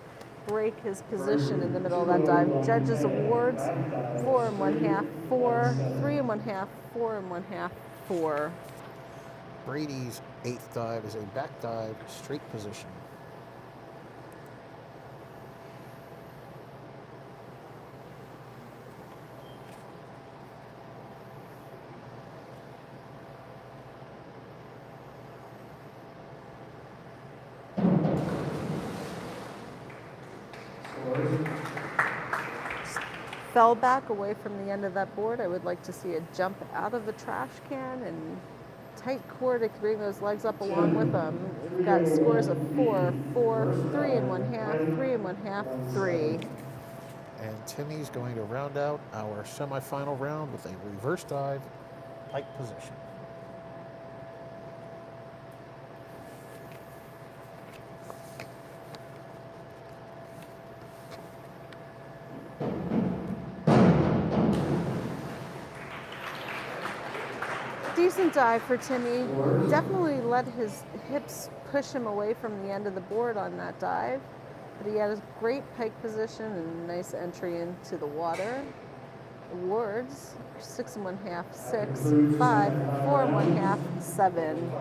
break his position in the middle of that dive. Judges awards 4 1/2, 4, 3 1/2, 4 1/2, 4. Brady's 8th dive is a back dive, straight position. Fell back away from the end of that board. I would like to see a jump out of the trash can and tight core to bring those legs up along with them. We've got scores of 4, 4, 3 1/2, 3 1/2, 3. And Timmy's going to round out our semifinal round with a reverse dive, pike position. Decent dive for Timmy. Definitely let his hips push him away from the end of the board on that dive. But he had a great pike position and a nice entry into the water. Awards 6 1/2, 6, 5, 4 1/2, 7.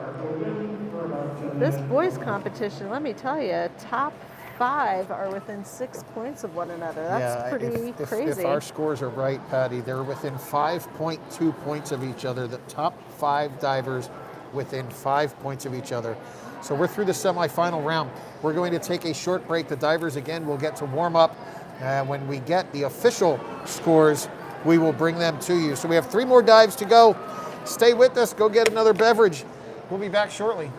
This boys competition, let me tell you, top 5 are within 6 points of one another. That's pretty crazy. If our scores are right, Patty, they're within 5.2 points of each other. The top 5 divers within 5 points of each other. So we're through the semifinal round. We're going to take a short break. The divers again will get to warm up. When we get the official scores, we will bring them to you. So we have 3 more dives to go. Stay with us. Go get another beverage. We'll be back shortly.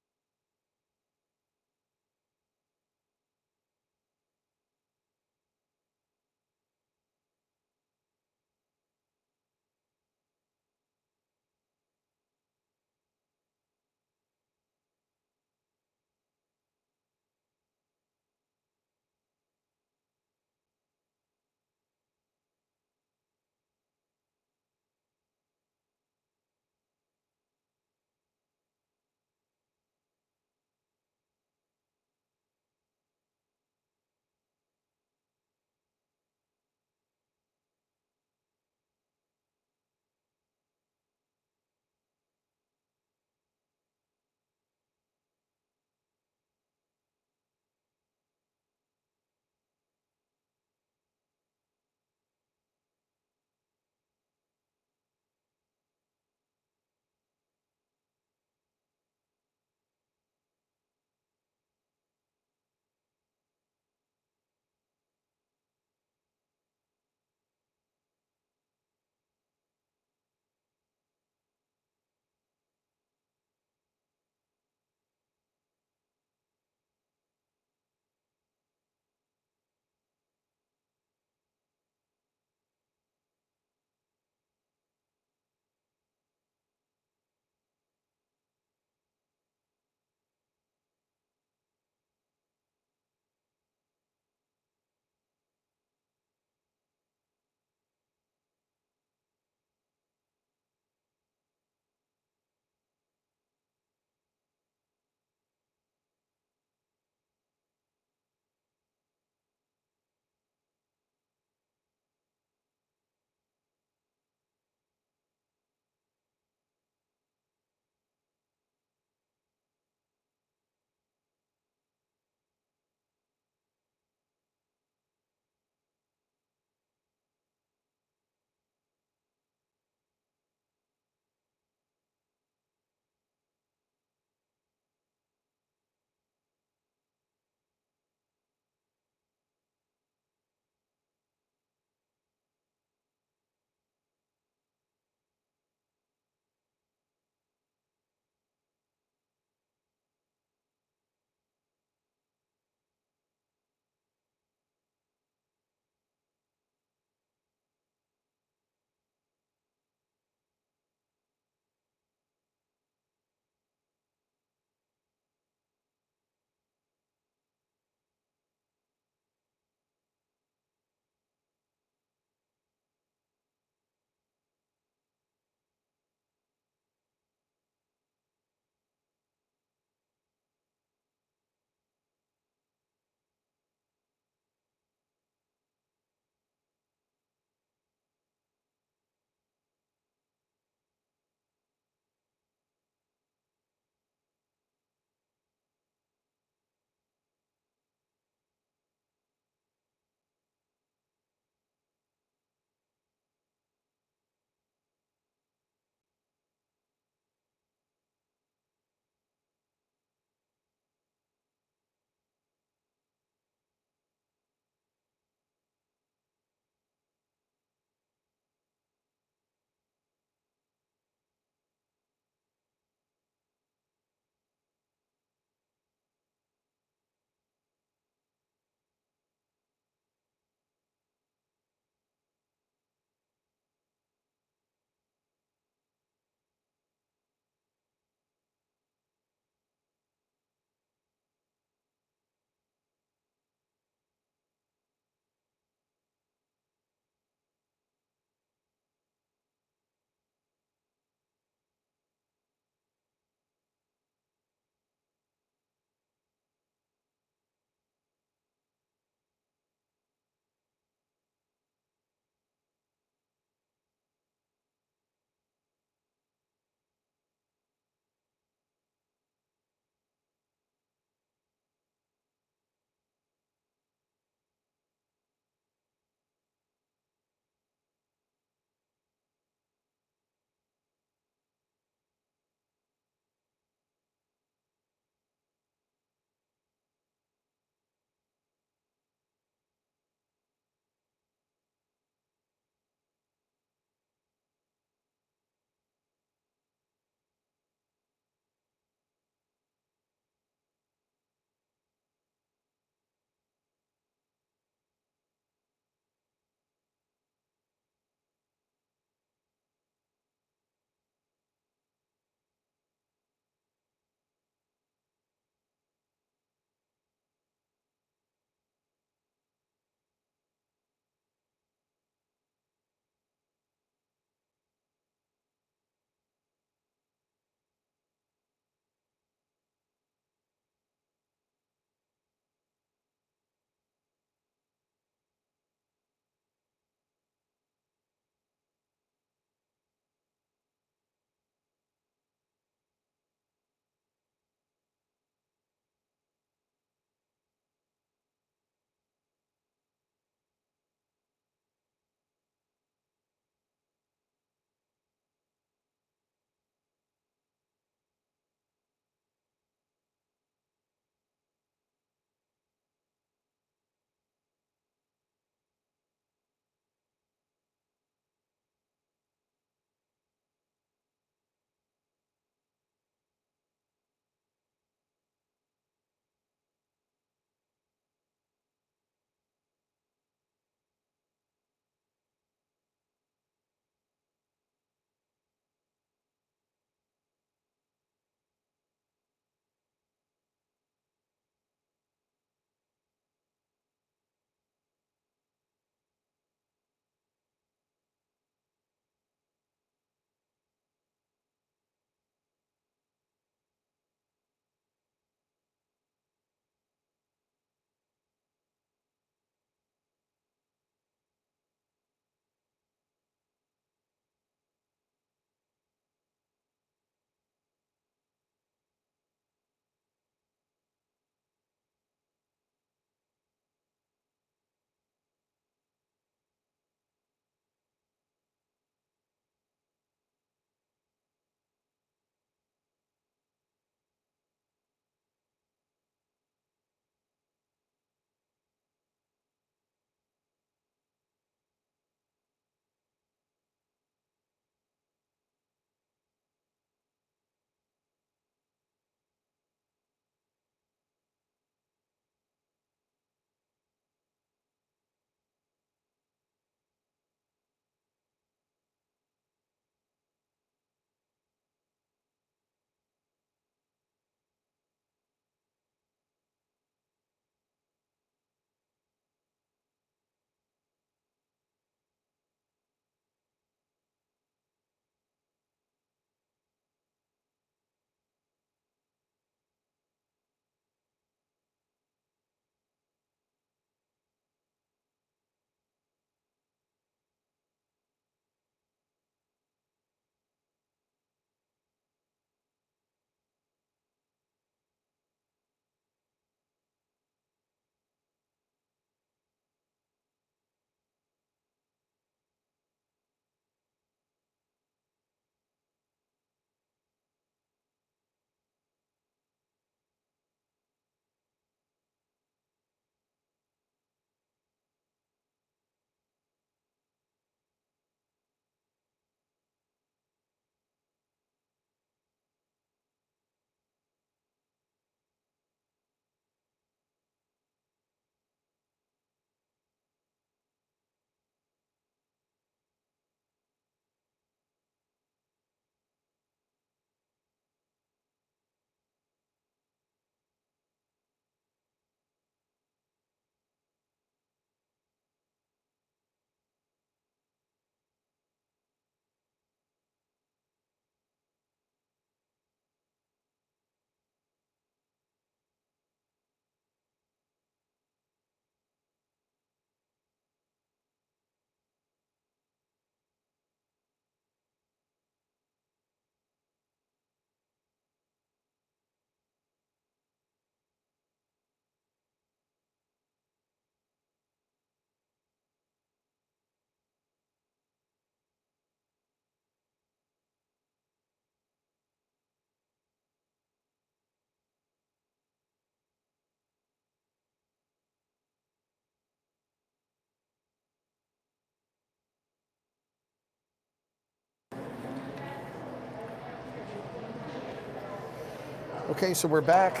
Okay, so we're back,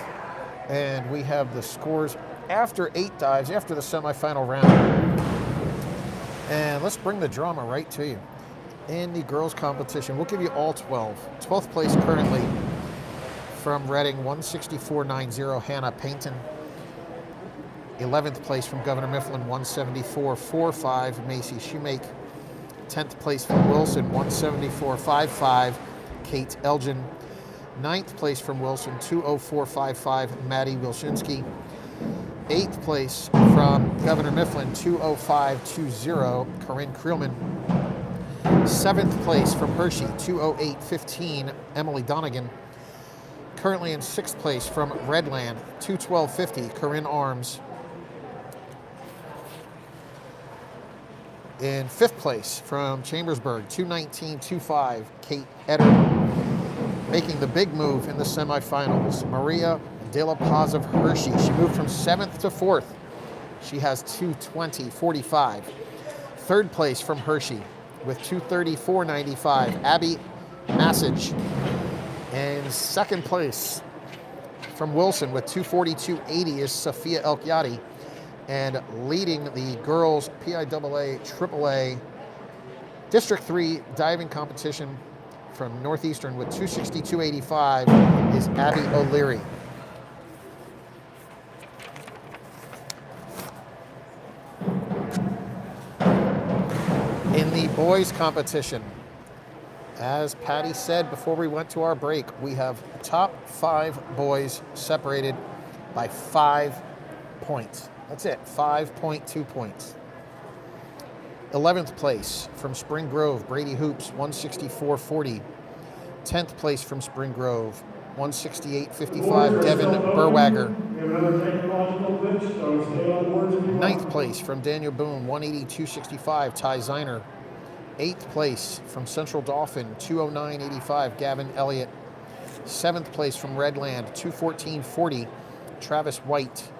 and we have the scores after 8 dives, after the semifinal round. And let's bring the drama right to you. In the girls' competition, we'll give you all 12. 12th place currently from Reading, 164.90, Hannah Paynton. 11th place from Governor Mifflin, 174.45, Macy Shoemake. 10th place from Wilson, 174.55, Kate Elgin. 9th place from Wilson, 204.55, Maddie Wilshinsky. 8th place from Governor Mifflin, 205.20, Corinne Creelman. 7th place from Hershey, 208.15, Emily Donegan. Currently in 6th place from Redland, 212.50, Corinne Arms. In 5th place from Chambersburg, 219.25, Kate Eder. Making the big move in the semifinals, Maria De La Paz of Hershey. She moved from 7th to 4th. She has 220.45. 3rd place from Hershey with 234.95, Abby Massage. And 2nd place from Wilson with 242.80 is Sophia Elkyati. And leading the girls PIAA AAA District 3 diving competition from Northeastern with 262.85 is Abby O'Leary. In the boys competition, as Patty said before we went to our break, we have top 5 boys separated by 5 points. That's it, 5.2 points. 11th place from Spring Grove, Brady Hoops, 164.40. 10th place from Spring Grove, 168.55, Devin Burwager. 9th place from Daniel Boone, 182.65, Ty Ziner. 8th place from Central Dauphin, 209.85, Gavin Elliott. 7th place from Redland, 214.40, Travis White.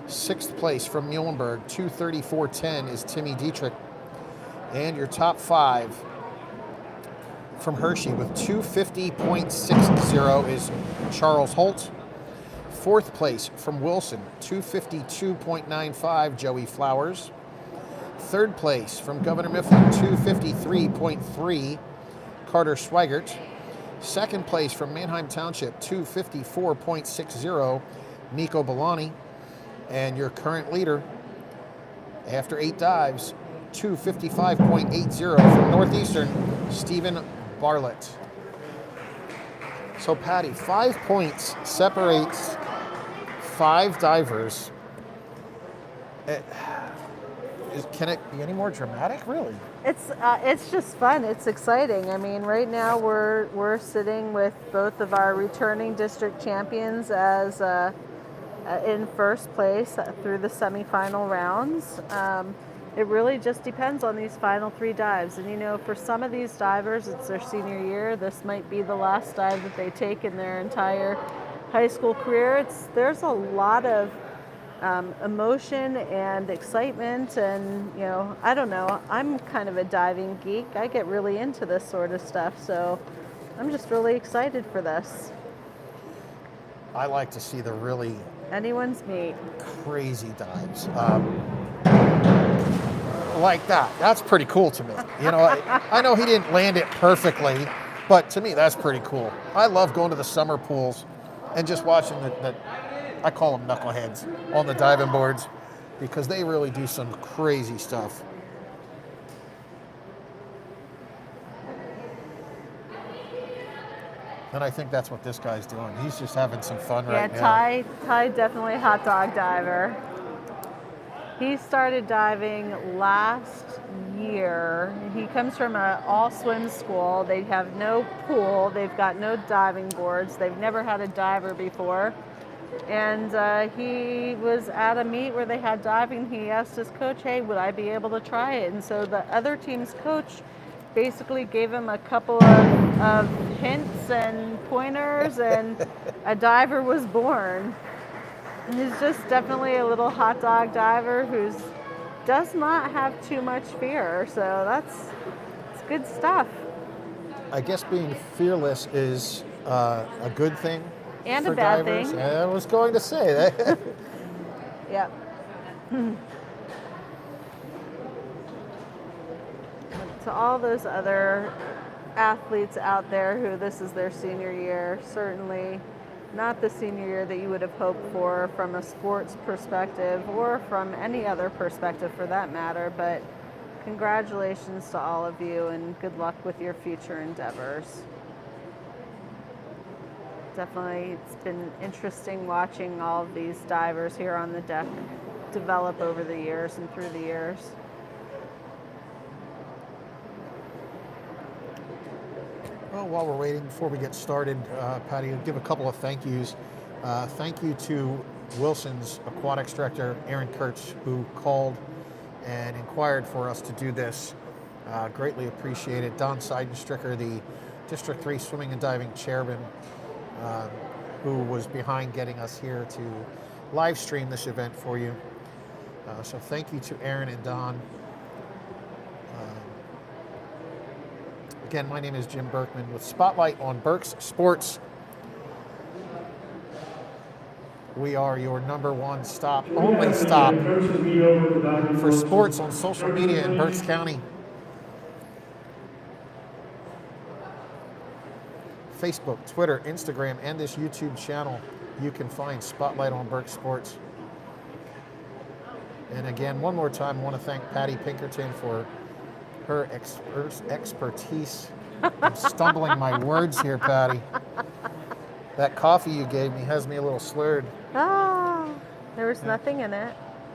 6th place from Muhlenberg, 234.10 is Timmy Dietrich. And your top 5 from Hershey with 250.60 is Charles Holt. 4th place from Wilson, 252.95, Joey Flowers. 3rd place from Governor Mifflin, 253.3, Carter Schweigert. 2nd place from Manheim Township, 254.60, Nico Belani. And your current leader, after 8 dives, 255.80 from Northeastern, Stephen Barlett. So Patty, 5 points separates 5 divers. Can it be any more dramatic, really? It's just fun. It's exciting. I mean, right now we're sitting with both of our returning district champions as in first place through the semifinal rounds. It really just depends on these final 3 dives. And you know, for some of these divers, it's their senior year. This might be the last dive that they take in their entire high school career. There's a lot of emotion and excitement, and you know, I don't know, I'm kind of a diving geek. I get really into this sort of stuff, so I'm just really excited for this. I like to see the really Anyone's meat. crazy dives. Like that. That's pretty cool to me. You know, I know he didn't land it perfectly, but to me, that's pretty cool. I love going to the summer pools and just watching the I call them knuckleheads, on the diving boards, because they really do some crazy stuff. And I think that's what this guy's doing. He's just having some fun right now. Yeah, Ty definitely a hot dog diver. He started diving last year. He comes from an all-swim school. They have no pool. They've got no diving boards. They've never had a diver before. And he was at a meet where they had diving. He asked his coach, hey, would I be able to try it? And so the other team's coach basically gave him a couple of hints and pointers, and a diver was born. And he's just definitely a little hot dog diver who does not have too much fear. So it's good stuff. I guess being fearless is a good thing And for a bad divers. thing. I was going to say that. Yep. To all those other athletes out there who this is their senior year, certainly not the senior year that you would have hoped for from a sports perspective or from any other perspective for that matter, but congratulations to all of you and good luck with your future endeavors. Definitely, it's been interesting watching all of these divers here on the deck develop over the years and through the years. Well, while we're waiting, before we get started, Patty, I'll give a couple of thank yous. Thank you to Wilson's aquatics director, Aaron Kurtz, who called and inquired for us to do this. Greatly appreciated. Don Seidenstricker, the District 3 Swimming and Diving Chairman, who was behind getting us here to live stream this event for you. So thank you to Aaron and Don. Again, my name is Jim Berkman with Spotlight on Berks Sports. We are your number one stop, only stop for sports on social media in Berks County. Facebook, Twitter, Instagram, and this YouTube channel, you can find Spotlight on Berks Sports. And again, one more time, I want to thank Patty Pinkerton for her expertise. I'm stumbling my words here, Patty. That coffee you gave me has me a little slurred. Oh, there was nothing in it.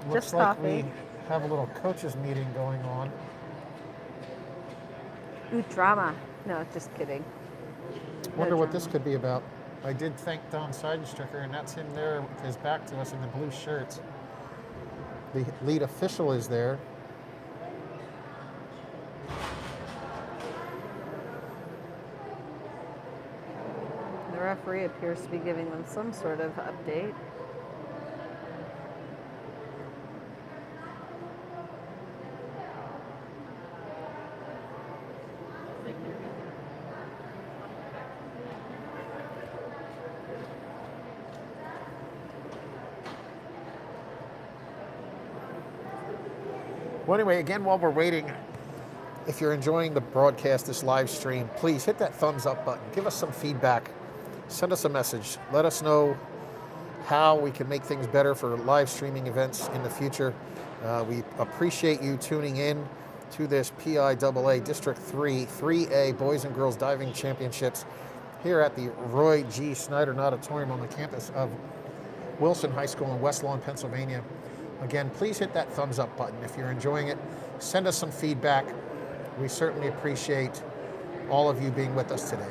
Looks Just like coffee. we have a little coaches meeting going on. Ooh, drama. No, just kidding. Wonder what drama. this could be about. I did thank Don Seidenstricker, and that's him there with his back to us in the blue shirts. The lead official is there. The referee appears to be giving them some sort of update. Well, anyway, again, while we're waiting, if you're enjoying the broadcast, this live stream, please hit that thumbs up button. Give us some feedback. Send us a message. Let us know how we can make things better for live streaming events in the future. We appreciate you tuning in to this PIAA District 3 3A Boys and Girls Diving Championships here at the Roy G. Snyder Auditorium on the campus of Wilson High School in West Lawn, Pennsylvania. Again, please hit that thumbs up button if you're enjoying it. Send us some feedback. We certainly appreciate all of you being with us today.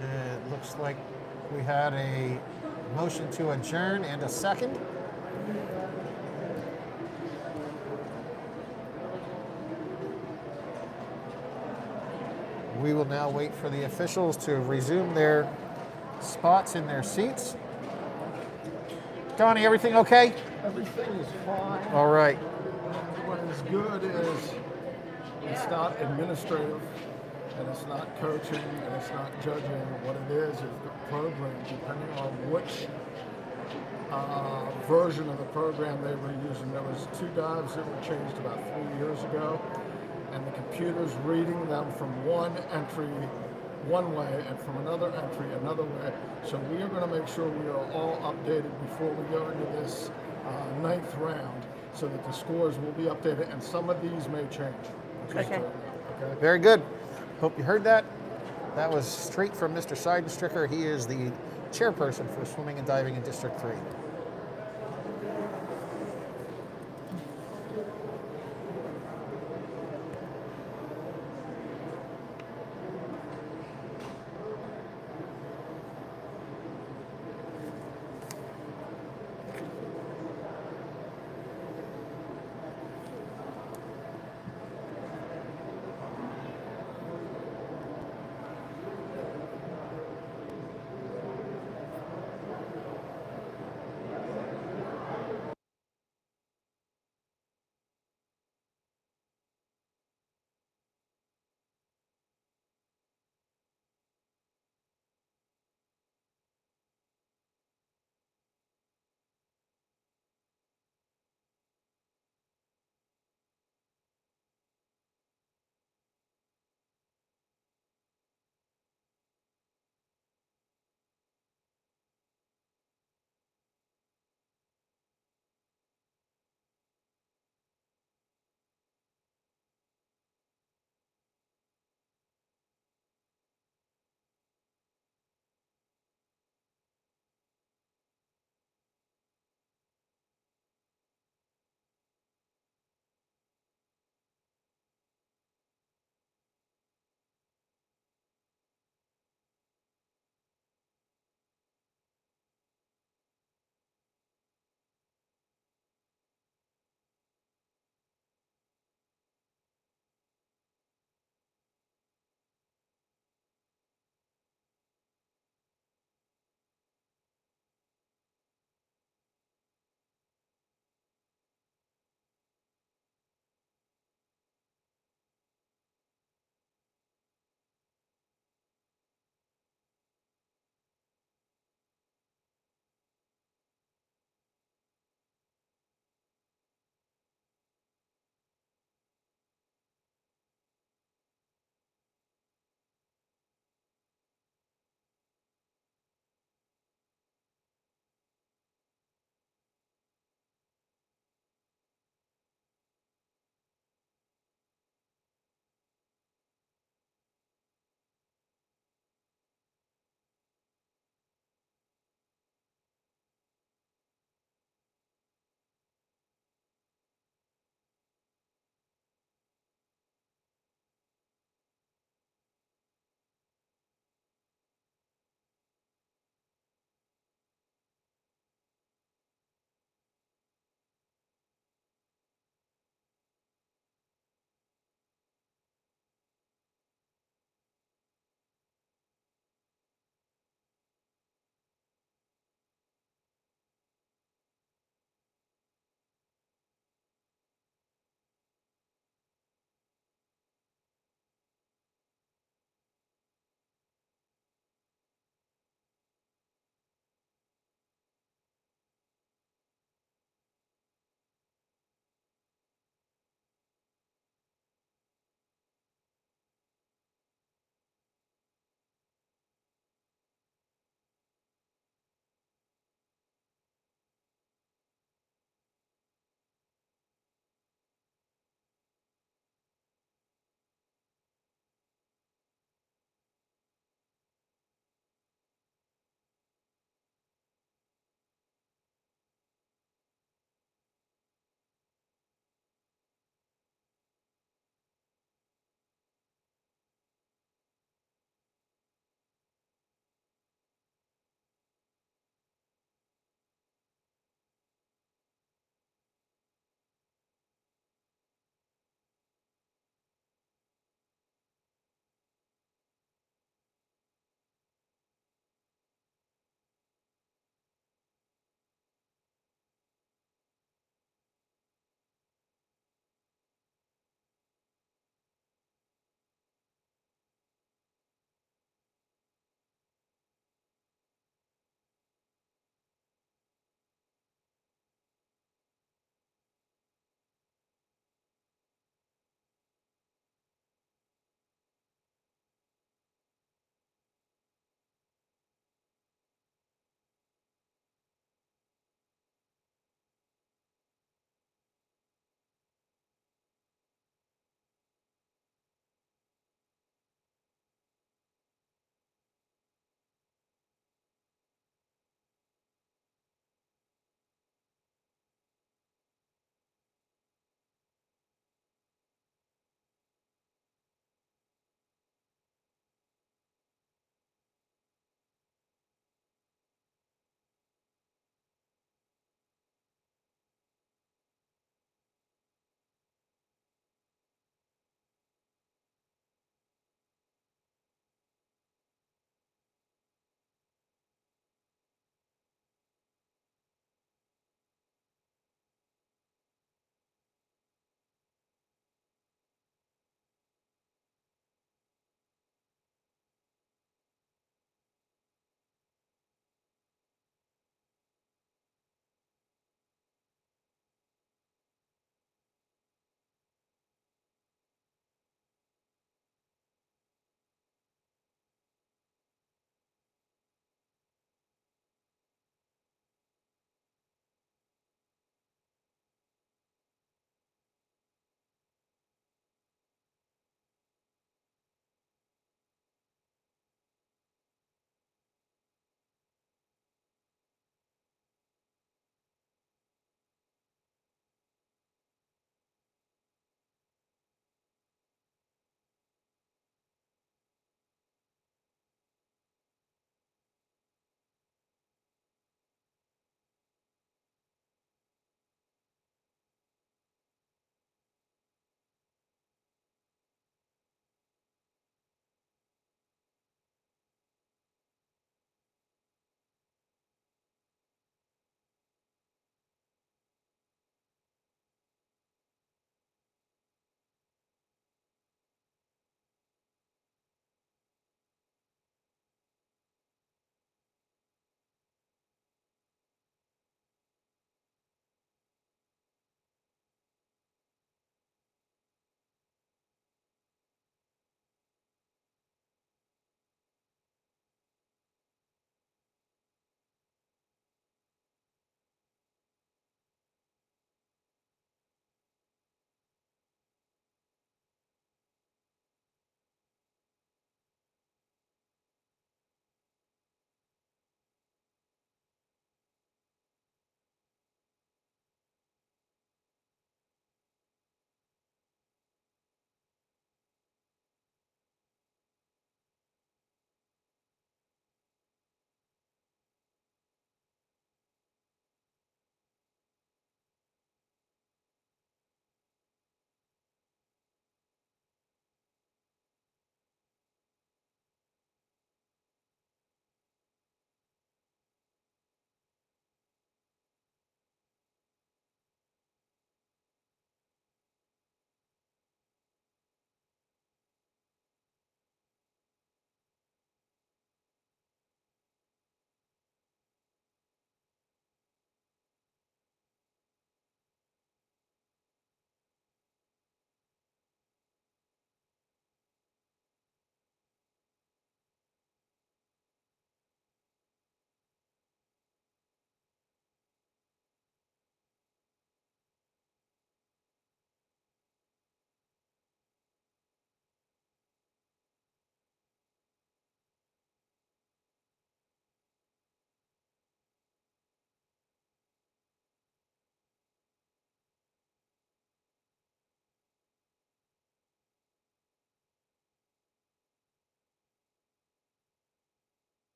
It looks like we had a motion to adjourn and a second. We will now wait for the officials to resume their spots in their seats. Donnie, everything okay? Everything is fine. All right. What is good is it's not administrative and it's not coaching and it's not judging. What it is the program, depending on which version of the program they were using. There was 2 dives that were changed about 3 years ago, and the computer's reading them from one entry one way and from another entry another way. So we are going to make sure we are all updated before we go into this 9th round so that the scores will be updated, and some of these may change. Okay. Okay. Very good. Hope you heard that. That was straight from Mr. Seidenstricker. He is the chairperson for swimming and diving in District 3.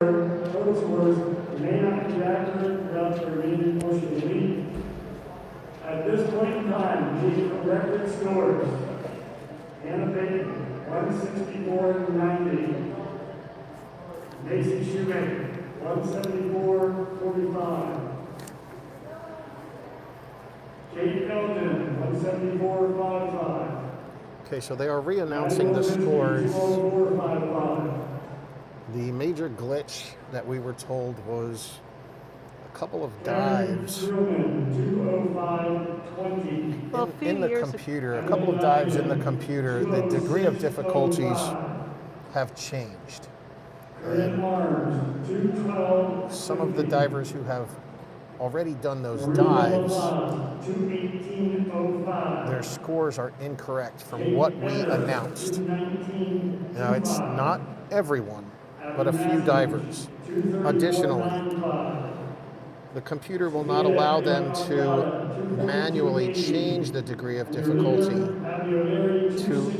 Total scores may not be accurate throughout the remaining portion of the meet. At this point in time, the corrected scores: Anna Bacon, 164.90. Macy Shoemaker, 174.45. Kate Elgin, 174.55. Okay, so they are re-announcing the scores. 455. The major glitch that we were told was a couple of dives Truman, 205.20. Well, a few in the years computer, a couple of dives in the computer. The degree of difficulties have changed. Grant Arms, 212. Some of the divers who have already done those dives, 218.05. their scores are incorrect from what we announced. Now, it's not everyone, but a few divers. Additionally, the computer will not allow them to manually change the degree of difficulty to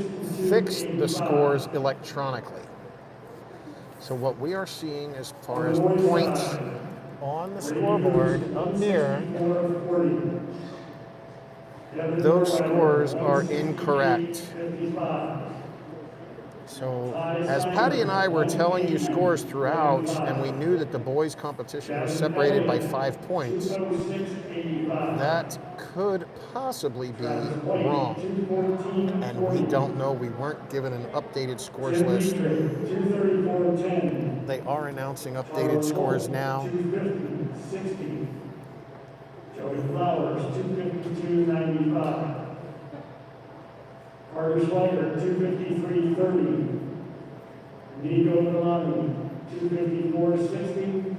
fix the scores electronically. So what we are seeing as far as points on the scoreboard up here, those scores are incorrect. So as Patty and I were telling you scores throughout, and we knew that the boys' competition was separated by 5 points, that could possibly be wrong. And we don't know. We weren't given an updated scores list. They are announcing updated scores now. 250.60. Joey Flowers, 252.95. Carter Schleicher, 253.30. Nico Galani, 254.60.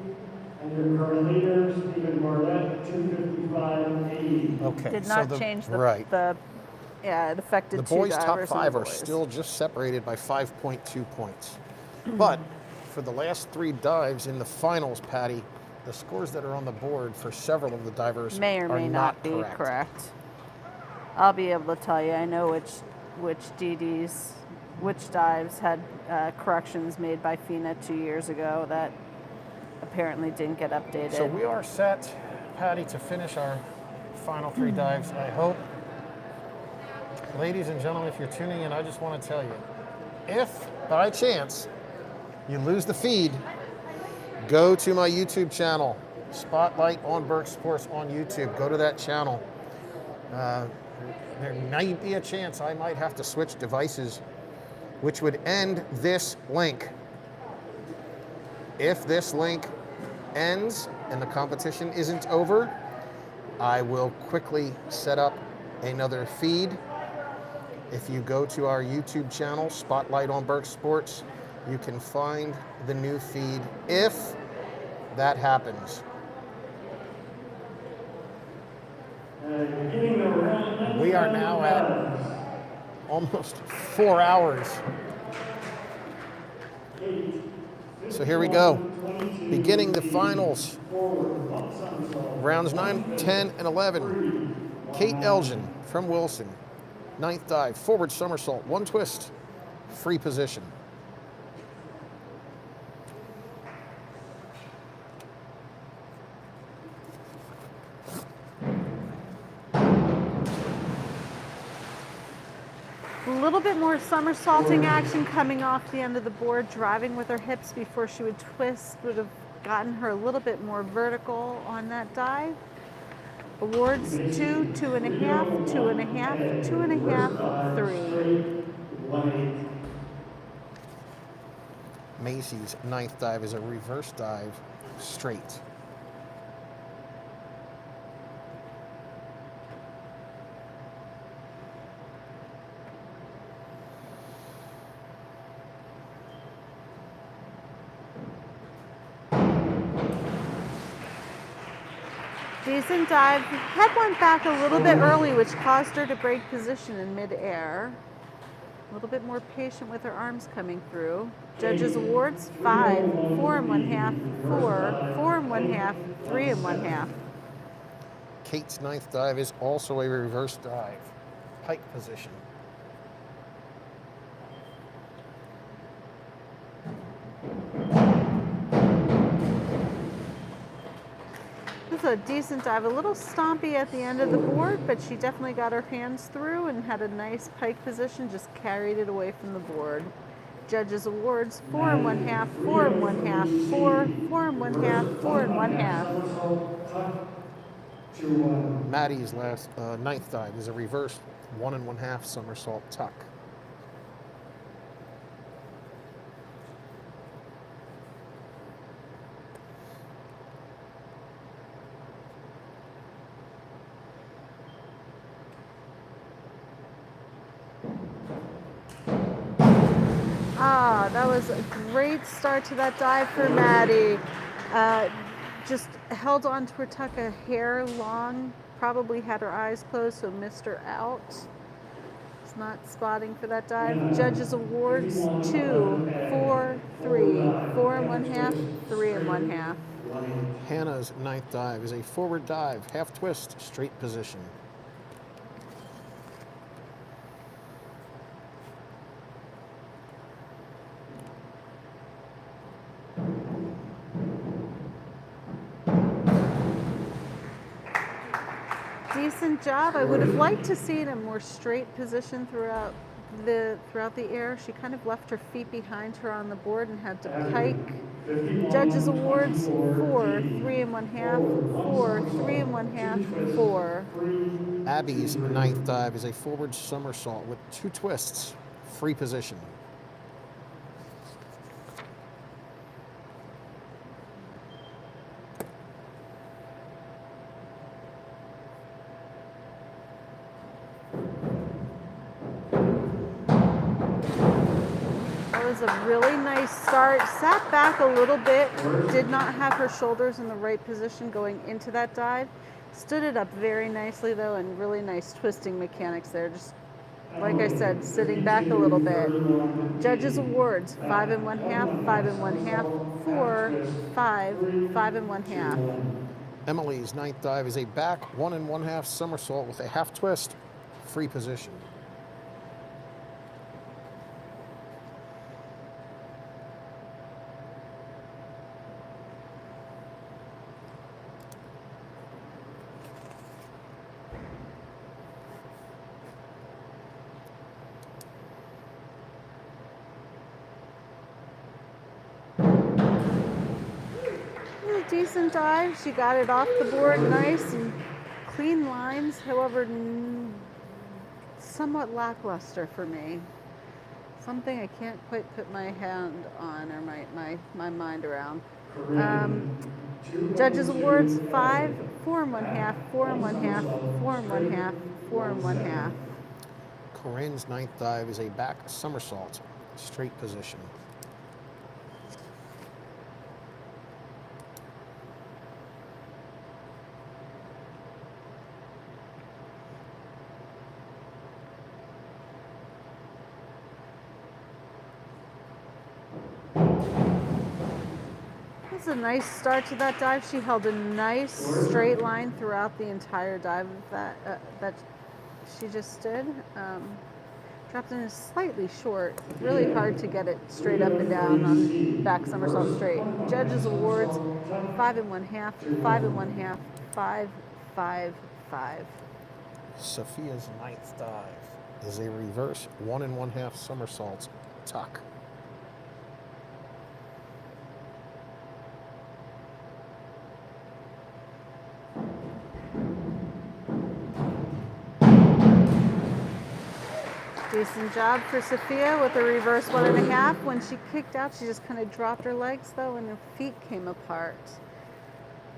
And your current leader, Stephen Barlett, 255.80. Okay. Did so not change the, right. yeah, it affected The two boys' divers top and 5 the are boys. still just separated by 5.2 points. But for the last 3 dives in the finals, Patty, the scores that are on the board for several of the divers May or are may not be correct. I'll be able to tell you. I know which DDs, which dives had corrections made by FINA 2 years ago that apparently didn't get updated. So we are set, Patty, to finish our final 3 dives, I hope. Ladies and gentlemen, if you're tuning in, I just want to tell you, if by chance you lose the feed, go to my YouTube channel, Spotlight on Burke Sports on YouTube. Go to that channel. There might be a chance I might have to switch devices, which would end this link. If this link ends and the competition isn't over, I will quickly set up another feed. If you go to our YouTube channel, Spotlight on Burke Sports, you can find the new feed if that happens. We are now at almost 4 hours. So here we go. Beginning the finals. Rounds 9, 10, and 11. Kate Elgin from Wilson. 9th dive, forward somersault, 1 twist, free position. A little bit more somersaulting action coming off the end of the board. Driving with her hips before she would twist would have gotten her a little bit more vertical on that dive. Awards 2, 2.5, 2.5, 2.5, 3. Macy's 9th dive is a reverse dive, straight. Decent dive. Head went back a little bit early, which caused her to break position in midair. A little bit more patient with her arms coming through. Judges awards 5, 4.5, 4, 4.5, 3.5. Kate's 9th dive is also a reverse dive, pike position. also a decent dive, a little stompy at the end of the board, but she definitely got her hands through and had a nice pike position, just carried it away from the board. Judges awards 4 1/2, 4 1/2, 4, 4 1/2, 4 1/2. Maddie's ninth dive is a reverse 1 1/2 somersault tuck. Ah, that was a great start to that dive for Maddie. Just held on to her tuck a hair long, probably had her eyes closed, so missed her out. It's not spotting for that dive. Judges awards 2, 4, 3, 4 1/2, 3 1/2. Hannah's ninth dive is a forward dive, half twist, straight position. Decent job. I would have liked to see it in a more straight position throughout the air. She kind of left her feet behind her on the board and had to pike. Judges awards 4, 3 1/2, 4, 3 1/2, 4. Abby's ninth dive is a forward somersault with 2 twists, free position. That was a really nice start. Sat back a little bit, did not have her shoulders in the right position going into that dive. Stood it up very nicely though, and really nice twisting mechanics there. Just like I said, sitting back a little bit. Judges awards 5 1/2, 5 1/2, 4, 5, 5 1/2. Emily's ninth dive is a back 1 1/2 somersault with a half twist, free position. Decent dive. She got it off the board nice and clean lines. However, somewhat lackluster for me. Something I can't quite put my hand on or my mind around. Judges awards 5, 4 1/2, 4 1/2, 4 1/2, 4 1/2. Corinne's ninth dive is a back somersault, straight position. That's a nice start to that dive. She held a nice straight line throughout the entire dive that she just did. Dropped in slightly short. Really hard to get it straight up and down on back somersault straight. Judges awards 5 1/2, 5 1/2, 5, 5, 5. Sophia's ninth dive is a reverse 1 1/2 somersault tuck. Decent job for Sophia with a reverse 1 1/2. When she kicked out, she just kind of dropped her legs though, and her feet came apart.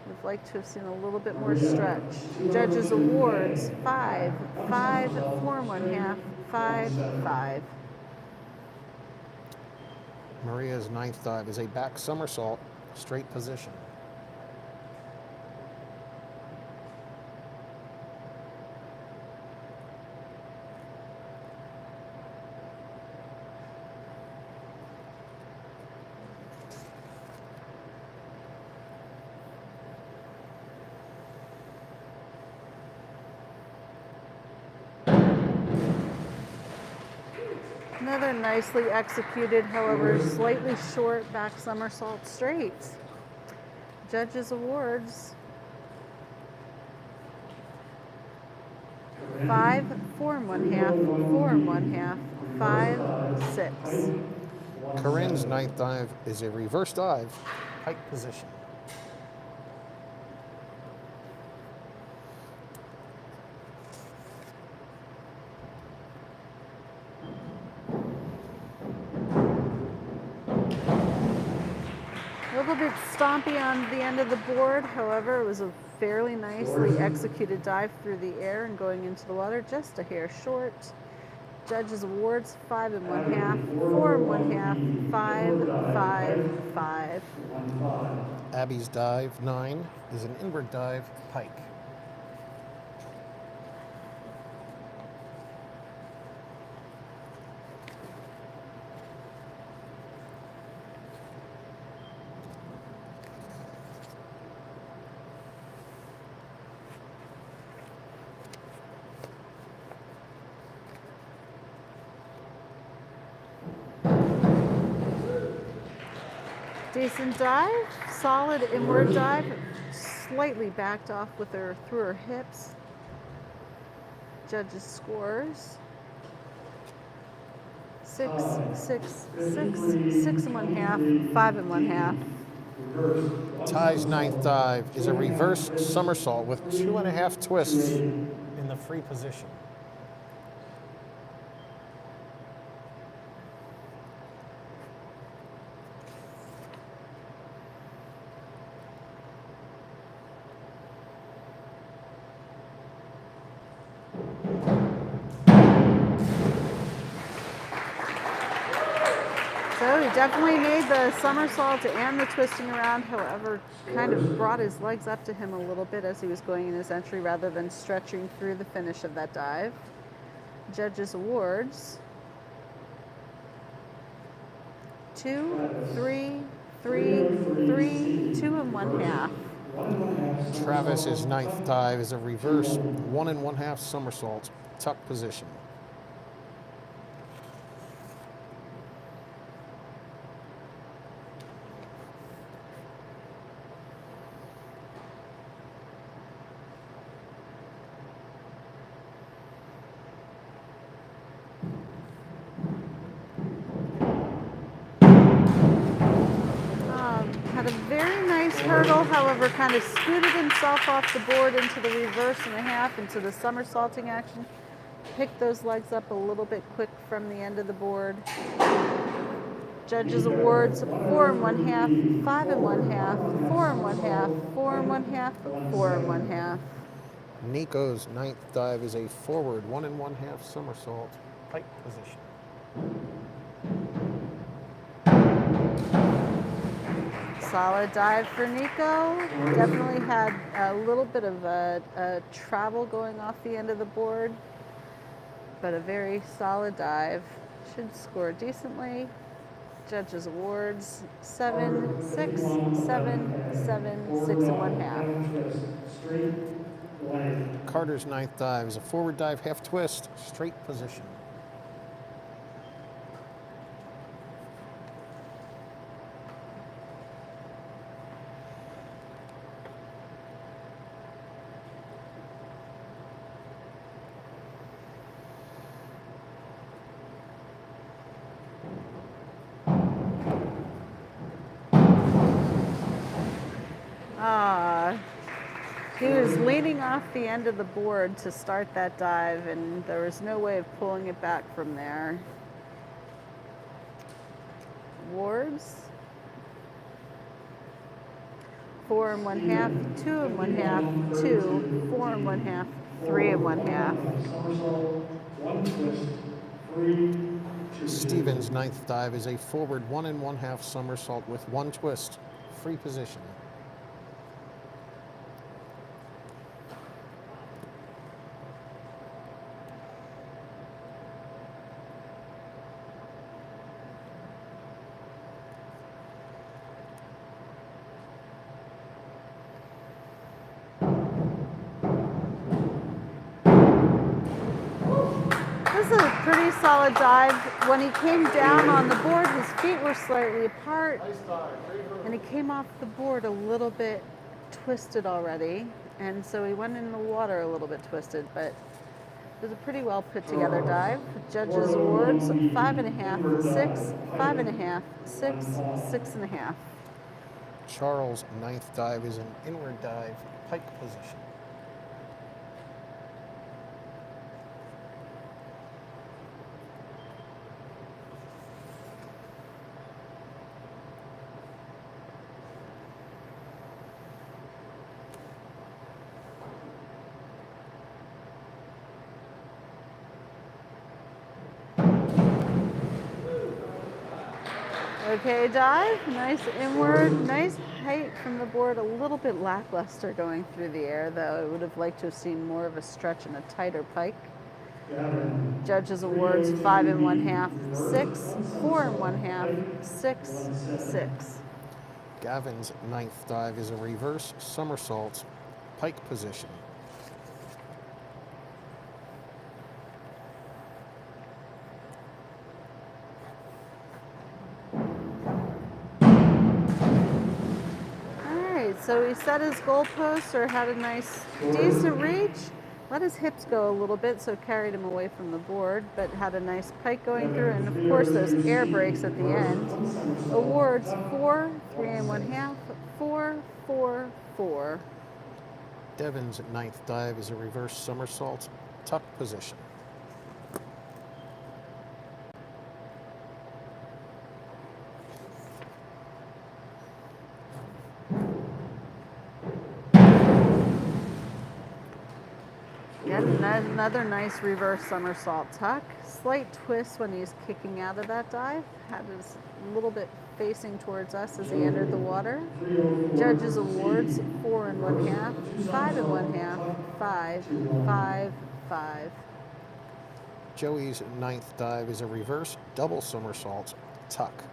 Would have liked to have seen a little bit more stretch. Judges awards 5, 5, 4 1/2, 5, 5. Maria's ninth dive is a back somersault, straight position. Another nicely executed, however, slightly short back somersault straight. Judges awards 5, 4 and 1/2, 4 and 1/2, 5, 6. Corinne's ninth dive is a reverse dive, pike position. A little bit stompy on the end of the board, however, it was a fairly nicely executed dive through the air and going into the water, just a hair short. Judges awards 5 and 1/2, 4 and 1/2, 5, 5, 5. Abby's dive 9 is an inward dive, pike. Decent dive, solid inward dive, slightly backed off with her through her hips. Judges scores 6, 6, 6, 6 and 1/2, 5 and 1/2. Ty's ninth dive is a reverse somersault with 2.5 twists in the free position. So he definitely made the somersault and the twisting around, however, kind of brought his legs up to him a little bit as he was going in his entry rather than stretching through the finish of that dive. Judges awards 2, 3, 3, 3, 2 and 1/2. Travis's ninth dive is a reverse 1 1/2 somersault, tuck position. Had a very nice hurdle, however, kind of scooted himself off the board into the reverse and a half, into the somersaulting action. Picked those legs up a little bit quick from the end of the board. Judges awards 4 and 1/2, 5 and 1/2, 4 and 1/2, 4 and 1/2, 4 and 1/2. Nico's ninth dive is a forward 1 1/2 somersault, pike position. Solid dive for Nico. Definitely had a little bit of a travel going off the end of the board, but a very solid dive. Should score decently. Judges awards 7, 6, 7, 7, 6 and 1/2. Carter's ninth dive is a forward dive, half twist, straight position. He was leaning off the end of the board to start that dive, and there was no way of pulling it back from there. Awards 4 and 1/2, 2 and 1/2, 2, 4 and 1/2, 3 and 1/2. Stevens' ninth dive is a forward 1 1/2 somersault with 1 twist, free position. This is a pretty solid dive. When he came down on the board, his feet were slightly apart, and he came off the board a little bit twisted already, and so he went in the water a little bit twisted, but It was a pretty well put together dive. Judges awards 5.5, 6, 5.5, 6, 6.5. Charles' ninth dive is an inward dive, pike position. Okay, dive, nice inward, nice height from the board, a little bit lackluster going through the air, though I would have liked to have seen more of a stretch and a tighter pike. Judges awards 5.5, 6, 4.5, 6, 6. Gavin's ninth dive is a reverse somersault, pike position. So he set his goalpost or had a nice, decent reach. Let his hips go a little bit, so carried him away from the board, but had a nice pike going through, and of course those air brakes at the end. Awards 4, 3.5, 4, 4, 4. Devin's ninth dive is a reverse somersault, tuck position. Another nice reverse somersault tuck. Slight twist when he's kicking out of that dive. Had his little bit facing towards us as he entered the water. Judges awards 4.5, 5.5, 5, 5, 5. Joey's ninth dive is a reverse double somersault, tuck.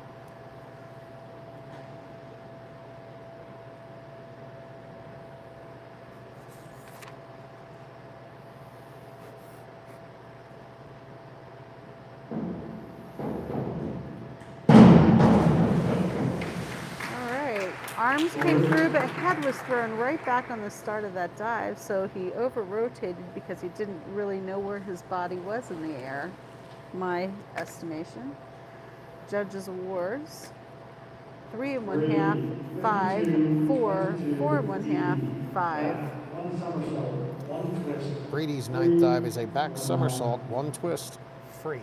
Arms came through, but head was thrown right back on the start of that dive, so he over-rotated because he didn't really know where his body was in the air, my estimation. Judges awards 3.5, 5, 4, 4.5, 5. Brady's ninth dive is a back somersault, one twist, free.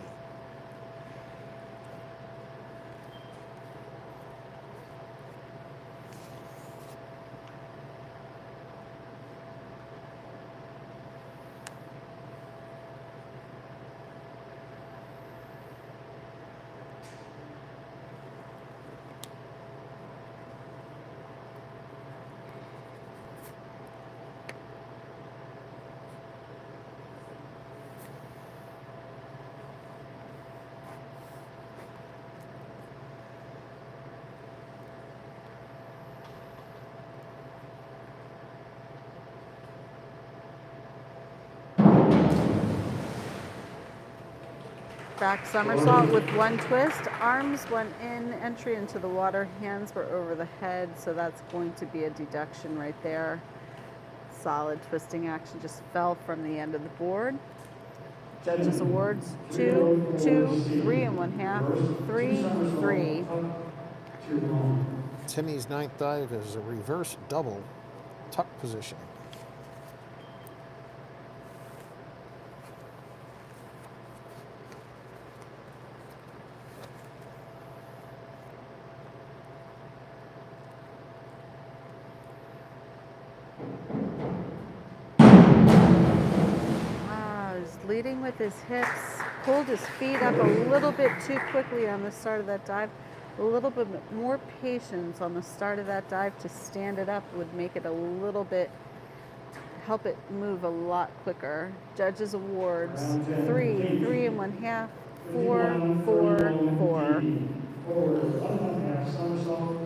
Back somersault with one twist. Arms went in, entry into the water. Hands were over the head, so that's going to be a deduction right there. Solid twisting action, just fell from the end of the board. Judges awards 2, 2, 3.5, 3, 3. Timmy's ninth dive is a reverse double, tuck position. Leading with his hips, pulled his feet up a little bit too quickly on the start of that dive. A little bit more patience on the start of that dive to stand it up would make it a little bit, help it move a lot quicker. Judges awards 3, 3.5, 4, 4, 4.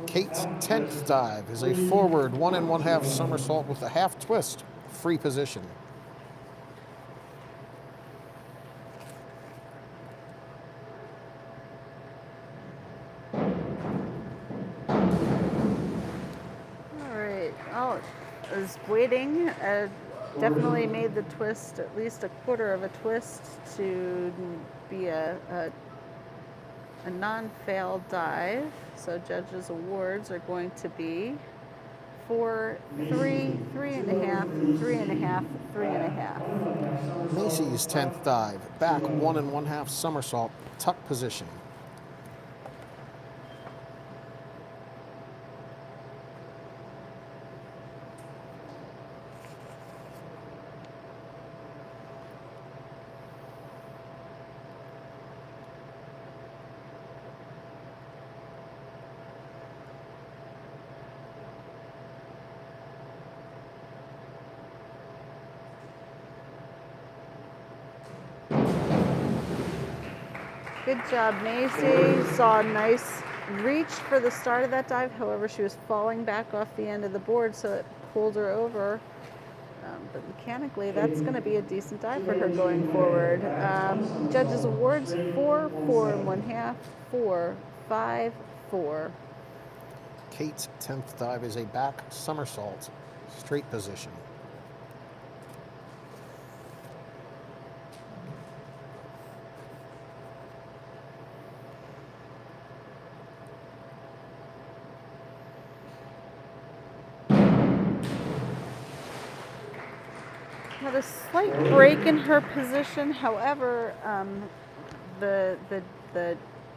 Kate's 10th dive is a forward 1.5 somersault with a half twist, free position. I was waiting. definitely made the twist at least a quarter of a twist to be a non-fail dive. So judges' awards are going to be 4, 3, 3.5, 3.5, 3.5. Macy's 10th dive, back 1 1/2 somersault, tuck position. Good job, Macy. Saw a nice reach for the start of that dive. However, she was falling back off the end of the board, so it pulled her over. But mechanically, that's going to be a decent dive for her going forward. Judges' awards: 4, 4 1/2, 4, 5, 4. Kate's 10th dive is a back somersault, straight position. Had a slight break in her position. However, the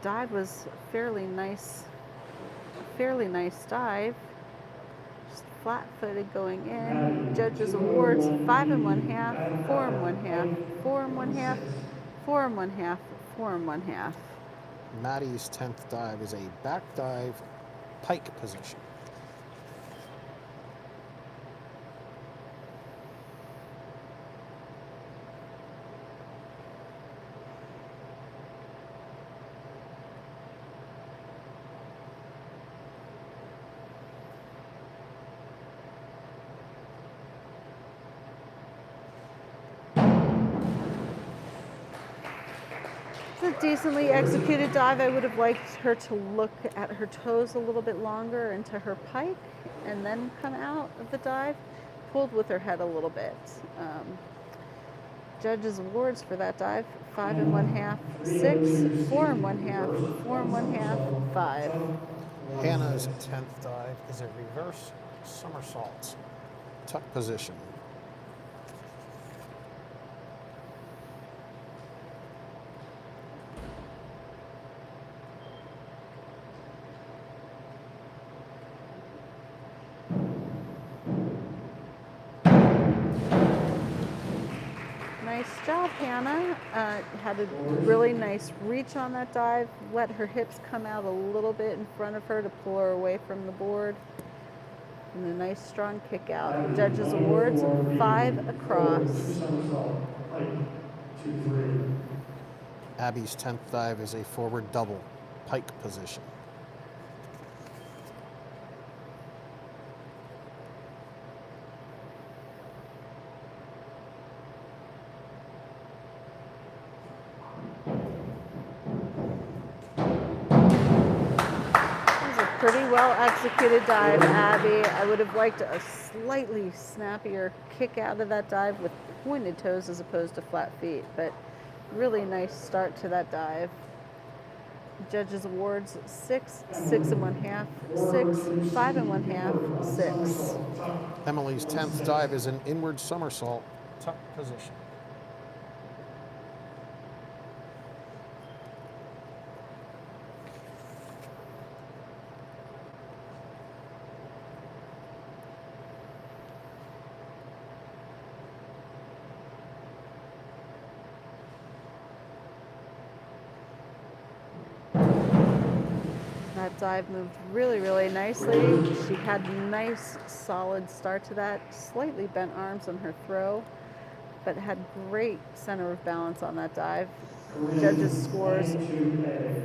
dive was fairly nice dive. Just flat-footed going in. Judges' awards: 5 1/2, 4 1/2, 4 1/2, 4 1/2, 4 1/2. Maddie's 10th dive is a back dive, pike position. It's a decently executed dive. I would have liked her to look at her toes a little bit longer into her pike and then come out of the dive. Pulled with her head a little bit. Judges' awards for that dive: 5 1/2, 6, 4 1/2, 4 1/2, 5. Hannah's 10th dive is a reverse somersault, tuck position. Nice job, Hannah. Had a really nice reach on that dive. Let her hips come out a little bit in front of her to pull her away from the board. And a nice strong kick out. Judges' awards: 5 across. Abby's 10th dive is a forward double, pike position. Pretty well executed dive, Abby. I would have liked a slightly snappier kick out of that dive with pointed toes as opposed to flat feet, but really nice start to that dive. Judges' awards: 6, 6 1/2, 6, 5 1/2, 6. Emily's 10th dive is an inward somersault, tuck position. That dive moved really, really nicely. She had a nice, solid start to that. Slightly bent arms on her throw, but had great center of balance on that dive. Judges' scores: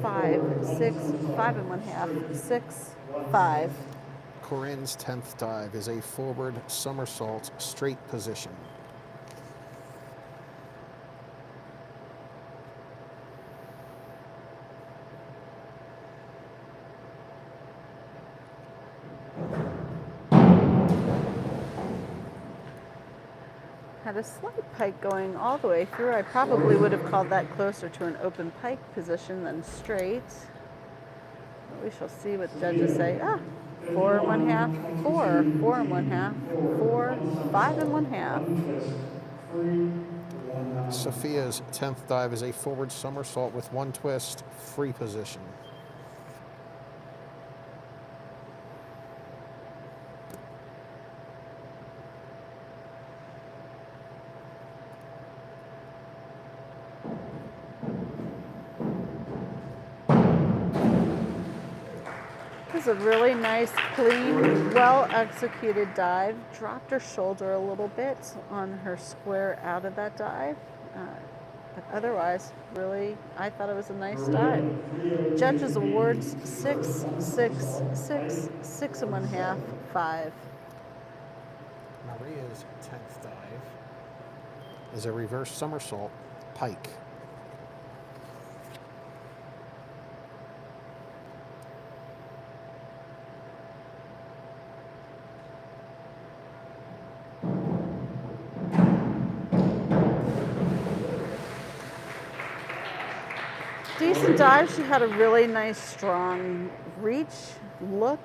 5, 6, 5 1/2, 6, 5. Corinne's 10th dive is a forward somersault, straight position. had a slight pike going all the way through. I probably would have called that closer to an open pike position than straight. But we shall see what the judges say. 4 and 1/2, 4, 4 and 1/2, 4, 5 and 1/2. Sophia's 10th dive is a forward somersault with 1 twist, free position. This is a really nice, clean, well-executed dive. Dropped her shoulder a little bit on her square out of that dive. But otherwise, really, I thought it was a nice dive. Judges awards 6, 6, 6, 6 and 1/2, 5. Maria's 10th dive is a reverse somersault, pike. Decent dive. She had a really nice, strong reach, look.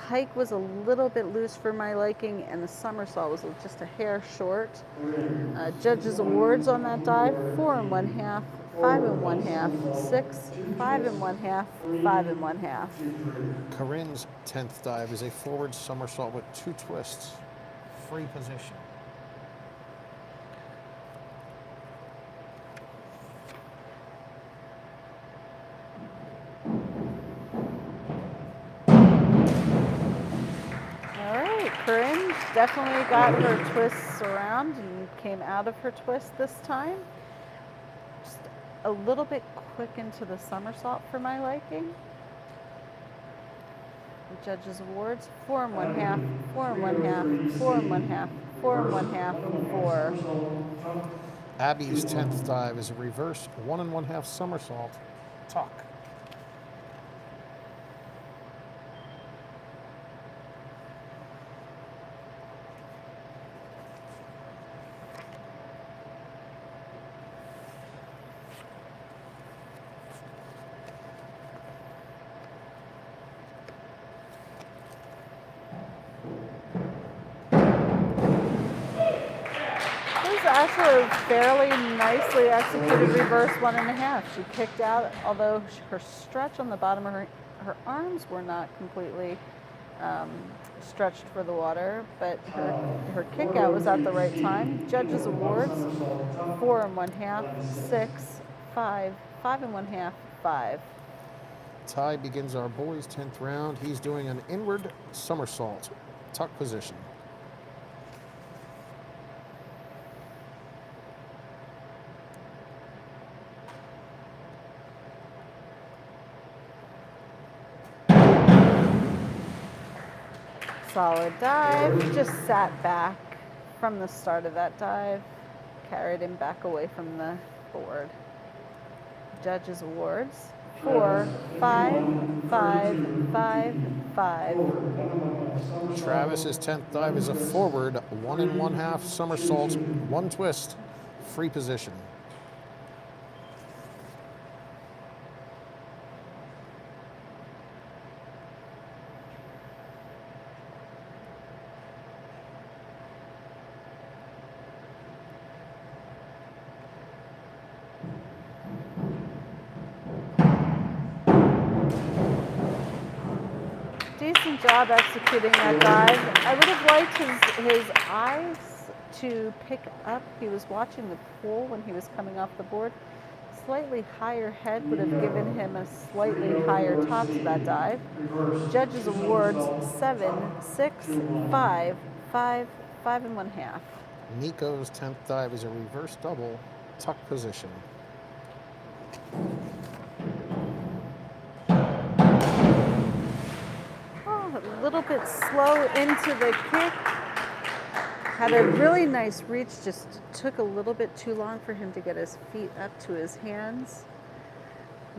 Pike was a little bit loose for my liking, and the somersault was just a hair short. Judges awards on that dive: 4 and 1/2, 5 and 1/2, 6, 5 and 1/2, 5 and 1/2. Corinne's 10th dive is a forward somersault with 2 twists, free position. Corinne definitely got her twists around and came out of her twist this time. Just a little bit quick into the somersault for my liking. The judges awards: 4 and 1/2, 4 and 1/2, 4 and 1/2, 4 and 1/2, 4. Abby's 10th dive is a reverse 1 and 1/2 somersault, tuck. Actually a fairly nicely executed reverse 1 1/2. She kicked out, although her stretch on the bottom of her arms were not completely stretched for the water, but her kick out was at the right time. Judges awards: 4 and 1/2, 6, 5, 5 and 1/2, 5. Ty begins our boys' 10th round. He's doing an inward somersault, tuck position. Solid dive, just sat back from the start of that dive, carried him back away from the board. Judges awards: 4, 5, 5, 5, 5. Travis's 10th dive is a forward 1 and 1/2 somersault, 1 twist, free position. Decent job executing that dive. I would have liked his eyes to pick up. He was watching the pool when he was coming off the board. Slightly higher head would have given him a slightly higher top to that dive. Judges awards: 7, 6, 5, 5, 5 and 1/2. Nico's 10th dive is a reverse double, tuck position. A little bit slow into the kick. Had a really nice reach, just took a little bit too long for him to get his feet up to his hands.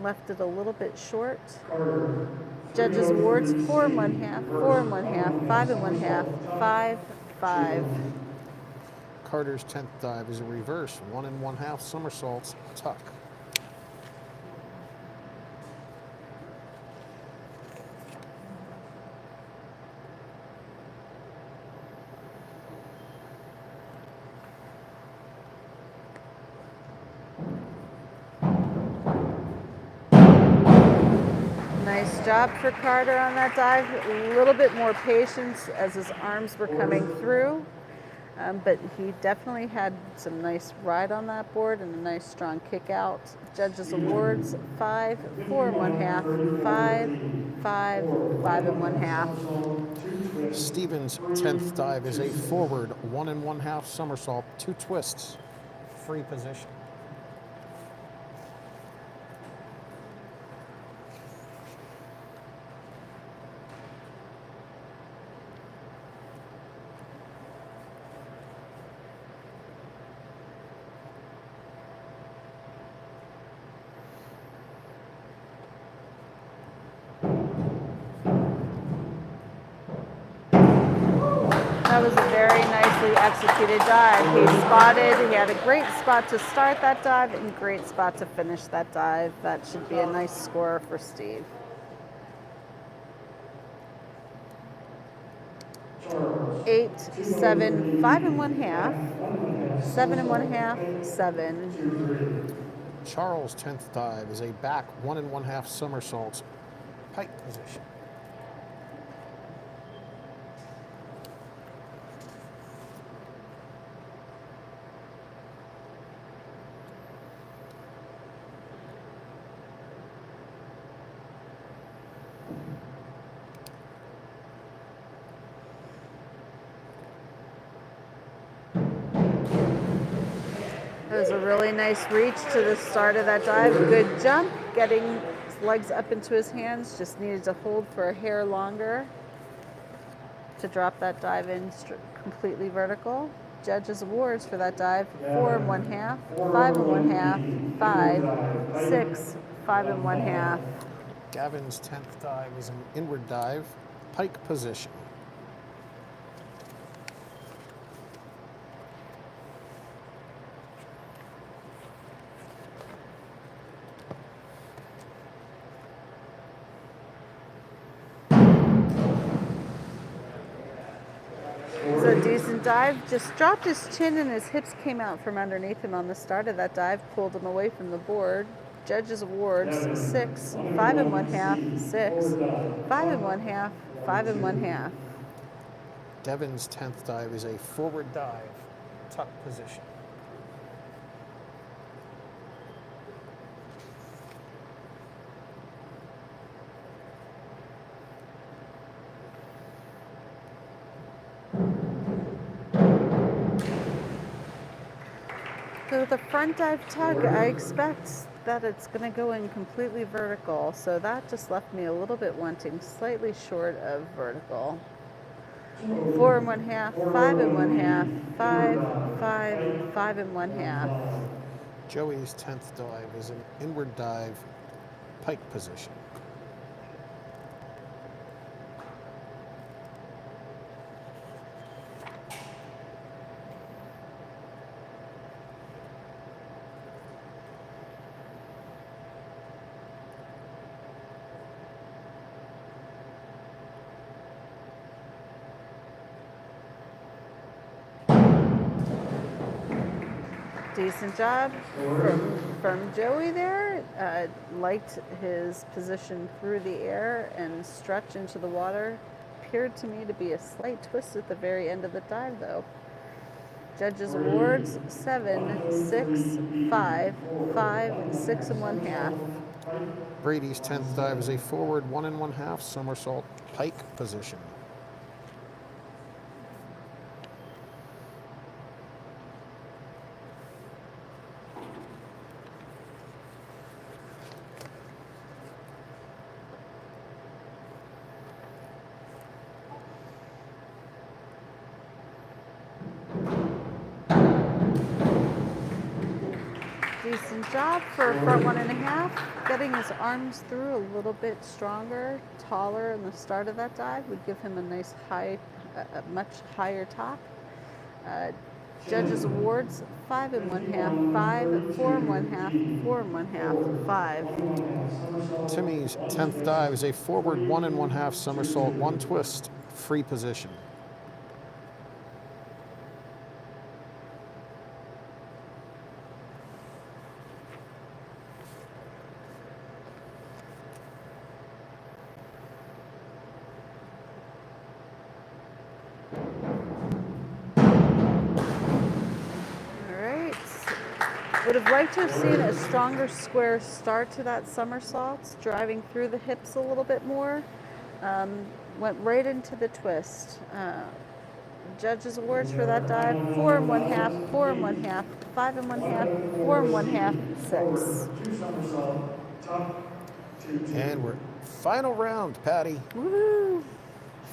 Left it a little bit short. Judges awards: 4 and 1/2, 4 and 1/2, 5 and 1/2, 5, 5. Carter's 10th dive is a reverse 1 1/2 somersaults tuck. Nice job for Carter on that dive. A little bit more patience as his arms were coming through, but he definitely had some nice ride on that board and a nice strong kick out. Judges awards 5, 4 1/2, 5, 5, 5 1/2. Stevens' 10th dive is a forward 1 1/2 somersault, 2 twists, free position. That was a very nicely executed dive. He had a great spot to start that dive and great spot to finish that dive. That should be a nice score for Steve. Eight, 7, 5 1/2, 7 1/2, 7. Charles' 10th dive is a back 1 1/2 somersaults, pike position. That was a really nice reach to the start of that dive. Good jump, getting his legs up into his hands. Just needed to hold for a hair longer to drop that dive in completely vertical. Judges awards for that dive 4 1/2, 5 1/2, 5, 6, 5 1/2. Gavin's 10th dive is an inward dive, pike position. So decent dive, just dropped his chin and his hips came out from underneath him on the start of that dive, pulled him away from the board. Judges awards 6, 5 1/2, 6, 5 1/2, 5 1/2. Devin's 10th dive is a forward dive, tuck position. So the front dive tug, I expect that it's going to go in completely vertical, so that just left me a little bit wanting, slightly short of vertical. 4 1/2, 5 1/2, 5, 5, 5 1/2. Joey's 10th dive is an inward dive, pike position. Decent job from Joey there. Liked his position through the air and stretch into the water. Appeared to me to be a slight twist at the very end of the dive though. Judges awards 7, 6, 5, 5, 6 1/2. Brady's 10th dive is a forward 1 1/2 somersault, pike position. Decent job for front 1 1/2. Getting his arms through a little bit stronger, taller in the start of that dive would give him a nice high, a much higher top. Judges awards, 5 1/2, 5, 4 1/2, 4 1/2, 5. Timmy's 10th dive is a forward 1 1/2 somersault, 1 twist, free position. Would have liked to have seen a stronger square start to that somersault, driving through the hips a little bit more. Went right into the twist. Judges awards for that dive, 4 1/2, 4 1/2, 5 1/2, 4 1/2, 6. And we're final round, Patty. Woohoo!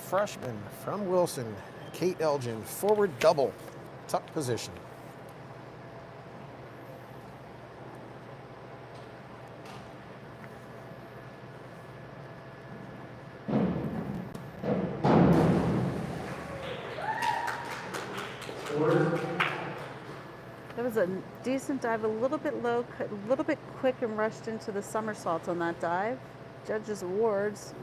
Freshman from Wilson, Kate Elgin, forward double, tuck position. That was a decent dive, a little bit low, a little bit quick, and rushed into the somersault on that dive. Judges awards,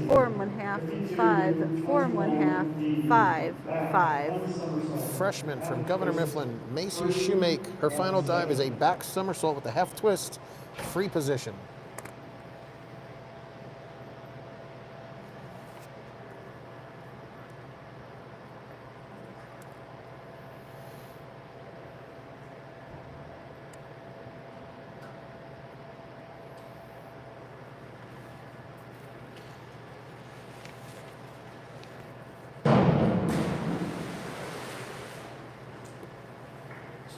4 1/2, 5, 4 1/2, 5, 5. Freshman from Governor Mifflin, Macy Shoemake. Her final dive is a back somersault with a half twist, free position.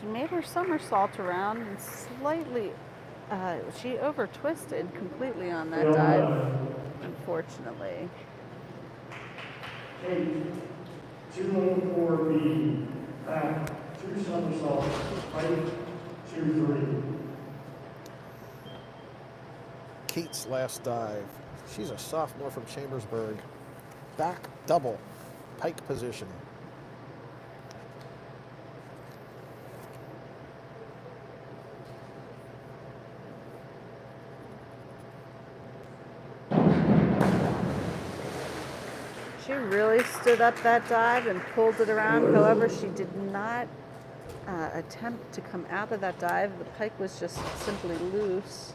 She made her somersault around and slightly, she over twisted completely on that dive, unfortunately. 204B, back, 2 somersaults, right, 2, 3. Kate's last dive. She's a sophomore from Chambersburg. Back double, pike position. She really stood up that dive and pulled it around. However, she did not attempt to come out of that dive. The pike was just simply loose.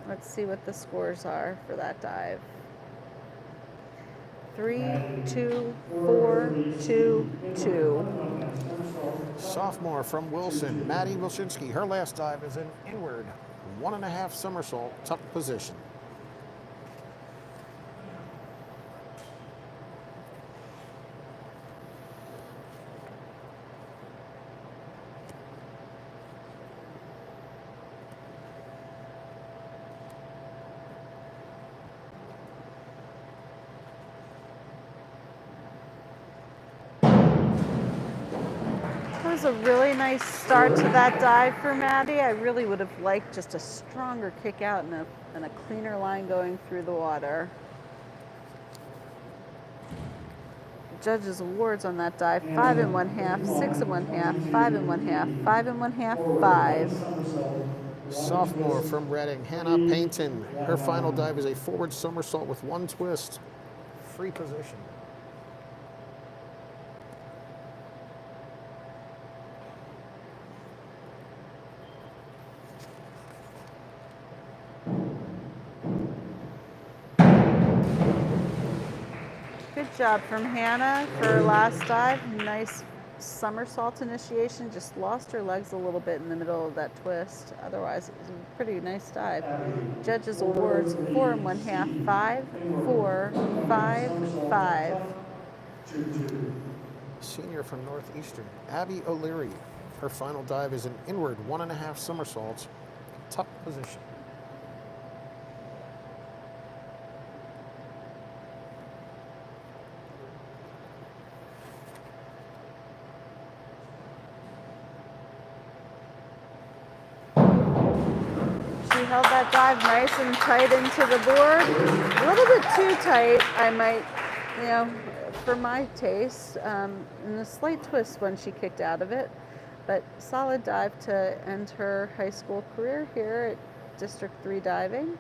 Let's see what the scores are for that dive. 3, 2, 4, 2, 2. Sophomore from Wilson, Maddie Wilczynski. Her last dive is an inward 1 1/2 somersault, tuck position. That was a really nice start to that dive for Maddie. I really would have liked just a stronger kick out and a cleaner line going through the water. Judges awards on that dive, 5 1/2, 6 1/2, 5 1/2, 5 1/2, 5. Sophomore from Reading, Hannah Paynton. Her final dive is a forward somersault with 1 twist, free position. Good job from Hannah for her last dive. Nice somersault initiation. Just lost her legs a little bit in the middle of that twist. Otherwise, it was a pretty nice dive. Judges awards, 4 1/2, 5, 4, 5, 5. Senior from Northeastern, Abby O'Leary. Her final dive is an inward 1 1/2 somersaults, tuck position. She held that dive nice and tight into the board. A little bit too tight. I might, for my taste, and a slight twist when she kicked out of it, but solid dive to end her high school career here at District 3 diving.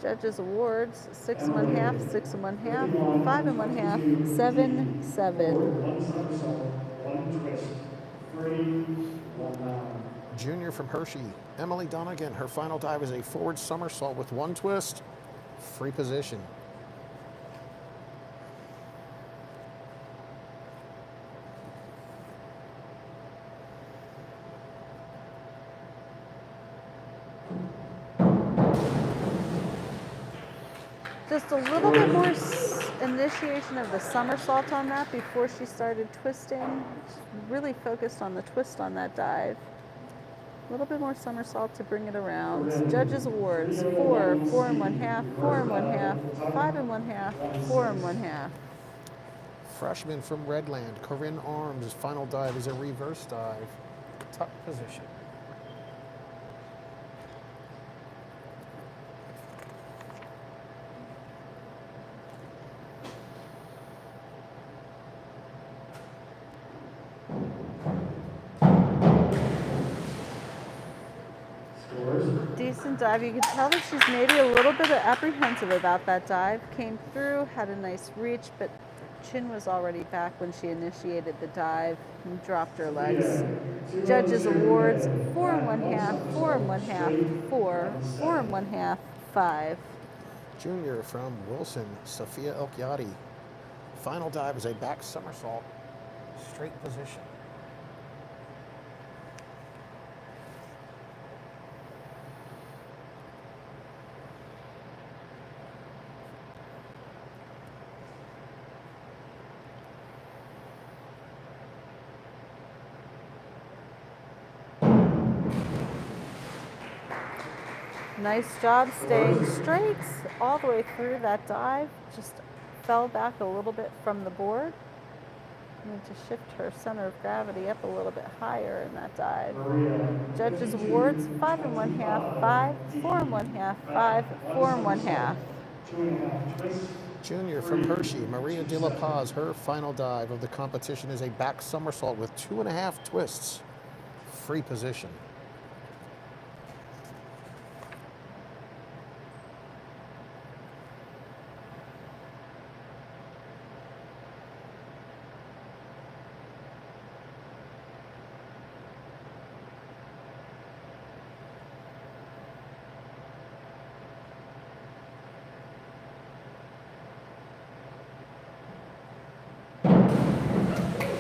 Judges awards 6 1/2, 6 1/2, 5 1/2, 7 7. One somersault, one twist, free, one down. Junior from Hershey, Emily Donegan. Her final dive is a forward somersault with one twist. Free position. Just a little bit more initiation of the somersault on that before she started twisting. Really focused on the twist on that dive. A little bit more somersault to bring it around. Judges awards 4, 4 1/2, 4 1/2, 5 1/2, 4 1/2. Freshman from Redland, Corinne Arms. Final dive is a reverse dive. Tuck position. Decent dive. You can tell that she's maybe a little bit apprehensive about that dive. Came through, had a nice reach, but chin was already back when she initiated the dive and dropped her legs. Judges awards 4 1/2, 4 1/2, 4, 4 1/2, 5. Junior from Wilson, Sophia Elchiati. Final dive is a back somersault, straight position. Nice job staying straight all the way through that dive. Just fell back a little bit from the board. Need to shift her center of gravity up a little bit higher in that dive. Judges awards 5 1/2, 5, 4 1/2, 5, 4 1/2. Junior from Hershey, Maria De La Paz. Her final dive of the competition is a back somersault with 2.5 twists. Free position.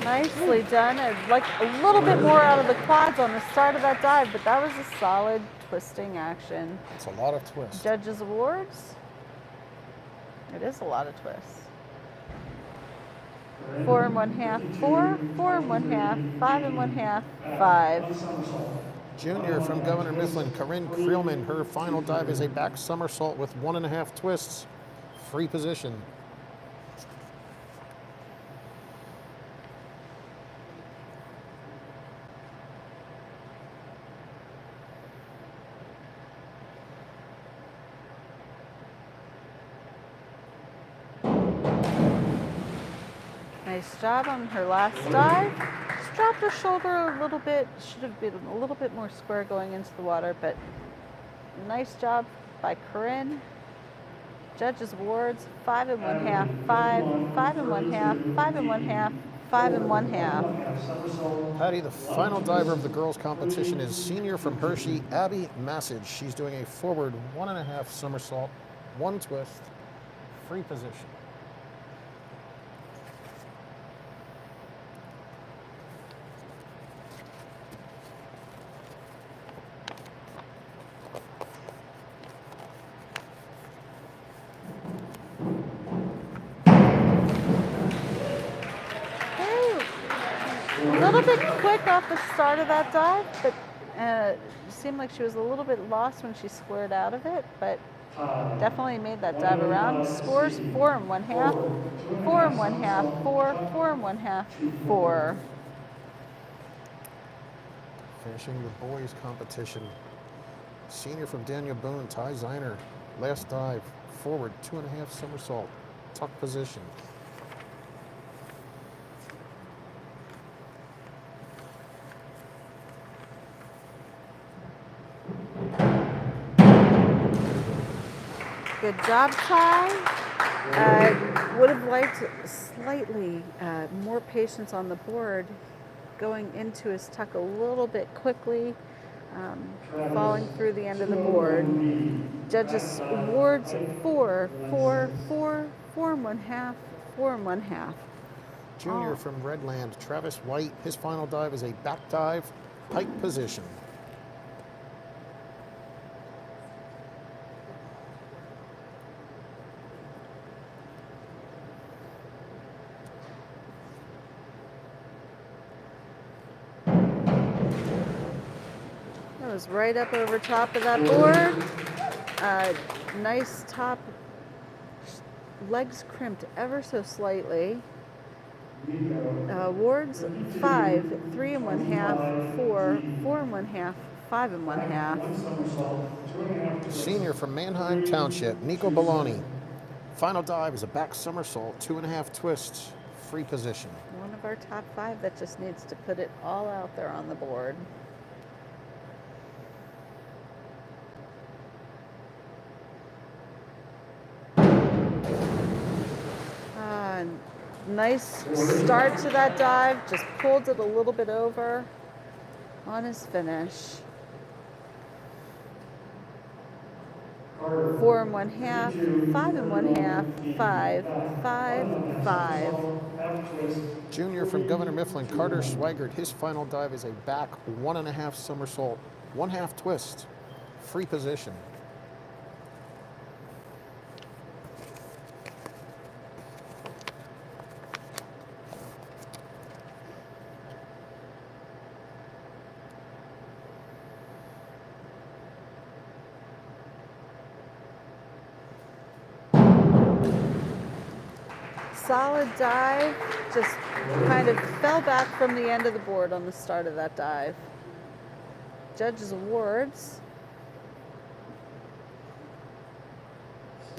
Nicely done. I'd like a little bit more out of the quads on the start of that dive, but that was a solid twisting action. It's a lot of twists. Judges awards. It is a lot of twists. 4 1/2, 4, 4 1/2, 5 1/2, 5. Junior from Governor Mifflin, Corinne Creelman. Her final dive is a back somersault with 1.5 twists. Free position. Nice job on her last dive. Just dropped her shoulder a little bit. Should have been a little bit more square going into the water, but nice job by Corinne. Judges awards 5 1/2, 5, 5 1/2, 5 1/2, 5 1/2. Patty, the final diver of the girls' competition is senior from Hershey, Abby Massage. She's doing a forward 1.5 somersault, 1 twist, free position. A little bit quick off the start of that dive, but it seemed like she was a little bit lost when she squared out of it, but definitely made that dive around. Scores 4 1/2, 4 1/2, 4, 4 1/2, 4. Finishing the boys' competition. Senior from Daniel Boone, Ty Ziner. Last dive, forward 2.5 somersault, tuck position. Good job, Ty. Would have liked slightly more patience on the board, going into his tuck a little bit quickly, falling through the end of the board. Judges awards 4, 4, 4, 4 and 1/2, 4 and 1/2. Junior Oh. from Redland, Travis White. His final dive is a back dive, pike position. That was right up over top of that board. Nice top, legs crimped ever so slightly. Awards 5, 3 and 1/2, 4, 4 and 1/2, 5 and 1/2. Senior from Manheim Township, Nico Bologna. Final dive is a back somersault, 2.5 twists, free position. One of our top 5 that just needs to put it all out there on the board. Nice start to that dive, just pulled it a little bit over on his finish. 4 and 1/2, 5 and 1/2, 5, 5, 5. Junior from Governor Mifflin, Carter Swigert. His final dive is a back 1.5 somersault, 1/2 twist, free position. Solid dive, just kind of fell back from the end of the board on the start of that dive. Judges awards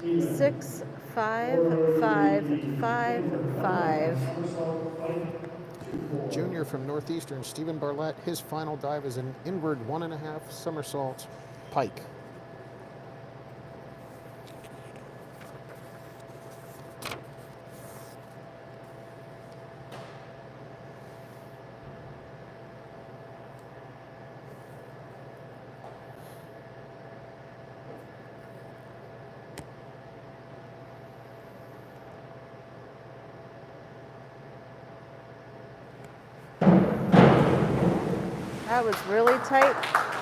6, 5, 5, 5, 5. Junior from Northeastern, Stephen Barlett. His final dive is an inward 1.5 somersault, pike. That was really tight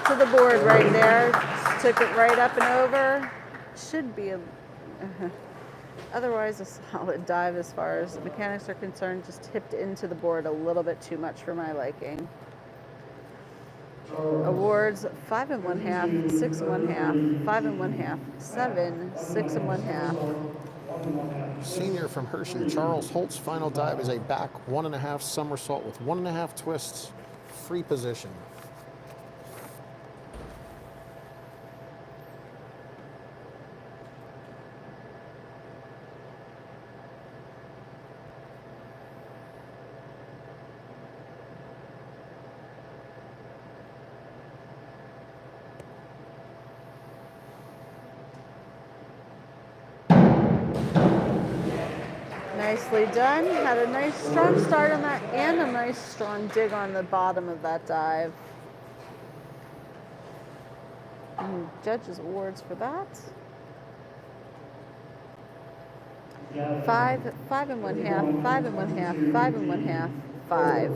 to the board right there. Just took it right up and over. Should be otherwise a solid dive as far as mechanics are concerned. Just tipped into the board a little bit too much for my liking. Awards 5 and 1/2, 6 and 1/2, 5 and 1/2, 7, 6 and 1/2. Senior from Hershey, Charles Holt's final dive is a back 1.5 somersault with 1.5 twists, free position. Nicely done. Had a nice strong start on that and a nice strong dig on the bottom of that dive. And judges awards for that. 5, 5 and 1/2, 5 and 1/2, 5 and 1/2, 5.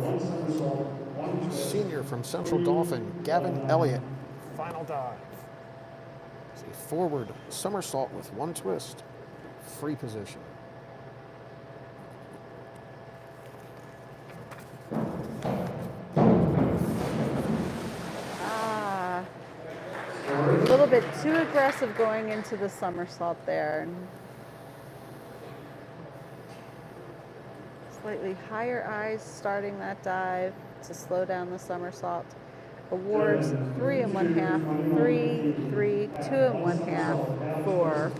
Senior from Central Dauphin, Gavin Elliott. Final dive is a forward somersault with 1 twist, free position. A little bit too aggressive going into the somersault there. Slightly higher eyes starting that dive to slow down the somersault. Awards 3 and 1/2, 3, 3, 2 and 1/2, 4.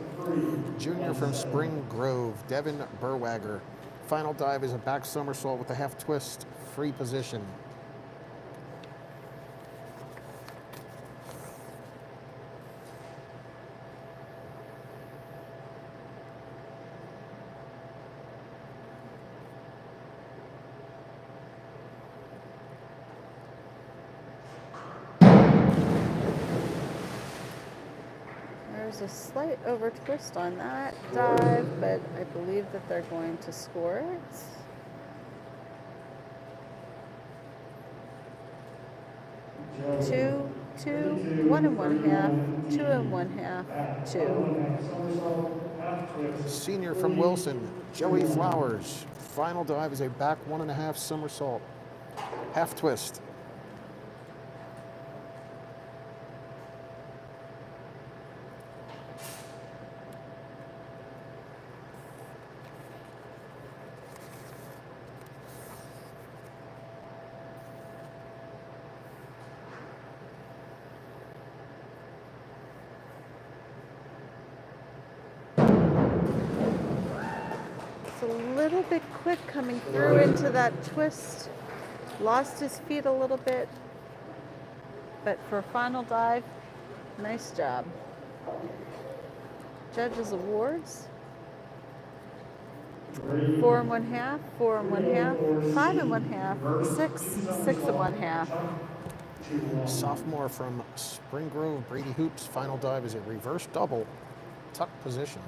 Junior from Spring Grove, Devin Burwager. Final dive is a back somersault with a 1/2 twist, free position. There's a slight over twist on that dive, but I believe that they're going to score it. Two, 1 1/2, 2 1/2, 2. Senior from Wilson, Joey Flowers. Final dive is a back 1.5 somersault. Half twist. It's a little bit quick coming through into that twist. Lost his feet a little bit. But for a final dive, nice job. Judges awards. 4 1/2, 4 1/2, 5 1/2, 6, 6 1/2. Sophomore from Spring Grove, Brady Hoops. Final dive is a reverse double, tuck position.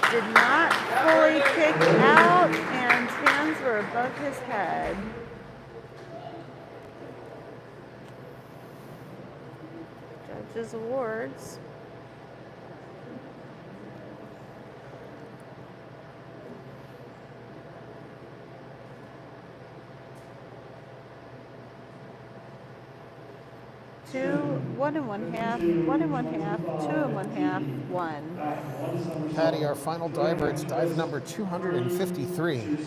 Did not fully kick out, and hands were above his head. Judges awards. Two, 1 1/2, 1 1/2, 2 1/2, 1. Patty, our final diver, it's dive number 253.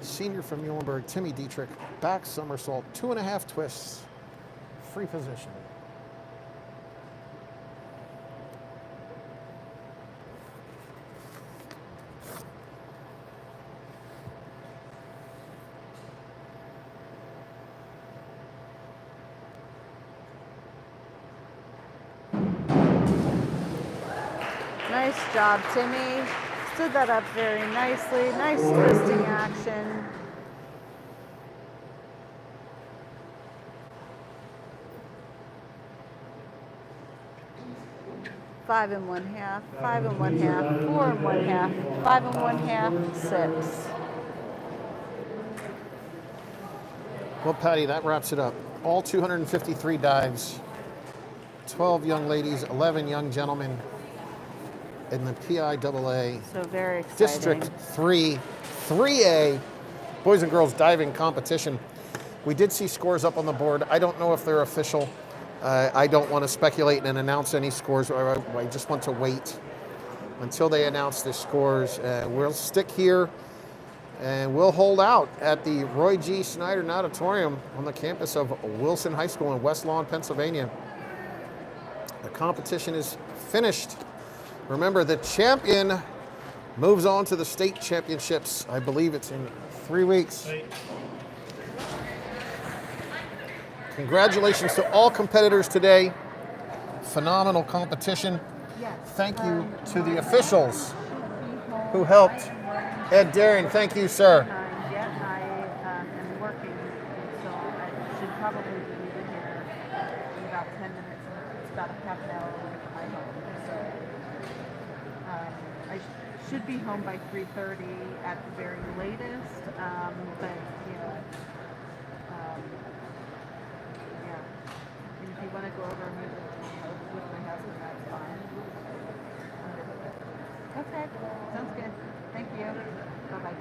Senior from Muhlenberg, Timmy Dietrich, back somersault, 2.5 twists, free position. Nice job, Timmy. Stood that up very nicely. Nice twisting action. Five and 1/2, 5 and 1/2, 4 and 1/2, 5 and 1/2, 6. Well, Patty, that wraps it up. All 253 dives, 12 young ladies, 11 young gentlemen in the PIAA So very exciting. District 3, 3A boys and girls diving competition. We did see scores up on the board. I don't know if they're official. I don't want to speculate and announce any scores. I just want to wait until they announce the scores. We'll stick here and we'll hold out at the Roy G. Snyder Auditorium on the campus of Wilson High School in West Lawn, Pennsylvania. The competition is finished. Remember, the champion moves on to the state championships. I believe it's in 3 weeks. Congratulations to all competitors today. Phenomenal competition. Thank you to the officials who helped. Ed Daring, thank you, sir. Yeah, I am working, so I should probably be leaving here in about 10 minutes. It's about a half an hour away from my home. So I should be home by 3:30 at the very latest. But, you know, yeah. And if you want to go over and meet with my husband, that's fine. Okay, sounds good. Thank you. Bye-bye.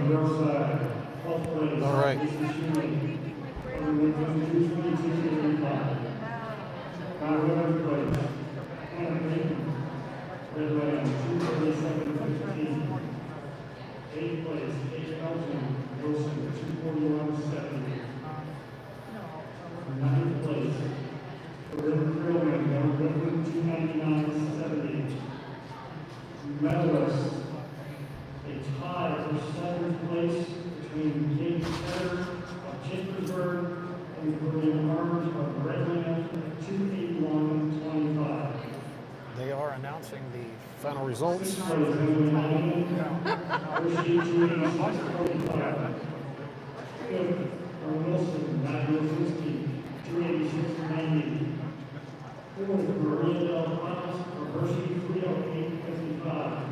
girls' side. 12th place. All right. This is shooting. Over women's 222-35. Now women's place. Hannah Creighton. Red Lamb, 237-15. 8th place, Kate Elton. Wilson, 241-70. 9th place. Corinne Krillman, Young Brooklyn, 299-70. Medalists, a tie for 7th place between Kate Fetter of Chambersburg and Corinne Arms of Redland at 281-25. They are announcing the final results. 6th place, Emily Lyon, Hershey, 286-45. 5th, Wilson, Matt Wilsinski, 286-90. 4th, Maria Del Paz of Hershey, 308-55.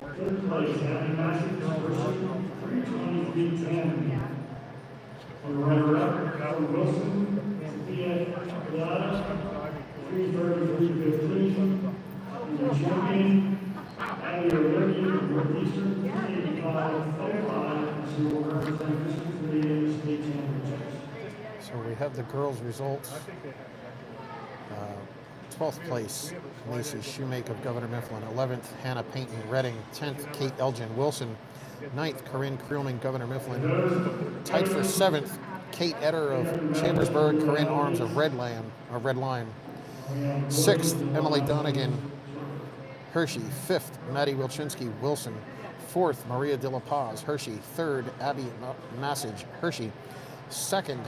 3rd place, Abby Massey, Hershey, 323-10. And runner-up, Howard Wilson, Sophia Piata, 333-15. And the champion, Abby O'Leary of Northeastern, 385-05, who will represent Michigan for the state championships. So we have the girls' results. 12th place, Macy Shoemake of Governor Mifflin. 11th, Hannah Payton, Reading. 10th, Kate Elgin, Wilson. 9th, Corinne Creelman, Governor Mifflin. Tied for 7th, Kate Etter of Chambersburg. Corinne Arms of Red Line. 6th, Emily Donegan, Hershey. 5th, Maddie Wilczynski, Wilson. 4th, Maria de la Paz, Hershey. 3rd, Abby Massage, Hershey. 2nd,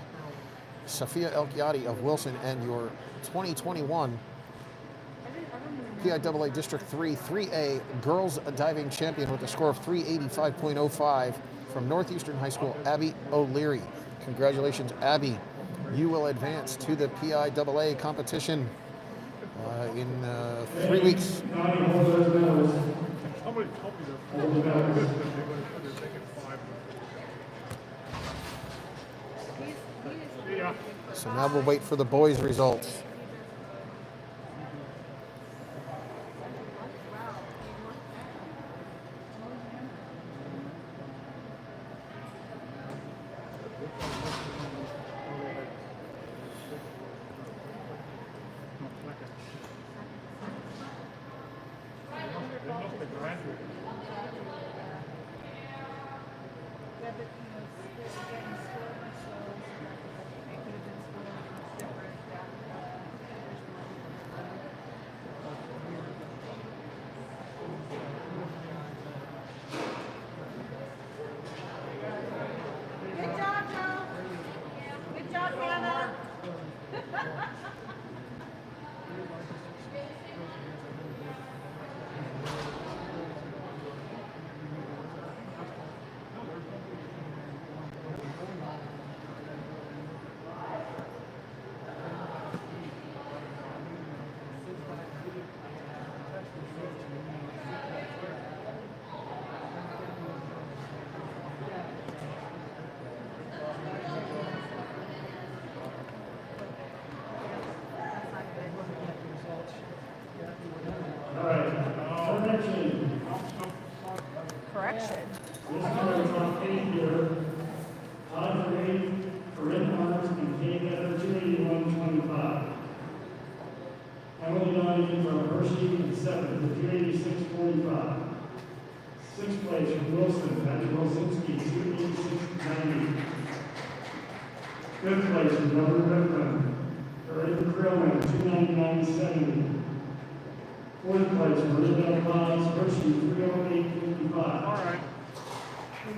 Sophia Elchiati of Wilson. And your 2021 PIAA District 3 3A Girls Diving Champion with a score of 385.05 from Northeastern High School, Abby O'Leary. Congratulations, Abby. You will advance to the PIAA competition in 3 weeks. So now we'll wait for the boys' results. Correction. This number is on page here. Todd Gray, Corinne Arms, and Kate Etter, 281-25. Emily Donovan from Hershey in 7th with 286-45. 6th place from Wilson, Patrick Wilsinski, 286-90. 5th place from Governor Mifflin, Corinne Krillman, 299-70. 4th place from Maria Del Paz, Hershey, 308-55. All right.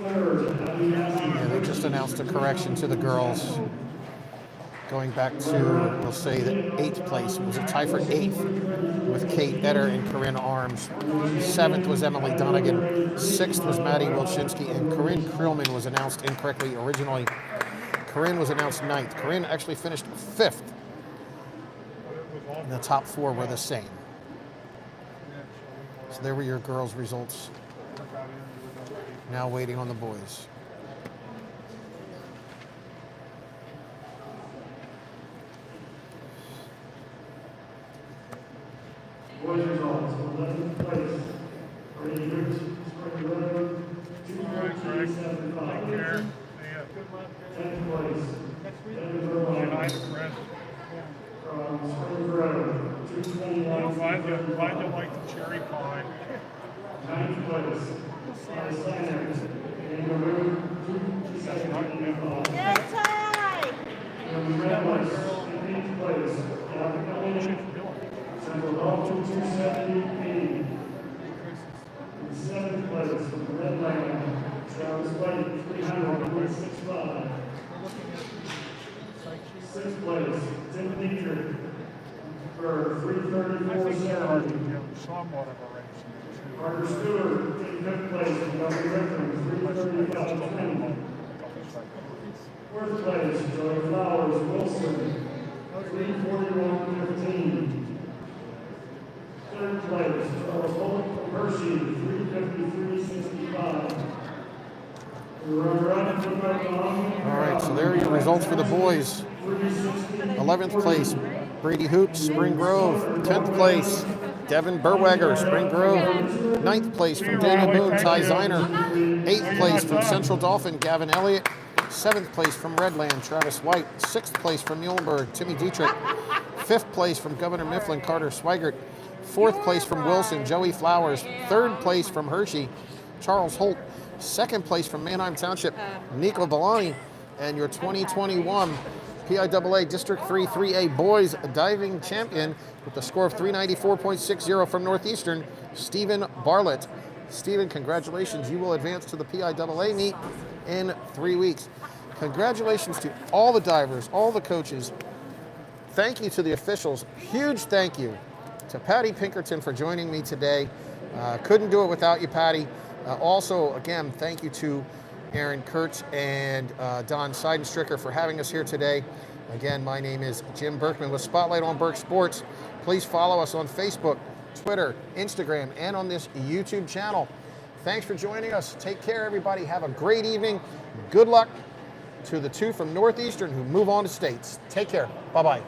3rd, Abby Massey. Yeah, they just announced a correction to the girls. Going back to, we'll say that 8th place. It was a tie for 8th with Kate Etter and Corinne Arms. 7th was Emily Donegan. 6th was Maddie Wilczynski, and Corinne Krillman was announced incorrectly originally. Corinne was announced 9th. Corinne actually finished 5th. And the top 4 were the same. So there were your girls' results. Now waiting on the boys. Boys results, 11th place, Brady Ricks, Spring Road, 2:13.75. Take care. 10th place, Devin Good Berline night, Chris. from Spring Grove, 2:21. Glad you like the cherry pie. 9th place, Alexander Kangaroo, 2:57.85. And red place, 8th place, Gavin Elliott, Central Dalton, 2:70.80. In 7th place, from Redland, Travis White, 300.65. 6th place, Tim Dietrich, for 3:34.70. Somewhat of a race. Carter Stewart in 5th place, from Governor Griffin, 3:35.20. 4th place, Joey Flowers, Wilson, 3:41.15. 3rd place, Charles Holt from Hershey, 3:53.65. Runner-up, All right, so there are your results for the boys. 11th place, Brady Hoops, Spring Grove. 10th place, Devin Berwager, Spring Grove. 9th place from Daniel Boone, Ty Ziner. 8th place from Central Dolphin, Gavin Elliott. 7th place from Redland, Travis White. 6th place from Muhlenberg, Timmy Dietrich. 5th place from Governor Mifflin, Carter Swigert. 4th place from Wilson, Joey Flowers. 3rd place from Hershey, Charles Holt. 2nd place from Manheim Township, Nico Villani. And your 2021 PIAA District 3 3A Boys Diving Champion with the score of 394.60 from Northeastern, Stephen Barlett. Stephen, congratulations. You will advance to the PIAA meet in 3 weeks. Congratulations to all the divers, all the coaches. Thank you to the officials. Huge thank you to Patty Pinkerton for joining me today. Couldn't do it without you, Patty. Also, again, thank you to Aaron Kurtz and Don Seidenstricker for having us here today. Again, my name is Jim Berkman with Spotlight on Berk Sports. Please follow us on Facebook, Twitter, Instagram, and on this YouTube channel. Thanks for joining us. Take care, everybody. Have a great evening. Good luck to the two from Northeastern who move on to states. Take care. Bye-bye.